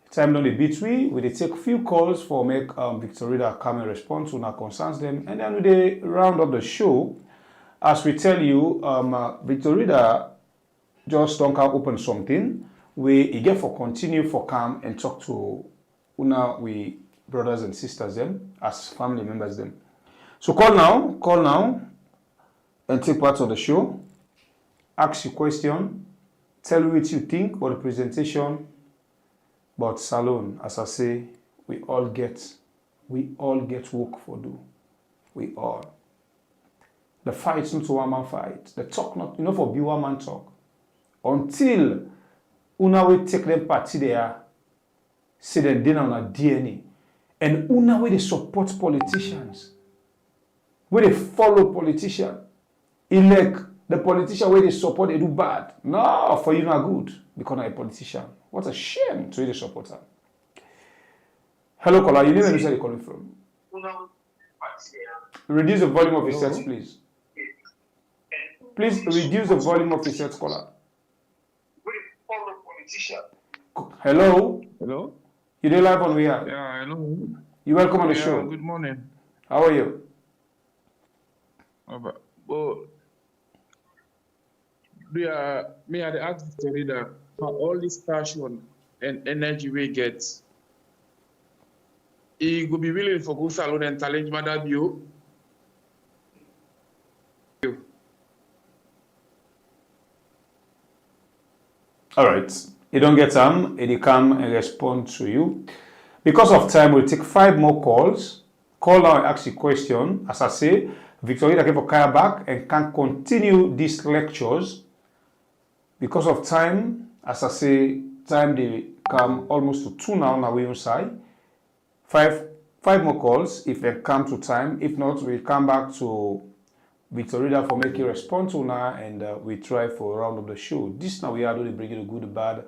Time on the beat we take few calls for make Victorida come and respond to our concerns them, and then we round up the show. As we tell you, Victorida just don't can open something. We get for continue for come and talk to we brothers and sisters them as family members them. So call now, and take part of the show. Ask your question. Tell me what you think about the presentation. But Salon, as I say, we all get work for do. We all. The fight's not a one man fight. The talk not for be one man talk. Until una we take them party there, say them dinner on a DNA, and una we they support politicians, where they follow politicians, elect the politician where they support they do bad. No, for you not good because I'm a politician. What a shame to the supporter. Hello, caller. You name and where you're calling from. Reduce the volume of your sets, please. Please reduce the volume of your sets, caller. Hello. Hello. You're live on WeHub. Yeah, hello. You're welcome on the show. Good morning. How are you? Well, me I ask the reader for all this passion and energy we get. He could be willing for go salon and challenge Madam you. All right. You don't get time, it come and respond to you. Because of time, we'll take 5 more calls. Call now and ask a question. As I say, Victoria came for Kaya back and can continue these lectures. Because of time, as I say, time they come almost to 2 now we inside. 5 more calls if they come to time. If not, we'll come back to Victoria for making response to now and we try for a round of the show. This now we are doing bring you the good, the bad,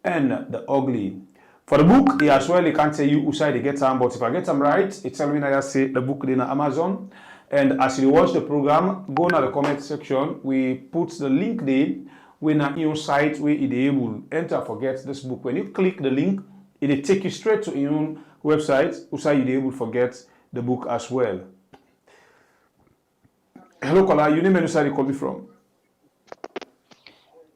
and the ugly. For the book, as well, he can't tell you who side they get them, but if I get them right, it's tell me I say the book in Amazon. And as you watch the program, go to the comment section. We put the link there. When on your site where it able enter forget this book. When you click the link, it will take you straight to your own website. Also, you able forget the book as well. Hello, caller. You name and where you call me from?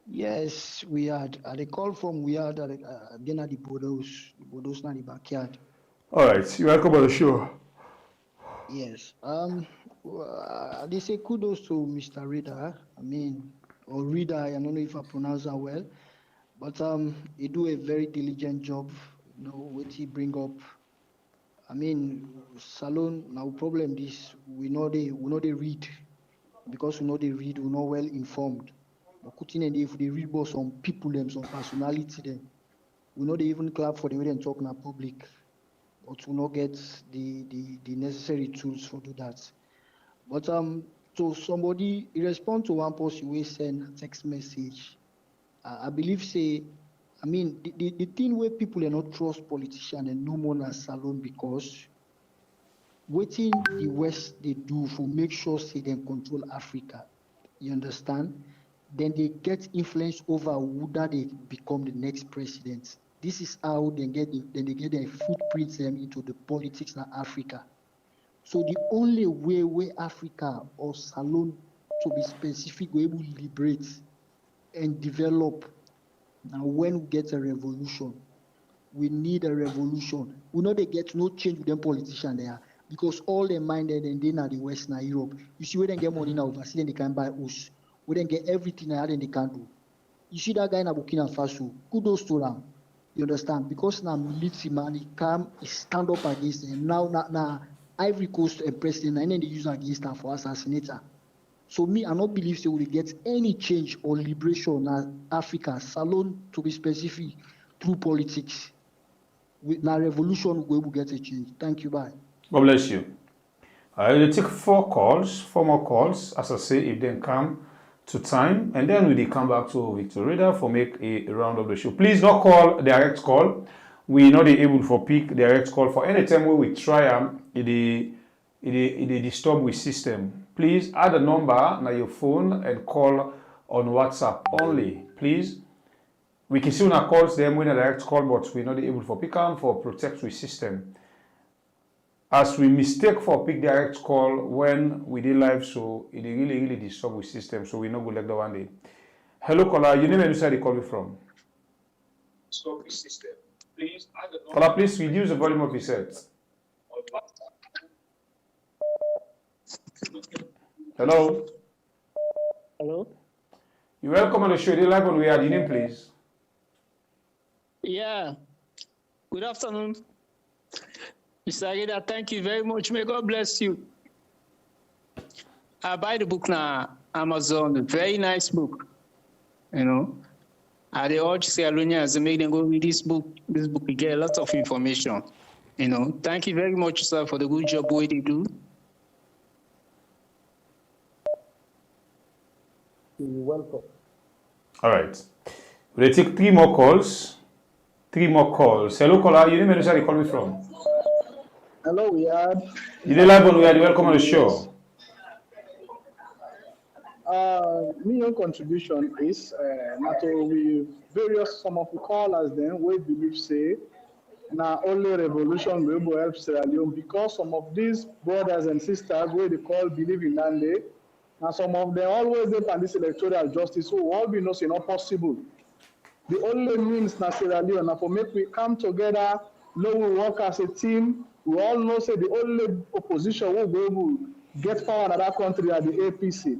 Yes, we had. They call from we had again at the Bodos na the backyard. All right, you're welcome on the show. Yes. They say kudos to Mr. Reader. I mean, or Reader. I don't know if I pronounce that well, but he do a very diligent job. You know what he bring up. I mean, Salon. Now problem this we know they read because we know they read. We know well informed. But if they read about some people, them some personality, them we know they even clap for the way they talk in public, but we not get the necessary tools for do that. But so somebody respond to one post we send a text message. I believe say, I mean the thing where people are not trust politicians and no more as Salon because wetin the West they do for make sure say they control Africa. You understand? Then they get influence over who that they become the next president. This is how they get their footprints them into the politics in Africa. So the only way where Africa or Salon, to be specific, we able to liberate and develop. Now when we get a revolution, we need a revolution. We know they get no change with them politicians there because all their minded and they now the West now Europe. You see where they get money now overseas, then they can buy us. We then get everything now, then they can do. You see that guy in Burkina Faso, kudos to them. You understand? Because now military man, he come, he stand up against them. Now Ivory Coast and president, and then they use against them for assassinator. So me, I not believe they will get any change or liberation in Africa, Salon to be specific, through politics. With now revolution, we will get a change. Thank you, bye. God bless you. I will take four more calls, as I say, if they come to time, and then we will come back to Victor Reader for make a round of the show. Please don't call direct call. We not able for pick direct call for any time we try it disturb with system. Please add a number on your phone and call on WhatsApp only. Please. We can see on calls them when a direct call, but we're not able for pick them for protect with system. As we mistake for pick direct call when we did live, so it really disturb with system, so we not go like that one day. Hello caller, your name and where you call me from? Stop with system. Please add the Caller, please reduce the volume of your set. Hello. Hello. You're welcome on the show. You live on we are. Your name, please. Yeah. Good afternoon. Mr. Ageda, thank you very much. May God bless you. I buy the book now, Amazon, very nice book. You know, I urge Sierra Leoneans to make them go read this book. This book, you get a lot of information. You know, thank you very much, sir, for the good job what you do. You're welcome. All right. We'll take three more calls. Hello, caller. Your name and where you call me from? Hello, we are. You live on we are. Welcome on the show. My contribution is not we various some of the callers then we believe say now only revolution will help Sierra Leone because some of these brothers and sisters where they call believe in Nande and some of them always depend this electoral justice so all we know is not possible. The only means na Sierra Leone na for make we come together, know we work as a team. We all know say the only opposition will be able to get power in that country are the APC.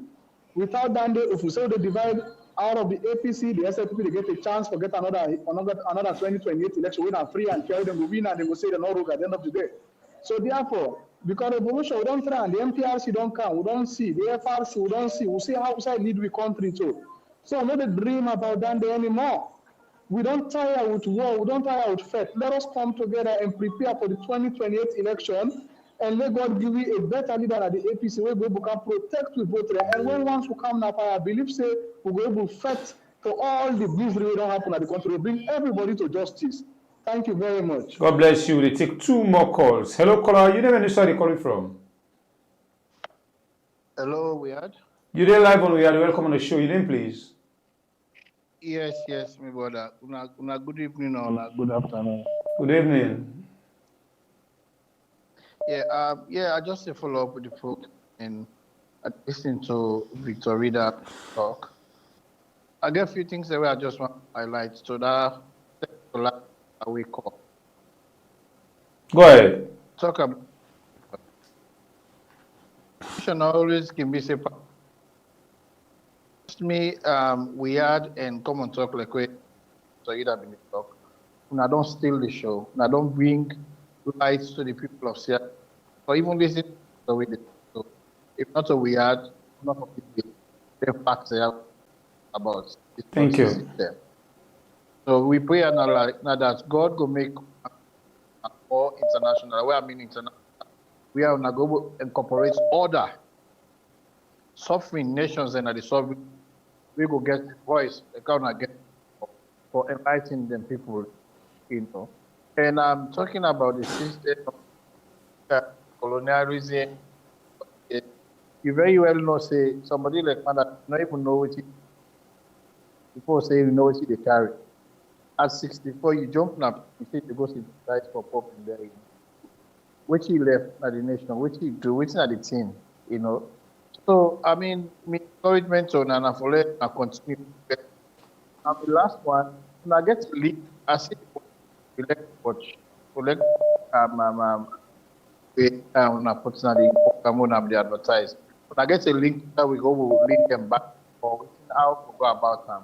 Without that, if we say they divide out of the APC, the SLP they get a chance for get another 2028 election when are free and fair, then we win and they will say they're not rogue at the end of the day. So therefore, because revolution we don't try and the MPRC don't come, we don't see, the FRC we don't see, we see how outside lead we country too. So not a dream about that anymore. We don't tire with war, we don't tire with faith. Let us come together and prepare for the 2028 election and let God give you a better leader at the APC where we can protect with both. And when once we come now, I believe say we'll be able to fight for all the misery that don't happen at the country. We'll bring everybody to justice. Thank you very much. God bless you. We take two more calls. Hello, caller. You never know where you calling from. Hello, we are. You there live on we are. Welcome on the show. Your name, please. Yes, my brother. Una good evening or good afternoon. Good evening. Yeah, I just a follow up with the book and I listened to Victor Reader talk. I get a few things that I just want to highlight so that we call. Go ahead. Talk about always can be separate. Me, we had and come and talk like we so you have been talk. And I don't steal the show. And I don't bring lights to the people of Sierra. Or even listen to the way they so if not so we had not of the facts they have about this. Thank you. System. So we pray now that God will make more international. Where I mean international, we are going to incorporate order. Suffering nations and the sovereign, we go get voice, they can't get for enlightening them people, you know. And I'm talking about the system colonialism. You very well know, say, somebody like Mother not even know what before say you know what they carry. At 64, you jump up, you say to go see the price for pop in there. Which he left at the nation, which he do, which at the team, you know. So, I mean, my encouragement on Nana Fole and continue. And the last one, when I get to leave, I see collect watch, collect unfortunately, program they advertise. When I get a link that we go, we'll link them back or how to go about them.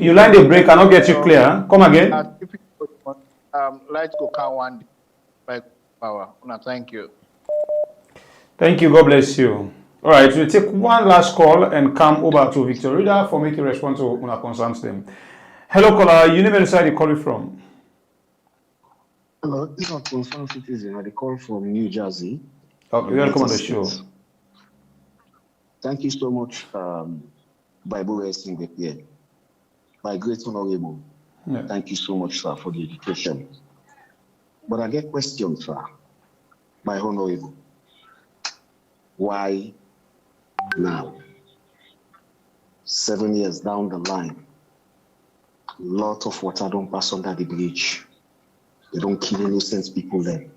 You line the break, I not get you clear. Huh? Come again. Light go count one day by power. Thank you. Thank you. God bless you. All right, we'll take one last call and come over to Victor Rida for making response to una concerns them. Hello, caller. You name side you call it from? Hello, this is a concerned citizen. I call from New Jersey. Okay, welcome on the show. Thank you so much, Bible Wrestling here. My great honorable. Yeah. Thank you so much, sir, for the education. But I get questions, sir. My honorable. Why now? 7 years down the line, a lot of water don't pass under the bridge. They don't kill innocent people then.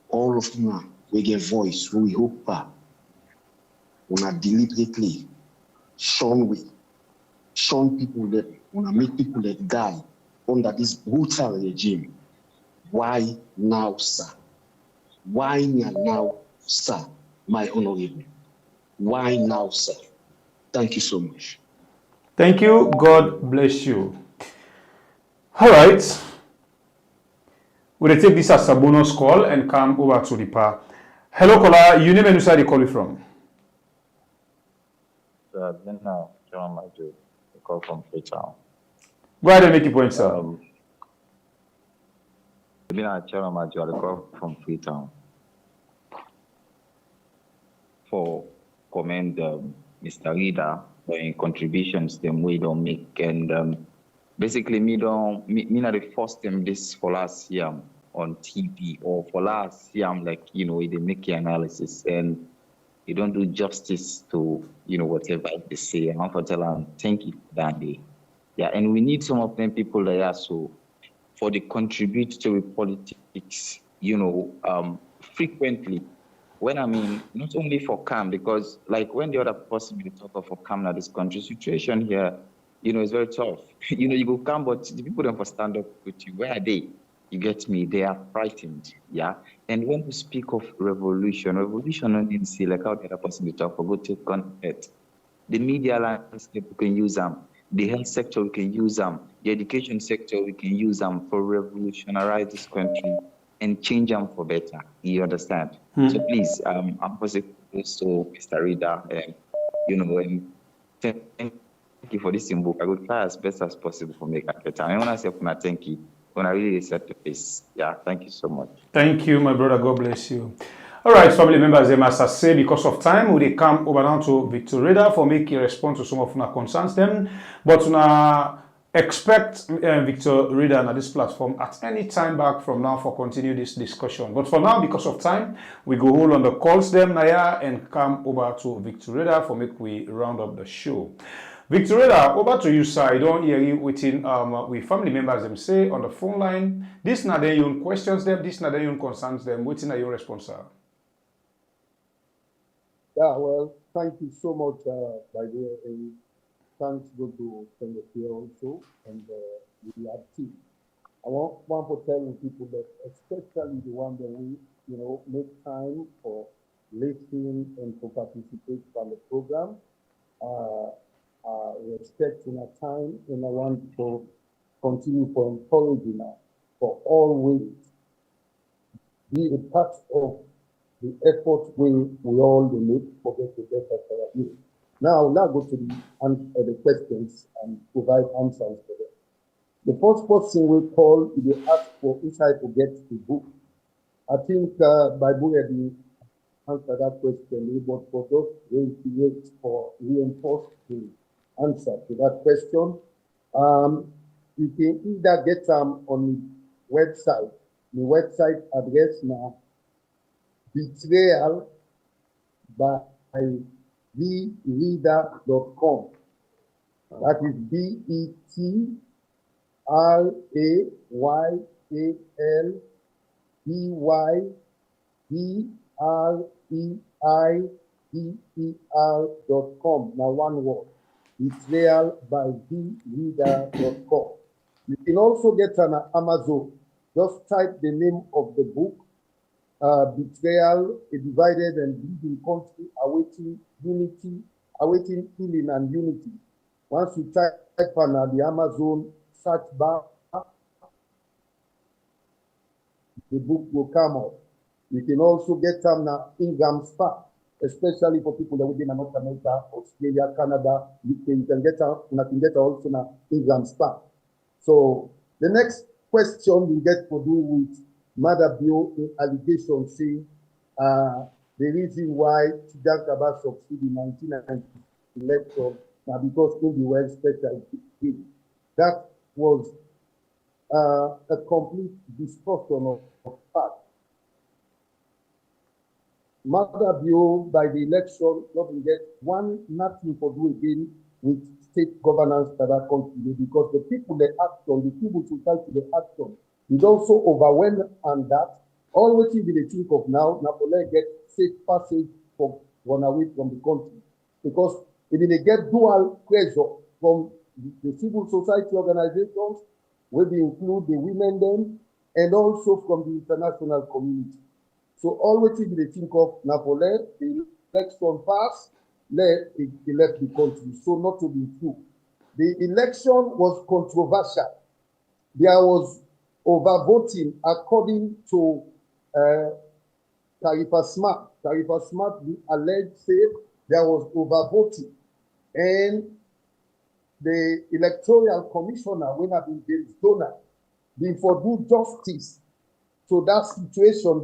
All of them, we get voice, we hope that. We are deliberately shun people that want to make people that die under this brutal regime. Why now, sir? Why now, sir? My honorable. Why now, sir? Thank you so much. Thank you. God bless you. All right. We'll take this as a bonus call and come over to the par. Hello, caller. You name and where you call it from? Now, John Maju, I call from Freetown. Go ahead and make your point, sir. John Maju, I call from Freetown. For commend Mr. Reader for any contributions them we don't make, and basically me not the first time this for last year on TV or for last year like they make the analysis and you don't do justice to whatever they say. And I'm for tell them thank you for that day. Yeah, and we need some of them people that are so for the contribute to politics, frequently. When I mean not only for CAM, because like when the other person will talk of for CAM now this country situation here, is very tough. You go CAM, but the people don't stand up with you. Where are they? You get me? They are frightened, yeah. And when we speak of revolution only see like how the other person will talk for go take content. The media landscape we can use them. The health sector we can use them. The education sector we can use them for revolutionize this country and change them for better. You understand? So please, I'm positive to Mr. Reader, and and thank you for this book. I will try as best as possible for make it better. I want to say thank you. When I really set the pace. Yeah, thank you so much. Thank you, my brother. God bless you. All right, family members, they must say because of time, we come over now to Victor Reader for making response to some of our concerns them. But now expect Victor Reader on this platform at any time back from now for continue this discussion. But for now, because of time, we go hold on the calls them now and come over to Victor Reader for make we round up the show. Victor Reader, over to you, sir. I don't hear you waiting with family members them say on the phone line. This not their own questions them, this not their own concerns them. Waiting at your response, sir. Yeah, well, thank you so much, by the way. And thanks go to Senator here also and the team. I want to tell people that especially the one that we, make time for listening and to participate from the program. Respecting our time, and I want to continue for encouraging us for always be a part of the effort we all make for the better for our youth. Now, go to the questions and provide answers for them. The first person we call, they ask for inside to get the book. I think Bible had answered that question, but for those who for reinforce the answer to that question, you can either get them on the website. The website address now Betrayal by thereader.com. That is BETRAYALBYDER.com. Now one word. Betrayal by thereader.com. You can also get on Amazon. Just type the name of the book. Betrayal, a divided and bleeding country, awaiting unity, awaiting healing and unity. Once you type on the Amazon search bar, the book will come out. You can also get them now Ingram Spark, especially for people that live in North America, Australia, Canada, UK. You can get also now Ingram Spark. So the next question we get to do with Mother Bio allegation saying the reason why Chidankaba succeeded in 1990 election now because in the West special. That was a complete distortion of fact. Mother Bio by the election doesn't get nothing for do again with state governance for that country because the people they act on, the people society they act on, is also overwhelmed and that all what you will think of now, Napoli get safe passage from one away from the country. Because if they get dual pressure from the civil society organizations, where they include the women then, and also from the international community. So all what you will think of Napoli, the election pass, he left the country. So not to be true. The election was controversial. There was overvoting according to Tarifa Smart. Tarifa Smart, the alleged said there was overvoting. And the electoral commissioner, when I've been James Donald, before do justice to that situation,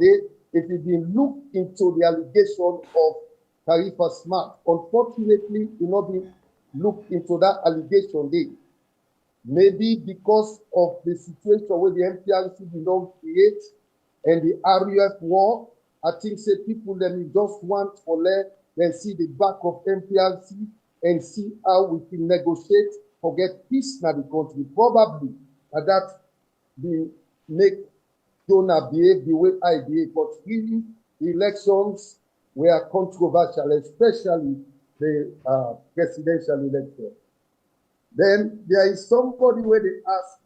if you been look into the allegation of Tarifa Smart, unfortunately, you not been look into that allegation there. Maybe because of the situation where the MPRC did not create and the RUF war, I think say people them just want for let them see the back of MPRC and see how we can negotiate for get peace in the country. Probably that the make Jonah behave the way I behave, but really the elections were controversial, especially the presidential election. Then there is somebody where they ask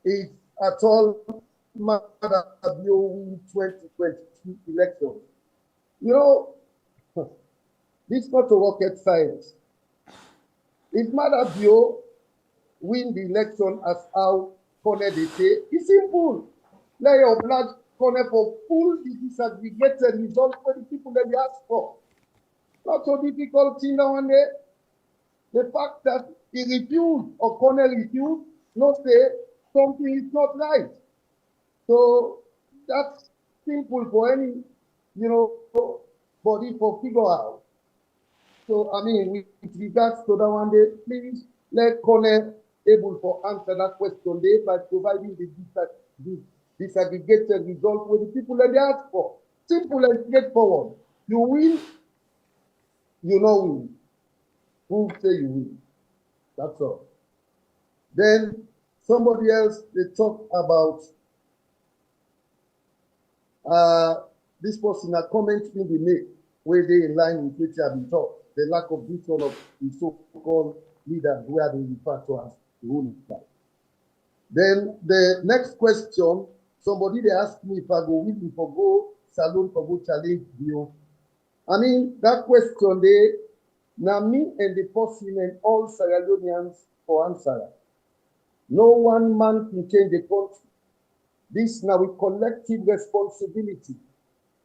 if at all Mother Bio win 2022 elections. You know, this is not a rocket science. If Mother Bio win the election as how Corner they say, it's simple. Lay your blood corner for full the disaggregated results for the people that they ask for. Not so difficult thing now and there. The fact that he refused or Corner refused, not say something is not right. So that's simple for any, body for figure out. So I mean, with regards to that one day, please let Corner able to answer that question there by providing the disaggregated result with the people that they ask for. Simple and straightforward. You win, you know win. Who say you win? That's all. Then somebody else, they talk about this person, a comment in the make where they in line with which have been taught. The lack of vision of the so-called leaders where they refer to as rulers. Then the next question, somebody they asked me if I go with me for go salon for go challenge you. I mean that question they now me and the person and all Sierra Leoneans for answer. No one man can change the country. This now a collective responsibility.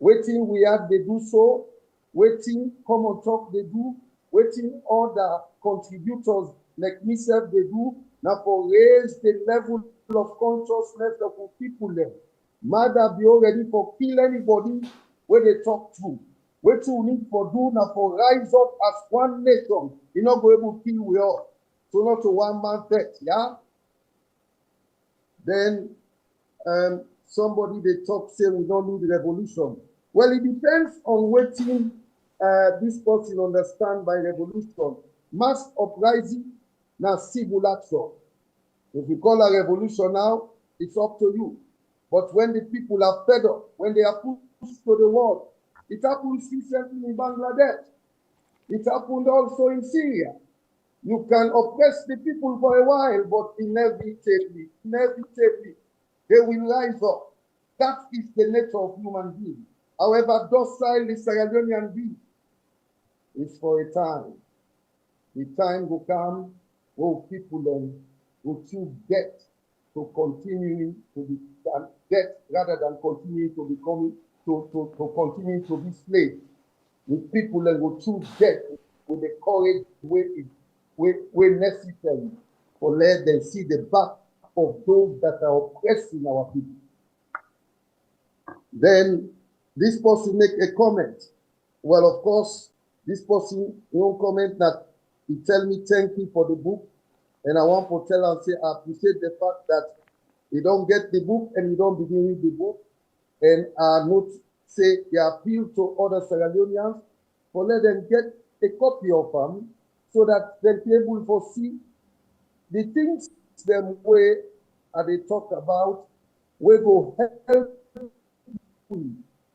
Waiting we have they do so, waiting common talk they do, waiting other contributors like myself they do, now for raise the level of consciousness of the people there. Mother be already for kill anybody where they talk to. What you need for do now for rise up as one nation. You're not going to kill we all. So not to one man threat, yeah? Then somebody they talk say we don't need revolution. Well, it depends on what this person understand by revolution. Mass uprising, now civil action. If you call a revolution now, it's up to you. But when the people are fed up, when they are pushed to the wall, it happened recently in Bangladesh. It happened also in Syria. You can oppress the people for a while, but inevitably, they will rise up. That is the nature of human beings. However docile the Sierra Leonean be, is for a time. The time will come where people then will choose death to continue to be death rather than continue to become to continue to be slaves. The people then will choose death with the courage where necessary for let them see the back of those that are oppressing our people. Then this person make a comment. Well, of course, this person won't comment that he tell me thank you for the book, and I want to tell and say I appreciate the fact that you don't get the book and you don't begin with the book, and I not say he appeal to other Sierra Leoneans for let them get a copy of them so that they'll be able to see the things them way they talk about we go help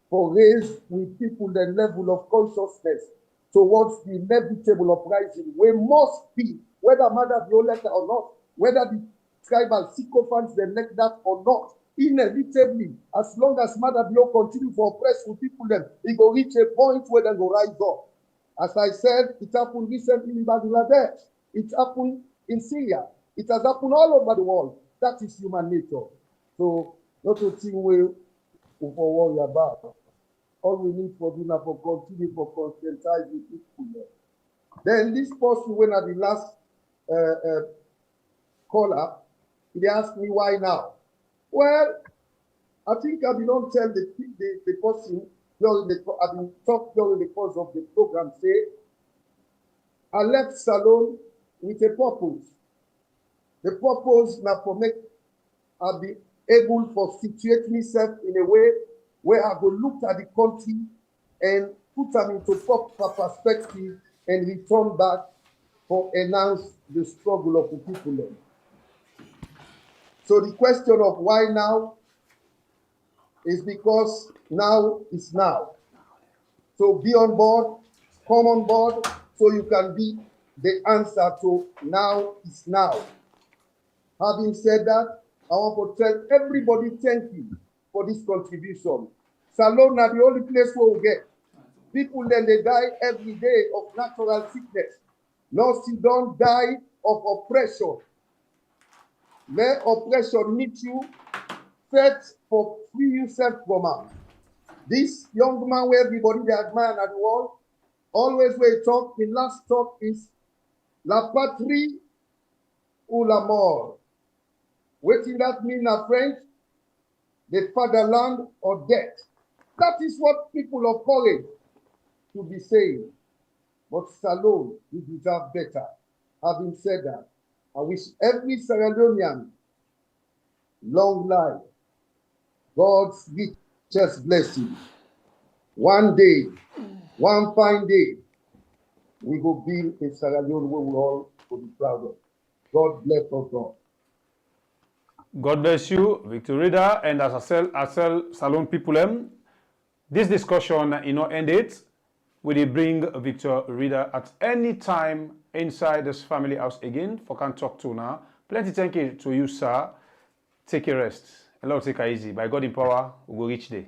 for raise with people the level of consciousness towards the inevitable uprising. We must be, whether Mother Violeta or not, whether the tribal sycophants they like that or not, inevitably, as long as Mother Bio continue to oppress with people, then it will reach a point where they will rise up. As I said, it happened recently in Bangladesh. It happened in Syria. It has happened all over the world. That is human nature. So, not a thing we worry about. All we need for do now for continue for conscientize the people. Then this person, when at the last caller, he asked me why now. Well, I think I did not tell the person during I've been talked during the course of the program. Say, I left Salon with a purpose. The purpose now for make I'll be able to situate myself in a way where I will look at the country and put them into proper perspective and return back for enhance the struggle of the people then. So the question of why now is because now is now. So be on board, come on board, so you can be the answer to now is now. Having said that, I want to tell everybody thank you for this contribution. Salon are the only place where we get. People then they die every day of natural sickness. No, you don't die of oppression. Let oppression meet you, set for free yourself from am. This young man where everybody they admire at the world, always where he talk, the last talk is La patrie ou la mort. What did that mean in French? The fatherland or death. That is what people of courage to be saying. But Salon, you deserve better. Having said that, I wish every Sierra Leonean long life, God's richest blessing. One day, one fine day, we will build a Sierra Leone where we all will be proud of. God bless us all. God bless you, Victor Reader, and as I tell Salon people, this discussion, ended. We bring Victor Reader at any time inside this family house again for can talk to now. Plenty thank you to you, sir. Take a rest. And Lord, take it easy. By God in power, we will reach there.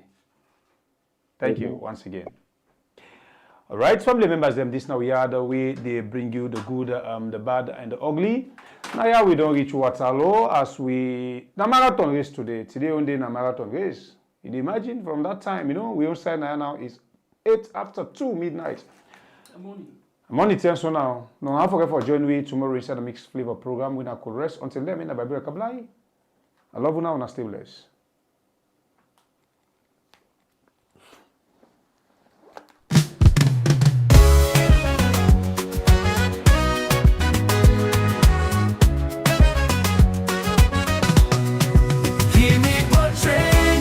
Thank you once again. All right, family members, this now we are the way they bring you the good, the bad, and the ugly. Now, yeah, we don't reach Waterloo as we the marathon race today. Today only na marathon race. You imagine from that time, we all say now is 8 after 2 midnight. Money time so now. No, I forget for join we tomorrow inside the Mixed Flavor program. We now could rest until then. I love you now and stay blessed. Hear me portray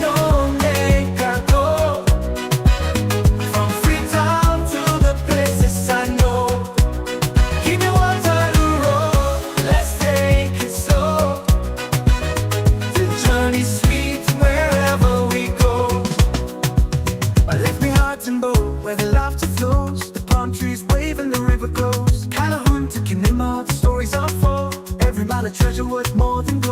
treasure worth more than